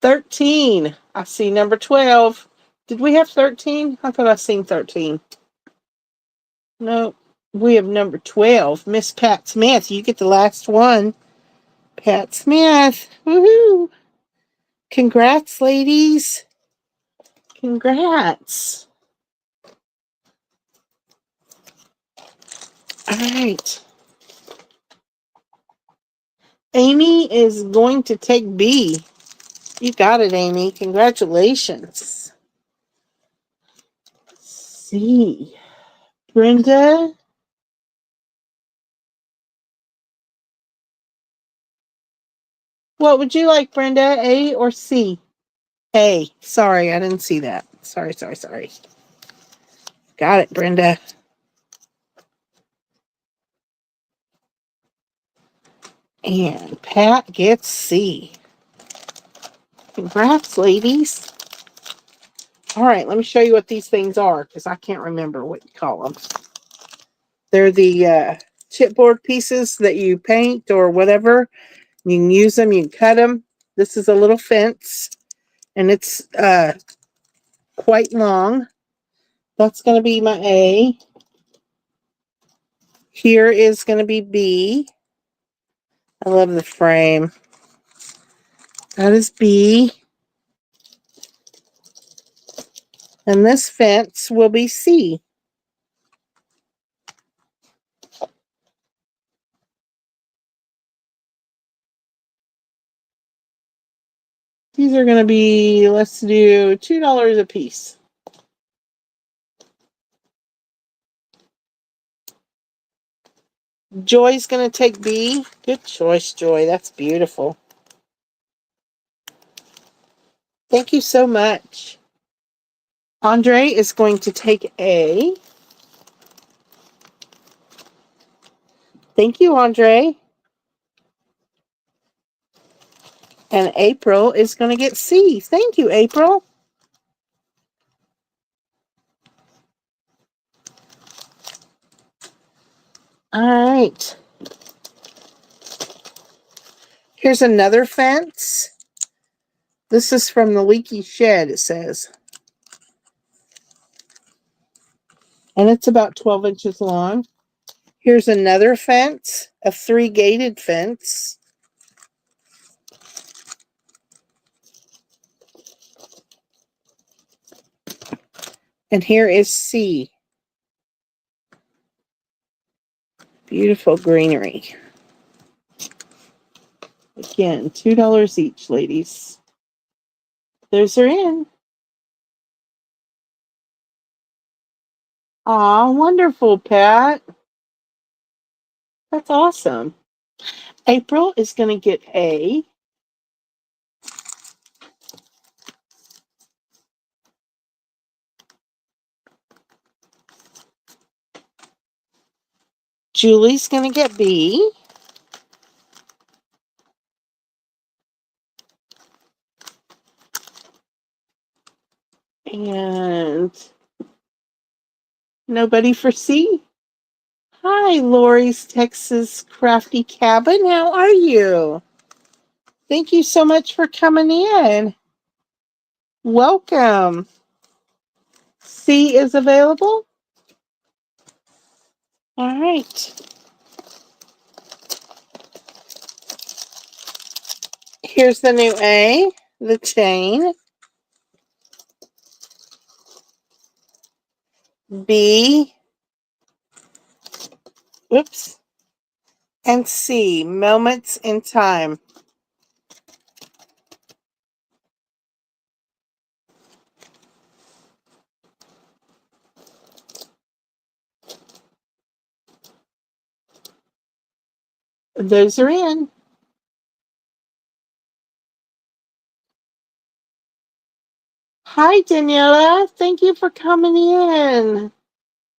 $13. I see number 12. Did we have 13? I thought I seen 13. No, we have number 12. Miss Pat Smith. You get the last one. Pat Smith. Woohoo. Congrats, ladies. Congrats. All right. Amy is going to take B. You got it, Amy. Congratulations. C. Brenda. What would you like, Brenda? A or C? A. Sorry, I didn't see that. Sorry. Got it, Brenda. And Pat gets C. Congrats, ladies. All right, let me show you what these things are because I can't remember what you call them. They're the chipboard pieces that you paint or whatever. You can use them, you can cut them. This is a little fence, and it's quite long. That's going to be my A. Here is going to be B. I love the frame. That is B. And this fence will be C. These are going to be, let's do $2 a piece. Joy's going to take B. Good choice, Joy. That's beautiful. Thank you so much. Andre is going to take A. Thank you, Andre. And April is going to get C. Thank you, April. All right. Here's another fence. This is from the Leaky Shed, it says. And it's about 12 inches long. Here's another fence, a 3-gated fence. And here is C. Beautiful greenery. Again, $2 each, ladies. Those are in. Aw, wonderful, Pat. That's awesome. April is going to get A. Julie's going to get B. And nobody for C. Hi, Lori's Texas Crafty Cabin. How are you? Thank you so much for coming in. Welcome. C is available. All right. Here's the new A, the chain. B. Whoops. And C, moments in time. Those are in. Hi, Daniela. Thank you for coming in.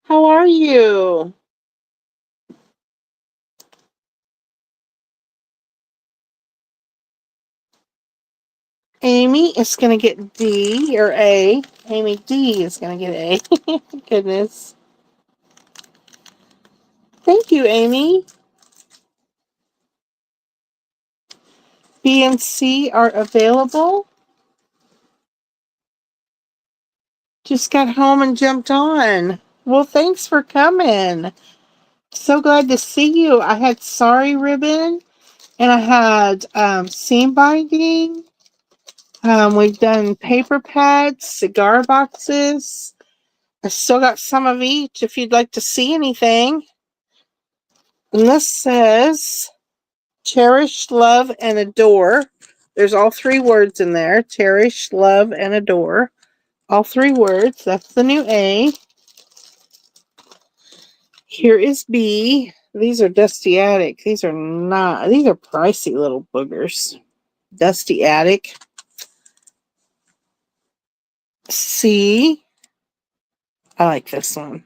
How are you? Amy is going to get D or A. Amy D is going to get A. Goodness. Thank you, Amy. B and C are available. Just got home and jumped on. Well, thanks for coming. So glad to see you. I had Sari Ribbon and I had seam binding. We've done paper pads, cigar boxes. I still got some of each if you'd like to see anything. And this says cherish, love, and adore. There's all three words in there. Cherish, love, and adore. All three words. That's the new A. Here is B. These are Dusty Attic. These are not. These are pricey little boogers. Dusty Attic. C. I like this one.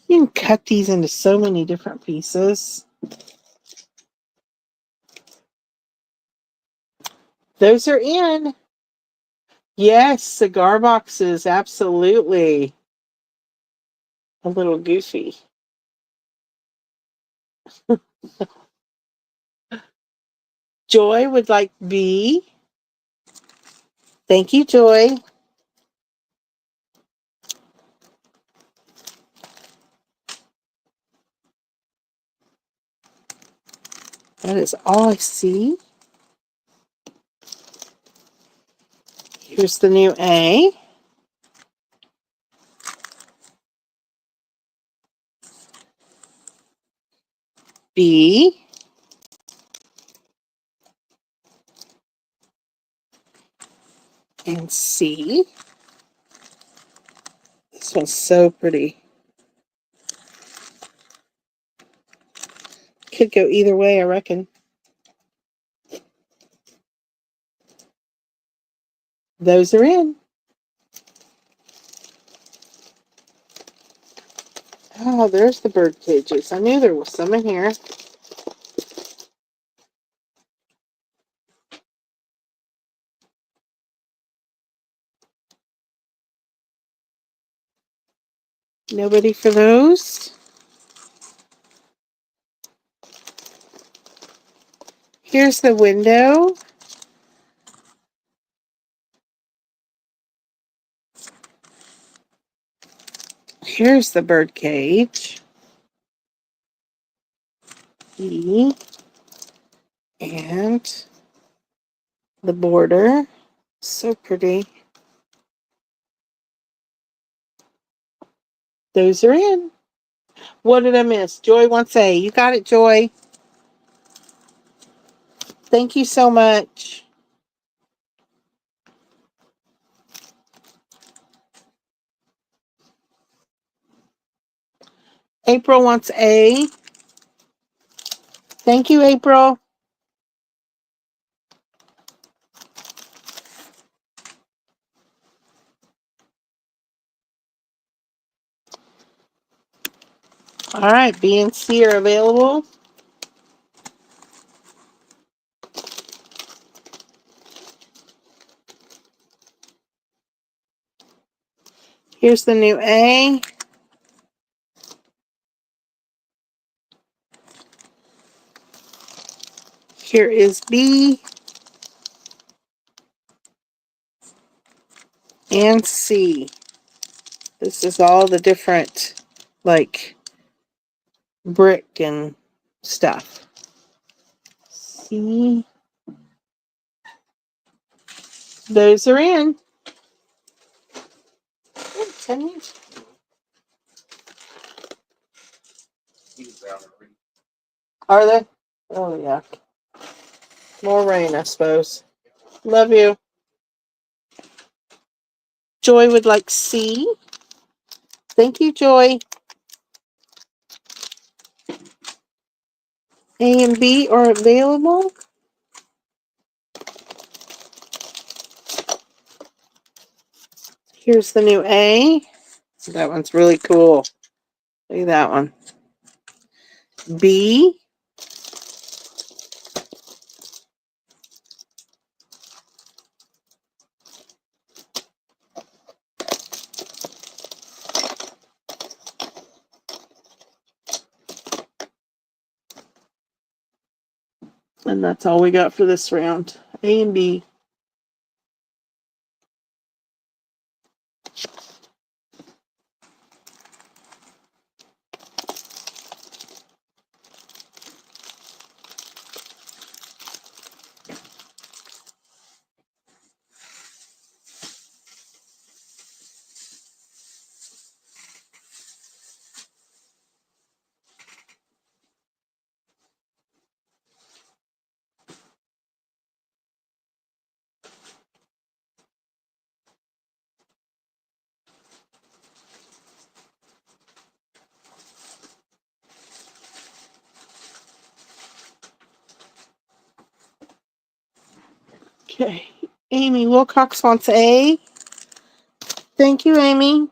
You can cut these into so many different pieces. Those are in. Yes, cigar boxes. Absolutely. A little goofy. Joy would like B. Thank you, Joy. That is all I see. Here's the new A. B. And C. This one's so pretty. Could go either way, I reckon. Those are in. Oh, there's the bird cages. I knew there was some in here. Nobody for those. Here's the window. Here's the bird cage. E. And the border. So pretty. Those are in. What did I miss? Joy wants A. You got it, Joy. Thank you so much. April wants A. Thank you, April. All right, B and C are available. Here's the new A. Here is B and C. This is all the different, like, brick and stuff. C. Those are in. Oh, 10 minutes. Are they? Oh, yeah. More rain, I suppose. Love you. Joy would like C. Thank you, Joy. A and B are available. Here's the new A. That one's really cool. Look at that one. B. And that's all we got for this round. A and B. Okay. Amy Wilcox wants A. Thank you, Amy.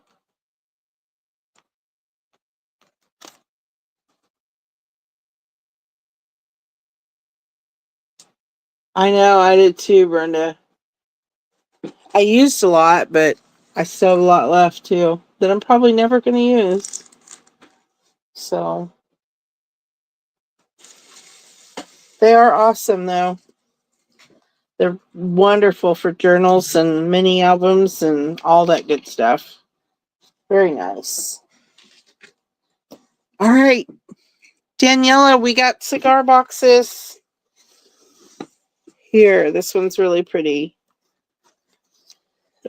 I know, I did too, Brenda. I used a lot, but I still have a lot left too that I'm probably never going to use. So, they are awesome though. They're wonderful for journals and mini albums and all that good stuff. Very nice. All right, Daniela, we got cigar boxes. Here, this one's really pretty.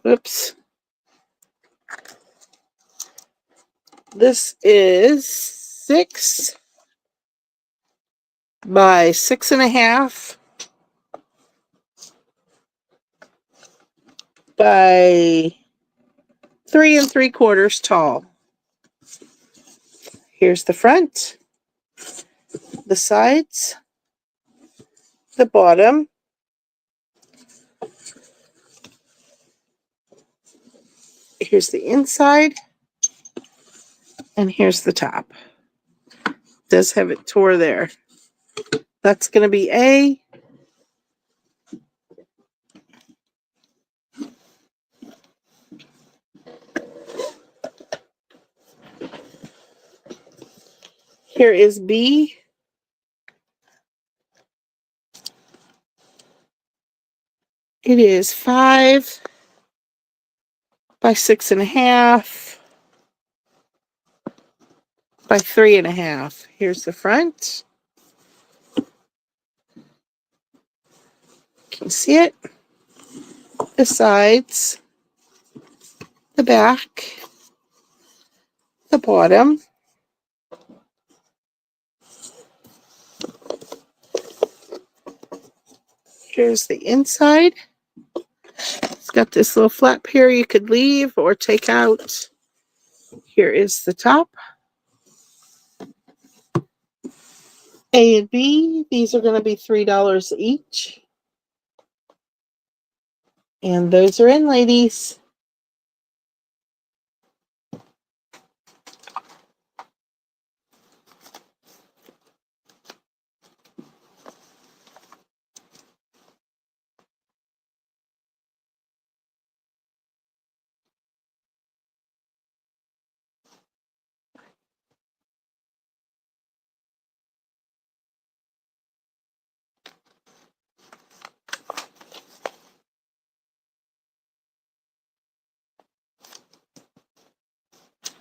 Oops. This is 6 by 6.5 by 3 3/4 tall. Here's the front, the sides, the bottom. Here's the inside, and here's the top. Does have it tore there. That's going to be A. Here is B. It is 5 by 6.5 by 3.5. Here's the front. Can you see it? The sides, the back, the bottom. Here's the inside. It's got this little flap here you could leave or take out. Here is the top. A and B, these are going to be $3 each. And those are in, ladies.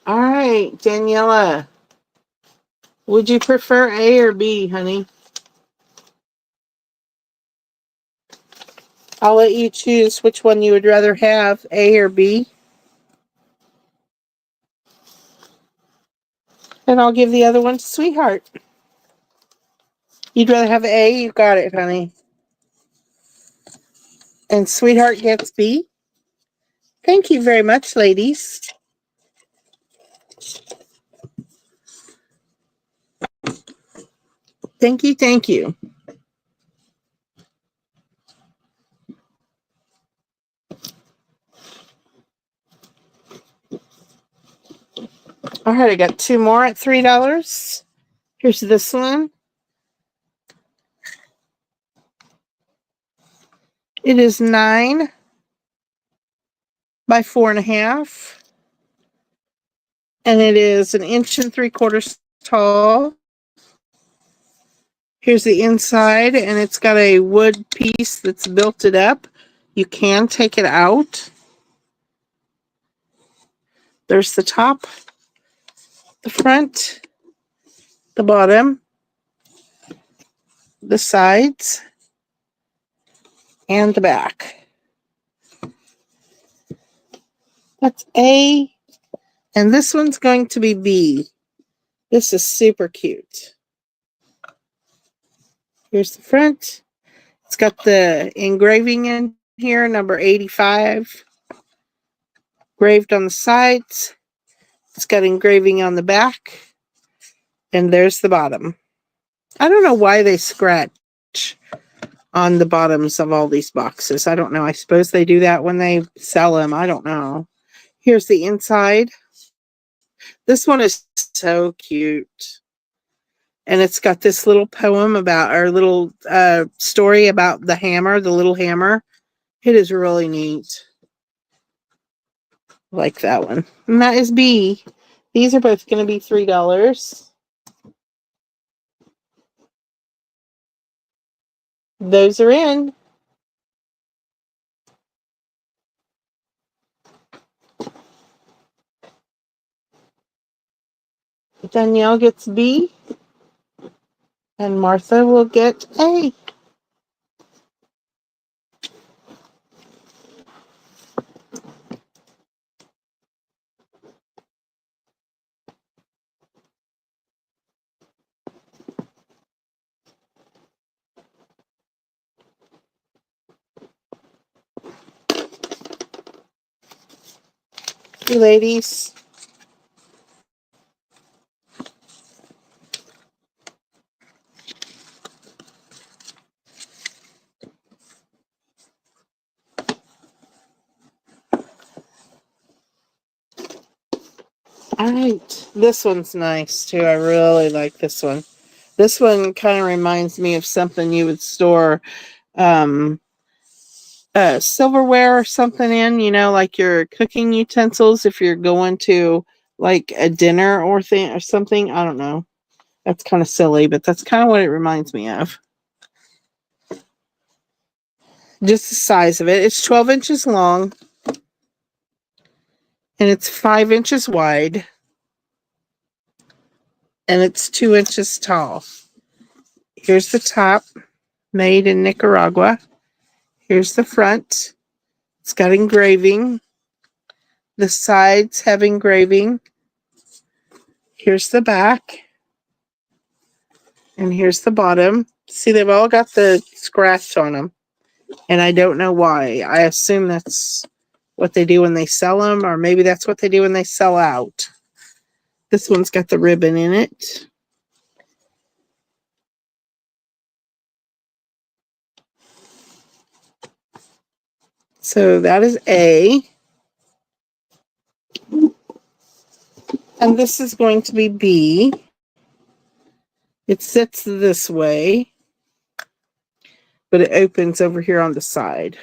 All right, Daniela. Would you prefer A or B, honey? I'll let you choose which one you would rather have, A or B. And I'll give the other one to Sweetheart. You'd rather have A? You got it, honey. And Sweetheart gets B. Thank you very much, ladies. Thank you, thank you. All right, I got two more at $3. Here's this one. It is 9 by 4.5. And it is 1.75 inches tall. Here's the inside, and it's got a wood piece that's built it up. You can take it out. There's the top, the front, the bottom, the sides, and the back. That's A. And this one's going to be B. This is super cute. Here's the front. It's got the engraving in here, number 85. Engraved on the sides. It's got engraving on the back. And there's the bottom. I don't know why they scratch on the bottoms of all these boxes. I don't know. I suppose they do that when they sell them. I don't know. Here's the inside. This one is so cute. And it's got this little poem about, or little story about the hammer, the little hammer. It is really neat. I like that one. And that is B. These are both going to be $3. Those are in. Danielle gets B. And Martha will get A. You ladies. All right. This one's nice too. I really like this one. This one kind of reminds me of something you would store silverware or something in, like your cooking utensils if you're going to like a dinner or thing or something. I don't know. That's kind of silly, but that's kind of what it reminds me of. Just the size of it. It's 12 inches long and it's 5 inches wide and it's 2 inches tall. Here's the top, made in Nicaragua. Here's the front. It's got engraving. The sides have engraving. Here's the back. And here's the bottom. See, they've all got the scratch on them. And I don't know why. I assume that's what they do when they sell them, or maybe that's what they do when they sell out. This one's got the ribbon in it. So that is A. And this is going to be B. It sits this way, but it opens over here on the side.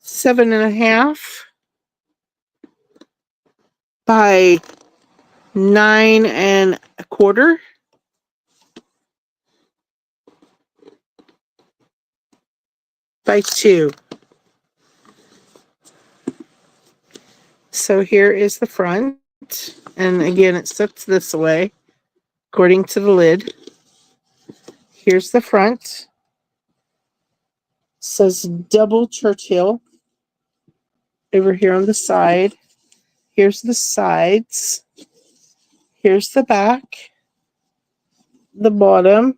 7.5 by 9.25 by 2. So here is the front. And again, it sits this way, according to the lid. Here's the front. It says double Churchill over here on the side. Here's the sides. Here's the back. The bottom.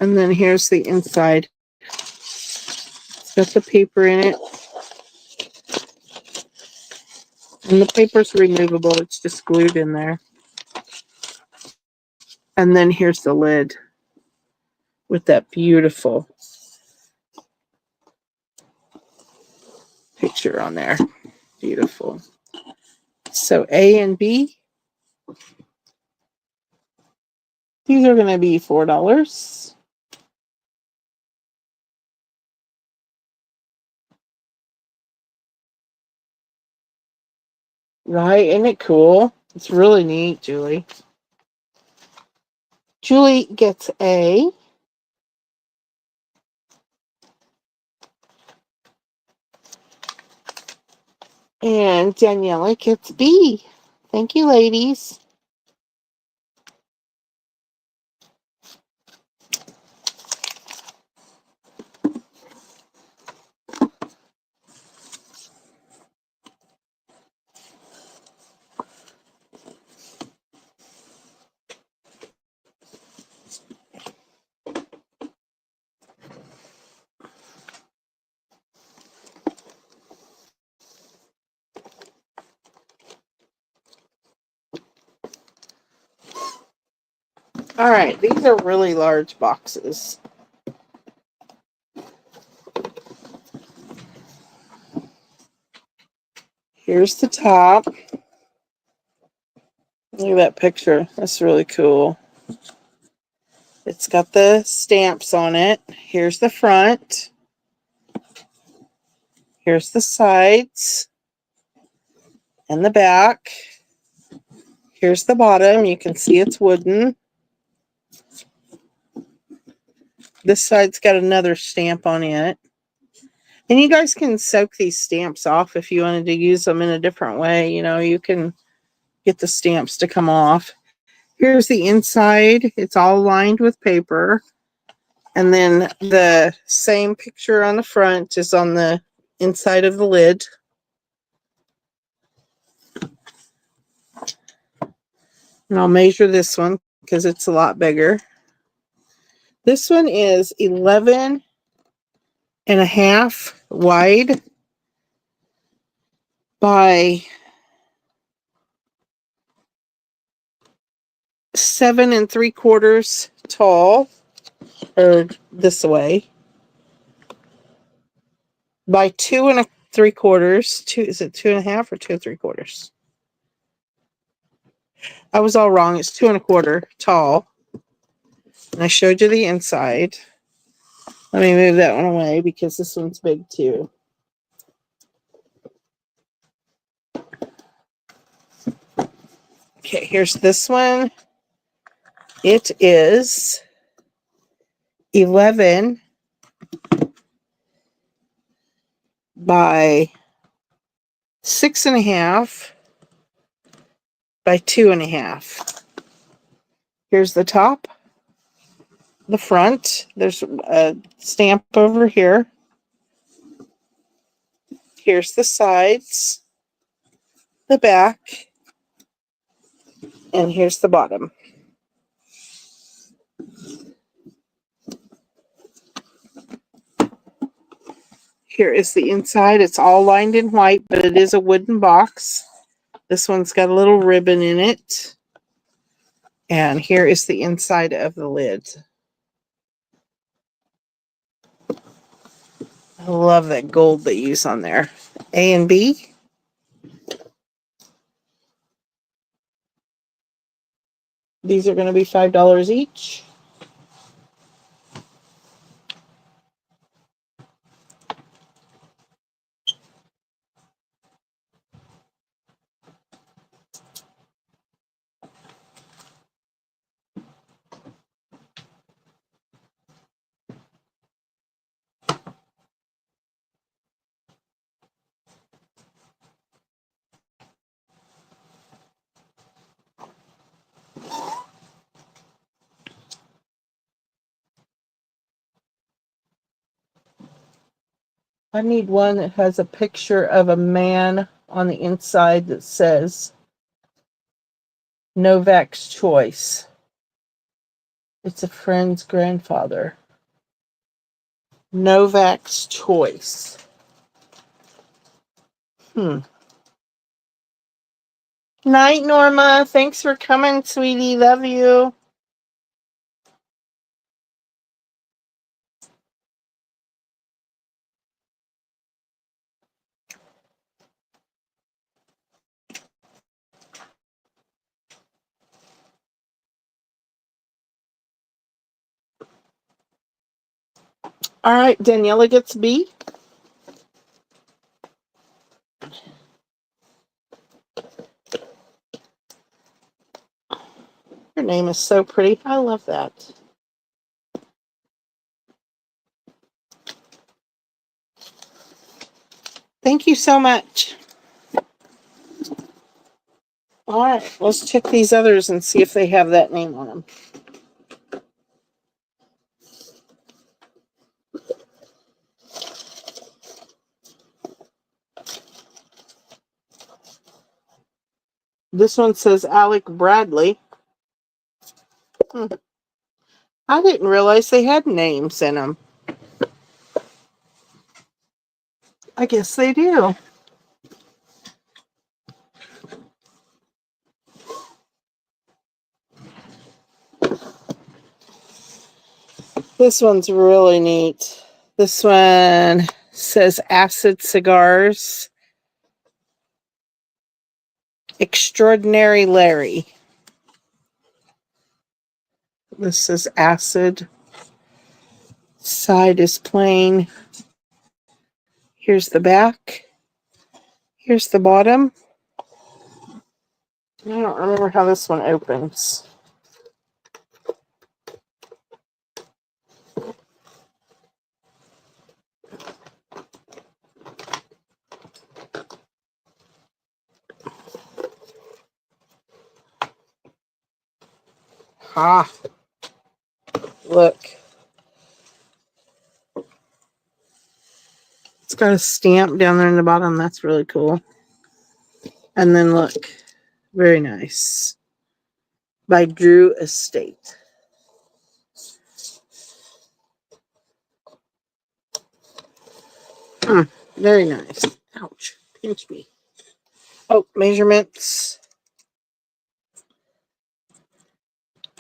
And then here's the inside. It's got the paper in it. And the paper's removable. It's just glued in there. And then here's the lid. with that beautiful picture on there. Beautiful. So A and B, these are going to be $4. Right? Isn't it cool? It's really neat, Julie. Julie gets A. And Daniela gets B. Thank you, ladies. All right, these are really large boxes. Here's the top. Look at that picture. That's really cool. It's got the stamps on it. Here's the front. Here's the sides and the back. Here's the bottom. You can see it's wooden. This side's got another stamp on it. And you guys can soak these stamps off if you wanted to use them in a different way. You know, you can get the stamps to come off. Here's the inside. It's all lined with paper. And then the same picture on the front is on the inside of the lid. And I'll measure this one because it's a lot bigger. This one is 11 and a half wide by 7 3/4 tall, or this way, by 2 3/4. Is it 2 1/2 or 2 3/4? I was all wrong. It's 2 1/4 tall. And I showed you the inside. Let me move that one away because this one's big too. Okay, here's this one. It is 11 by 6 1/2 by 2 1/2. Here's the top, the front. There's a stamp over here. Here's the sides, the back, and here's the bottom. Here is the inside. It's all lined in white, but it is a wooden box. This one's got a little ribbon in it. And here is the inside of the lid. I love that gold they use on there. A and B. These are going to be $5 each. I need one that has a picture of a man on the inside that says Novak's Choice. It's a friend's grandfather. Novak's Choice. Night, Norma. Thanks for coming, sweetie. Love you. All right, Daniela gets B. Your name is so pretty. I love that. Thank you so much. All right, let's check these others and see if they have that name on them. This one says Alec Bradley. I didn't realize they had names in them. I guess they do. This one's really neat. This one says Acid Cigars. Extraordinary Larry. This is acid. Side is plain. Here's the back. Here's the bottom. I don't remember how this one opens. Ah, look. It's got a stamp down there in the bottom. That's really cool. And then look. Very nice. By Drew Estate. Very nice. Ouch. Pinch me. Oh, measurements.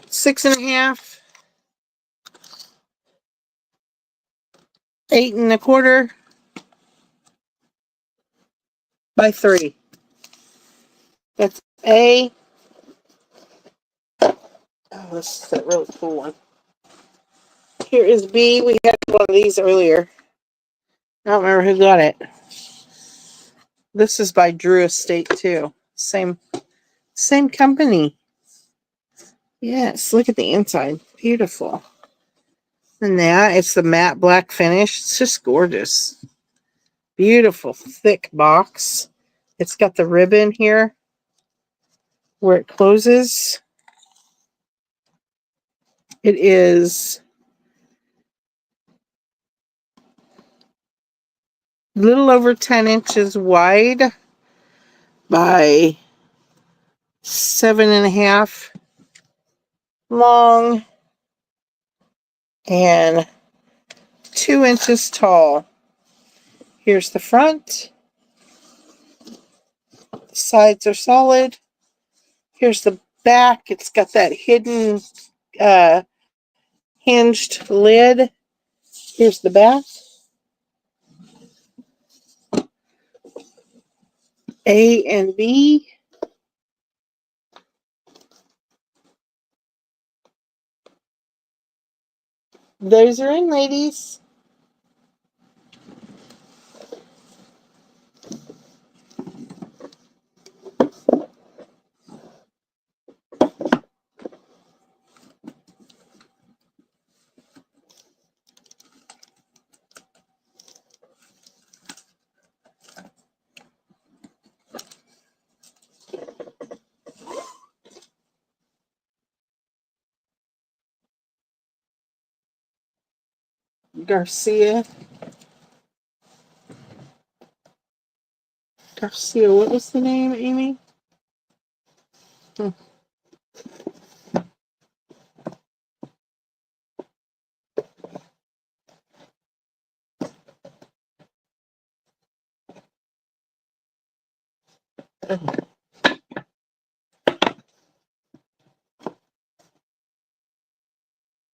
6.5. 8.25 by 3. That's A. Oh, this is that really cool one. Here is B. We had one of these earlier. I don't remember who got it. This is by Drew Estate too. Same company. Yes, look at the inside. Beautiful. And that, it's the matte black finish. It's just gorgeous. Beautiful, thick box. It's got the ribbon here where it closes. It is a little over 10 inches wide by 7.5 long and 2 inches tall. Here's the front. The sides are solid. Here's the back. It's got that hidden hinged lid. Here's the back. A and B. Those are in, ladies. Garcia, what was the name, Amy?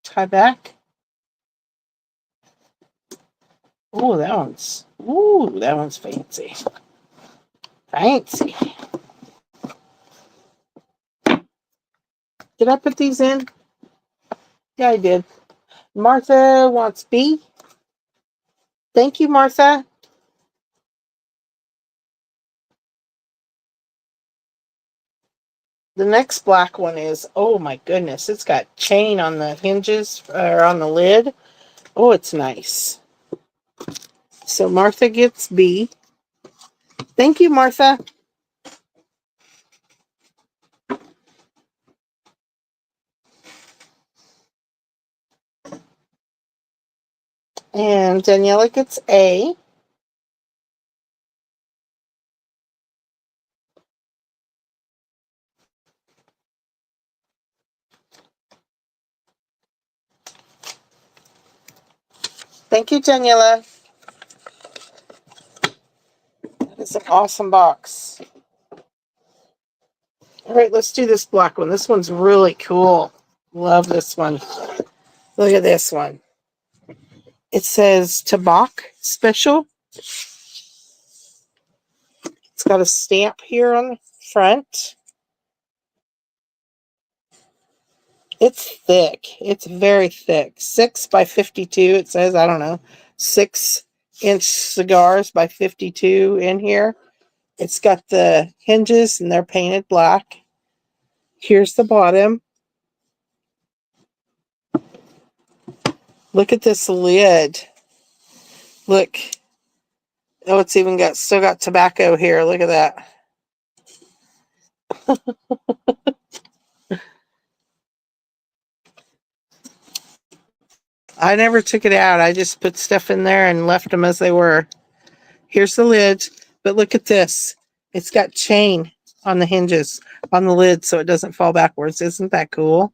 Tie back. Oh, that one's fancy. Fancy. Did I put these in? Yeah, I did. Martha wants B. Thank you, Martha. The next black one is, oh my goodness, it's got chain on the hinges, or on the lid. Oh, it's nice. So Martha gets B. Thank you, Martha. And Daniela gets A. Thank you, Daniela. It's an awesome box. All right, let's do this black one. This one's really cool. Love this one. Look at this one. It says Tabak Special. It's got a stamp here on the front. It's thick. It's very thick. 6 by 52. It says, I don't know, 6-inch cigars by 52 in here. It's got the hinges and they're painted black. Here's the bottom. Look at this lid. Look. Oh, it's even still got tobacco here. Look at that. I never took it out. I just put stuff in there and left them as they were. Here's the lid. But look at this. It's got chain on the hinges on the lid so it doesn't fall backwards. Isn't that cool?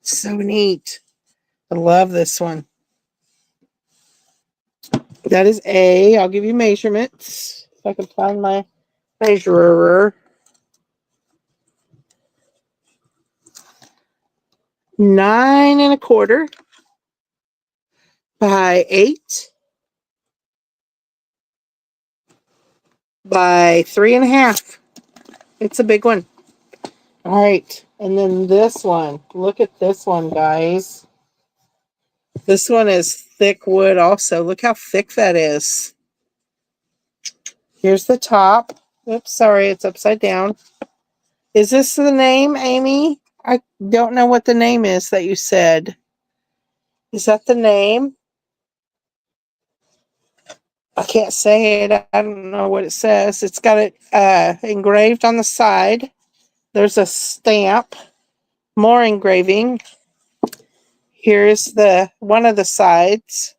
So neat. I love this one. That is A. I'll give you measurements. If I can find my measurer. 9 1/4 by 8 by 3 1/2. It's a big one. All right. And then this one. Look at this one, guys. This one is thick wood also. Look how thick that is. Here's the top. Oops, sorry, it's upside down. Is this the name, Amy? I don't know what the name is that you said. Is that the name? I can't say it. I don't know what it says. It's got it engraved on the side. There's a stamp. More engraving. Here's the one of the sides.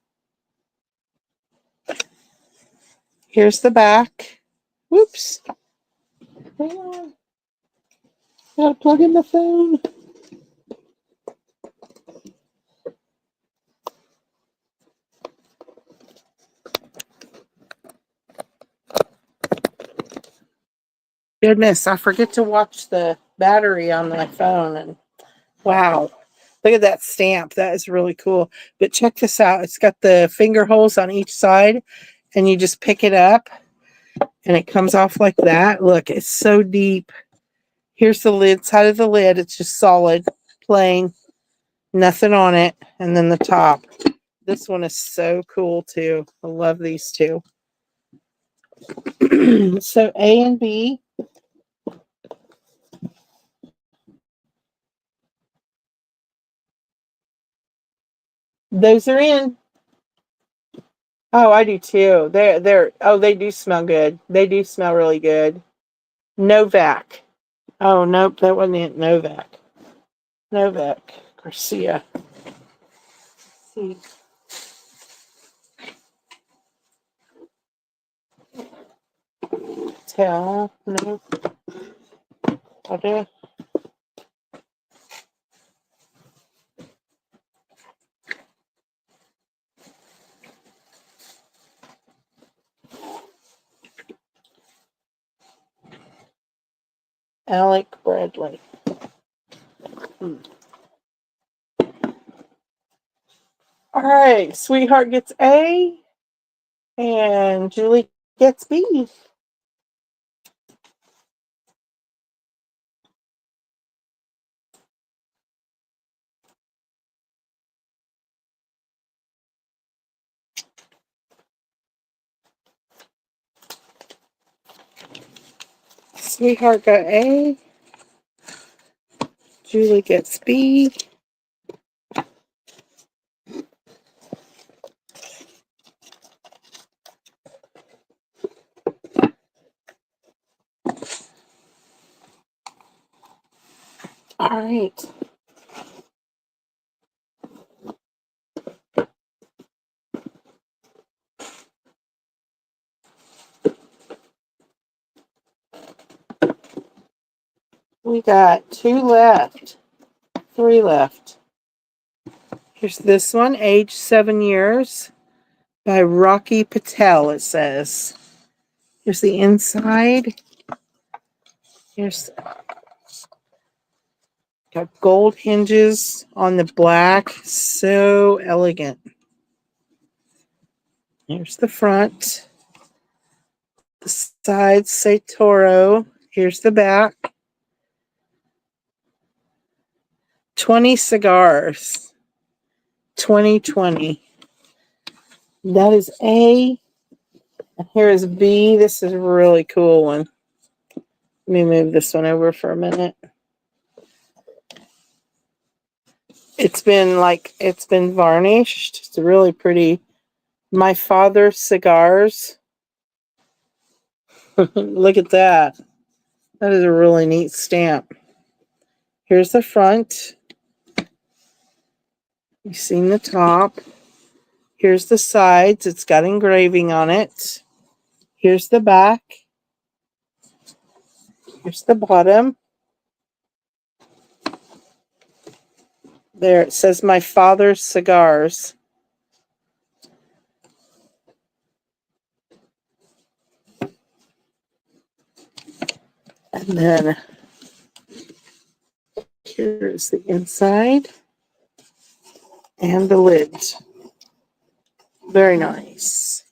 Here's the back. Whoops. Hang on. Gotta plug in the phone. Goodness, I forget to watch the battery on my phone, and wow. Look at that stamp. That is really cool. But check this out. It's got the finger holes on each side, and you just pick it up, and it comes off like that. Look, it's so deep. Here's the lid, side of the lid. It's just solid, plain, nothing on it. And then the top. This one is so cool, too. I love these two. So A and B. Those are in. Oh, I do too. They do smell good. They do smell really good. Novak. Oh, nope, that wasn't it. Novak. Novak Garcia. See. Tell. No. Other. Alec Bradley. All right. Sweetheart gets A. And Julie gets B. Sweetheart got A. Julie gets B. All right. We got 2 left. 3 left. Here's this one, age 7 years, by Rocky Patel, it says. Here's the inside. Here's got gold hinges on the black. So elegant. Here's the front. The sides say Toro. Here's the back. 20 cigars. 2020. That is A. And here is B. This is a really cool one. Let me move this one over for a minute. It's been varnished. It's really pretty. My Father's Cigars. Look at that. That is a really neat stamp. Here's the front. You've seen the top. Here's the sides. It's got engraving on it. Here's the back. Here's the bottom. There it says My Father's Cigars. And then here's the inside and the lid. Very nice.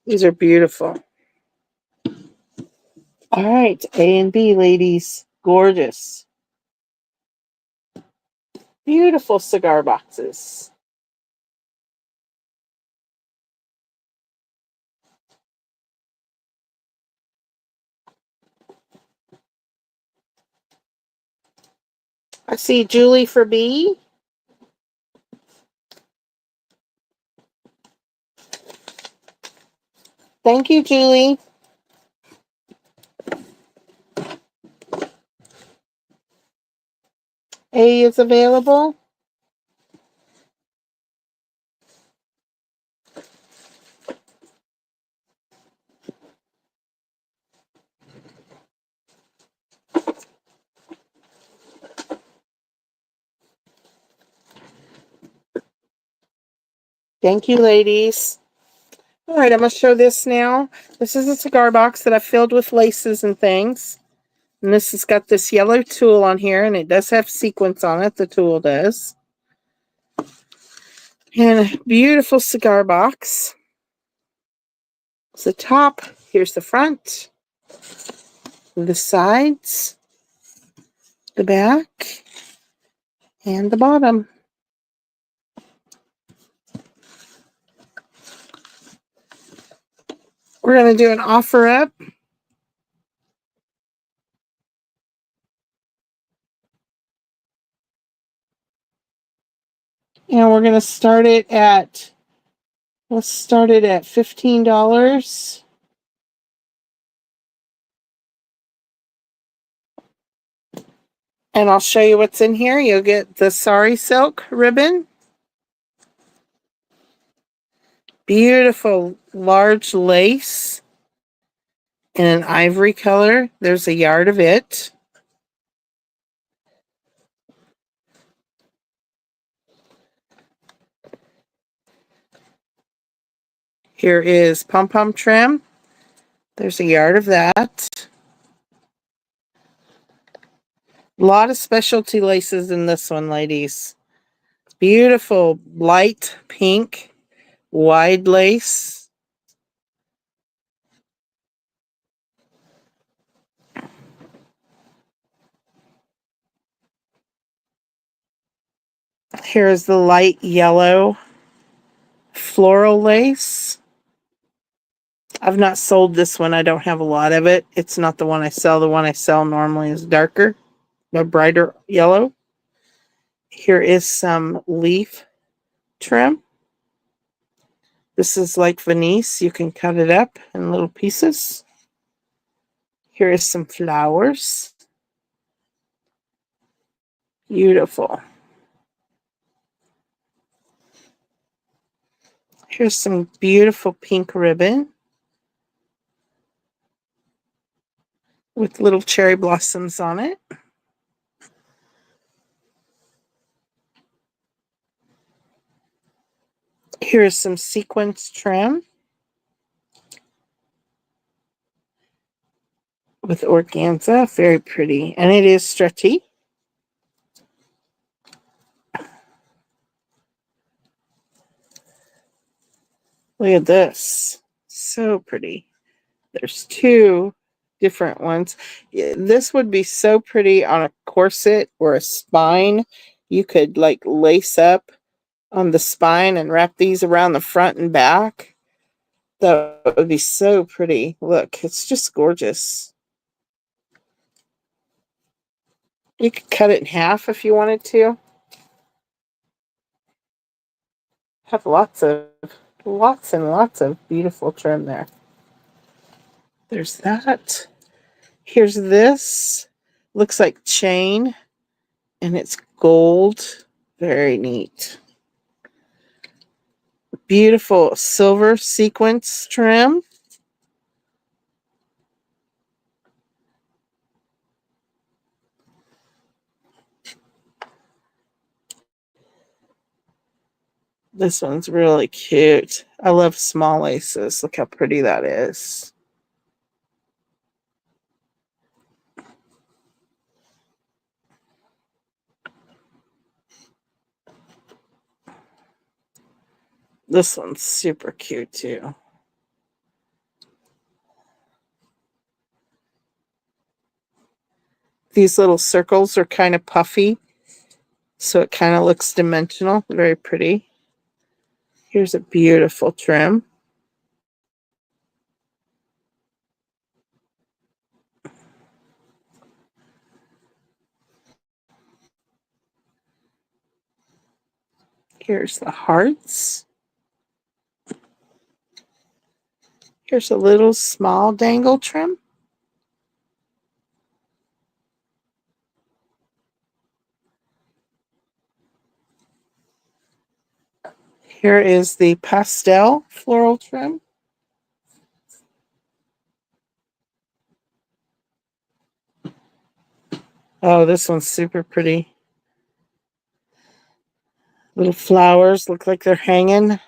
These are beautiful. All right, A and B, ladies. Gorgeous. Beautiful cigar boxes. I see Julie for B. Thank you, Julie. A is available. Thank you, ladies. All right, I'm going to show this now. This is a cigar box that I filled with laces and things. And this has got this yellow tool on here, and it does have sequins on it. The tool does. And a beautiful cigar box. It's the top. Here's the front. The sides. The back. And the bottom. We're going to do an offer up. And we're going to start it at, let's start it at $15. And I'll show you what's in here. You'll get the Sari silk ribbon. Beautiful large lace in an ivory color. There's a yard of it. Here is pom-pom trim. There's a yard of that. A lot of specialty laces in this one, ladies. Beautiful light pink wide lace. Here's the light yellow floral lace. I've not sold this one. I don't have a lot of it. It's not the one I sell. The one I sell normally is darker, a brighter yellow. Here is some leaf trim. This is like Venice. You can cut it up in little pieces. Here is some flowers. Beautiful. Here's some beautiful pink ribbon with little cherry blossoms on it. Here is some sequins trim with organza. Very pretty. And it is stretchy. Look at this. So pretty. There's two different ones. This would be so pretty on a corset or a spine. You could like lace up on the spine and wrap these around the front and back. That would be so pretty. Look, it's just gorgeous. You could cut it in half if you wanted to. Have lots and lots of beautiful trim there. There's that. Here's this. Looks like chain, and it's gold. Very neat. Beautiful silver sequence trim. This one's really cute. I love small laces. Look how pretty that is. This one's super cute too. These little circles are kind of puffy, so it kind of looks dimensional. Very pretty. Here's a beautiful trim. Here's the hearts. Here's a little small dangle trim. Here is the pastel floral trim. Oh, this one's super pretty. Little flowers look like they're hanging.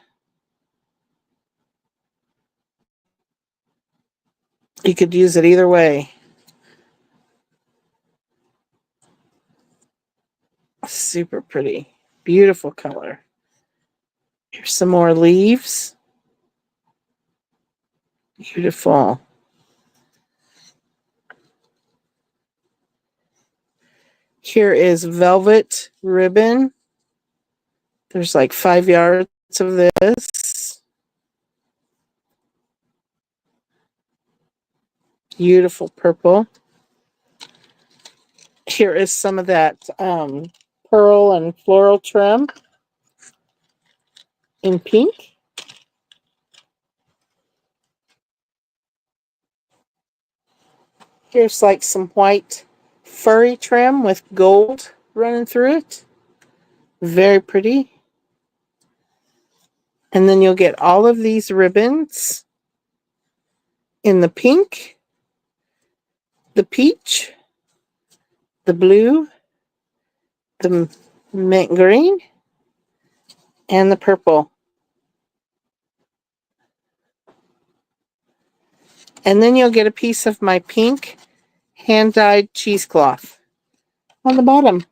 You could use it either way. Super pretty. Beautiful color. Here's some more leaves. Beautiful. Here is velvet ribbon. There's like 5 yards of this. Beautiful purple. Here is some of that pearl and floral trim in pink. Here's like some white furry trim with gold running through it. Very pretty. And then you'll get all of these ribbons in the pink, the peach, the blue, the mint green, and the purple. And then you'll get a piece of my pink hand-dyed cheesecloth on the bottom.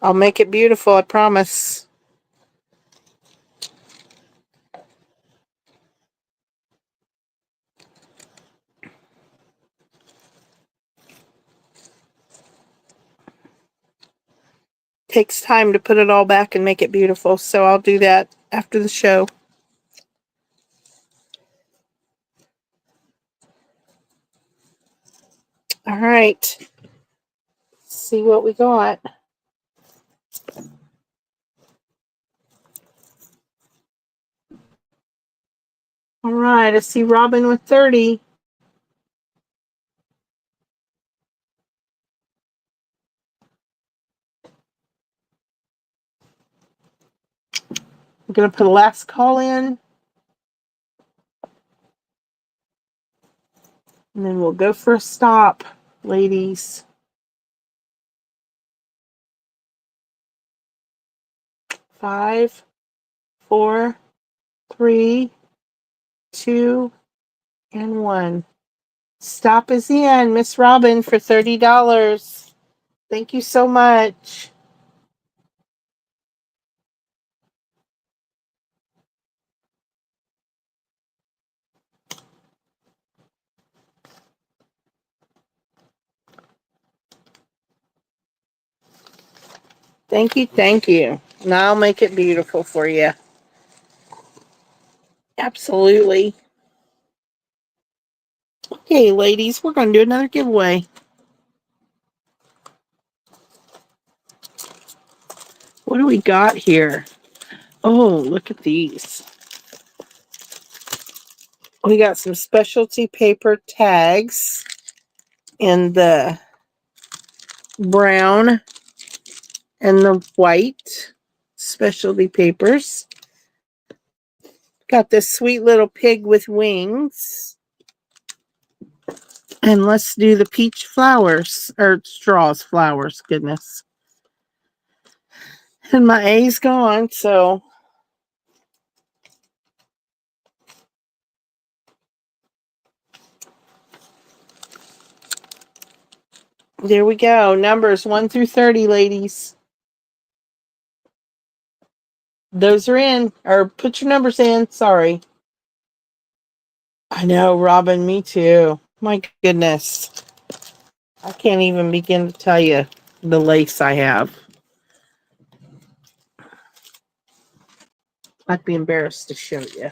I'll make it beautiful, I promise. Takes time to put it all back and make it beautiful, so I'll do that after the show. All right. Let's see what we got. All right, I see Robin with 30. I'm going to put a last call in. And then we'll go for a stop, ladies. 5, 4, 3, 2, and 1. Stop is in. Miss Robin for $30. Thank you so much. Thank you, thank you. Now I'll make it beautiful for you. Absolutely. Okay, ladies, we're going to do another giveaway. What do we got here? Oh, look at these. We got some specialty paper tags in the brown and the white specialty papers. Got this sweet little pig with wings. And let's do the peach flowers, or straws, flowers, goodness. And my A's gone, so there we go. Numbers 1 through 30, ladies. Those are in, or put your numbers in, sorry. I know, Robin, me too. My goodness. I can't even begin to tell you the lace I have. I'd be embarrassed to show you.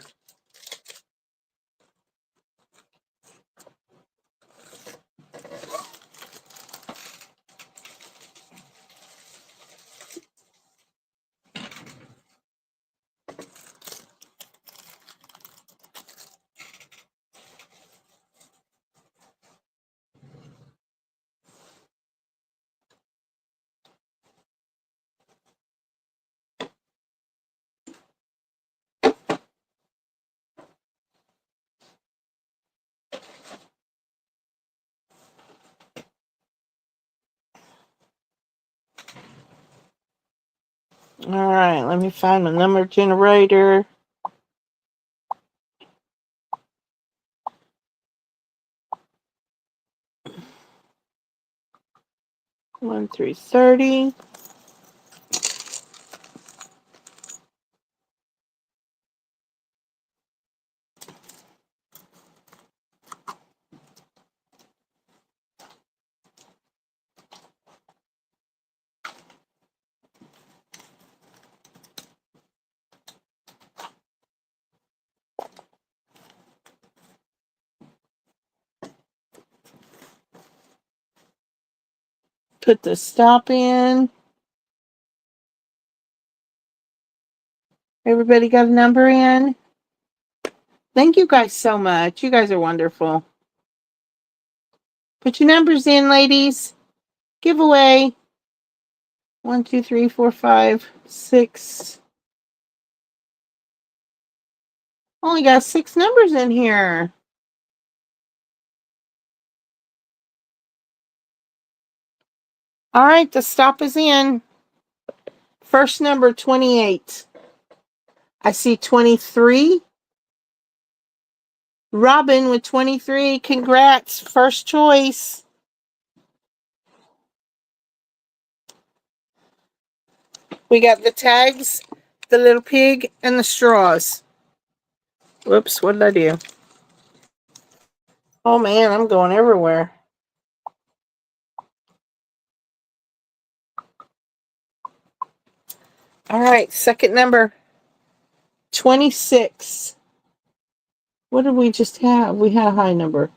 All right, let me find my number generator. One through 30. Put the stop in. Everybody got a number in? Thank you guys so much. You guys are wonderful. Put your numbers in, ladies. Giveaway. 1, 2, 3, 4, 5, 6. Only got 6 numbers in here. All right, the stop is in. First number, 28. I see 23. Robin with 23. Congrats. First choice. We got the tags, the little pig, and the straws. Whoops, what did I do? Oh man, I'm going everywhere. All right, second number, 26. What did we just have? We had a high number.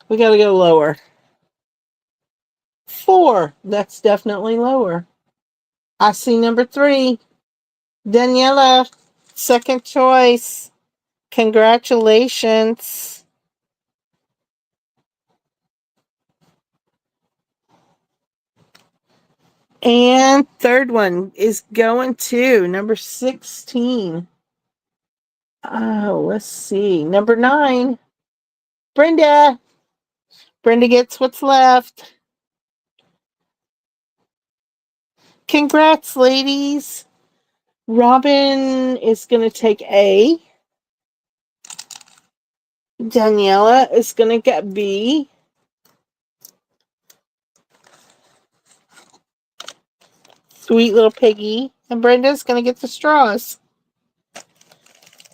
We got to go lower. 4. That's definitely lower. I see number 3. Daniela, second choice. Congratulations. And third one is going to number 16. Oh, let's see. Number 9. Brenda. Brenda gets what's left. Congrats, ladies. Robin is going to take A. Daniela is going to get B. Sweet little piggy. And Brenda's going to get the straws.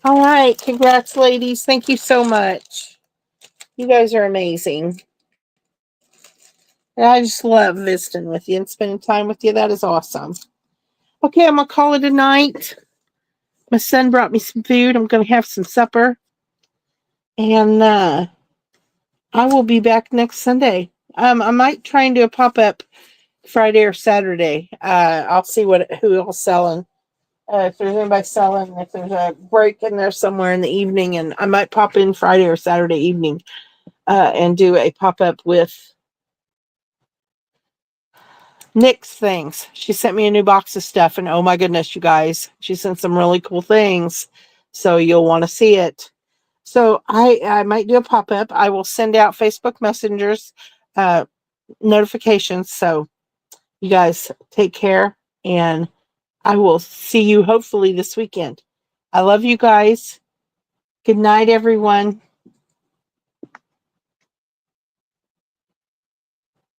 All right. Congrats, ladies. Thank you so much. You guys are amazing. And I just love visiting with you and spending time with you. That is awesome. Okay, I'm going to call it a night. My son brought me some food. I'm going to have some supper. And I will be back next Sunday. I might try and do a pop-up Friday or Saturday. I'll see who else selling. If there's anybody selling, if there's a break in there somewhere in the evening, and I might pop in Friday or Saturday evening and do a pop-up with Nick's things. She sent me a new box of stuff, and oh my goodness, you guys, she sent some really cool things. So you'll want to see it. So I might do a pop-up. I will send out Facebook messengers notifications. So you guys take care, and I will see you hopefully this weekend. I love you guys. Good night, everyone.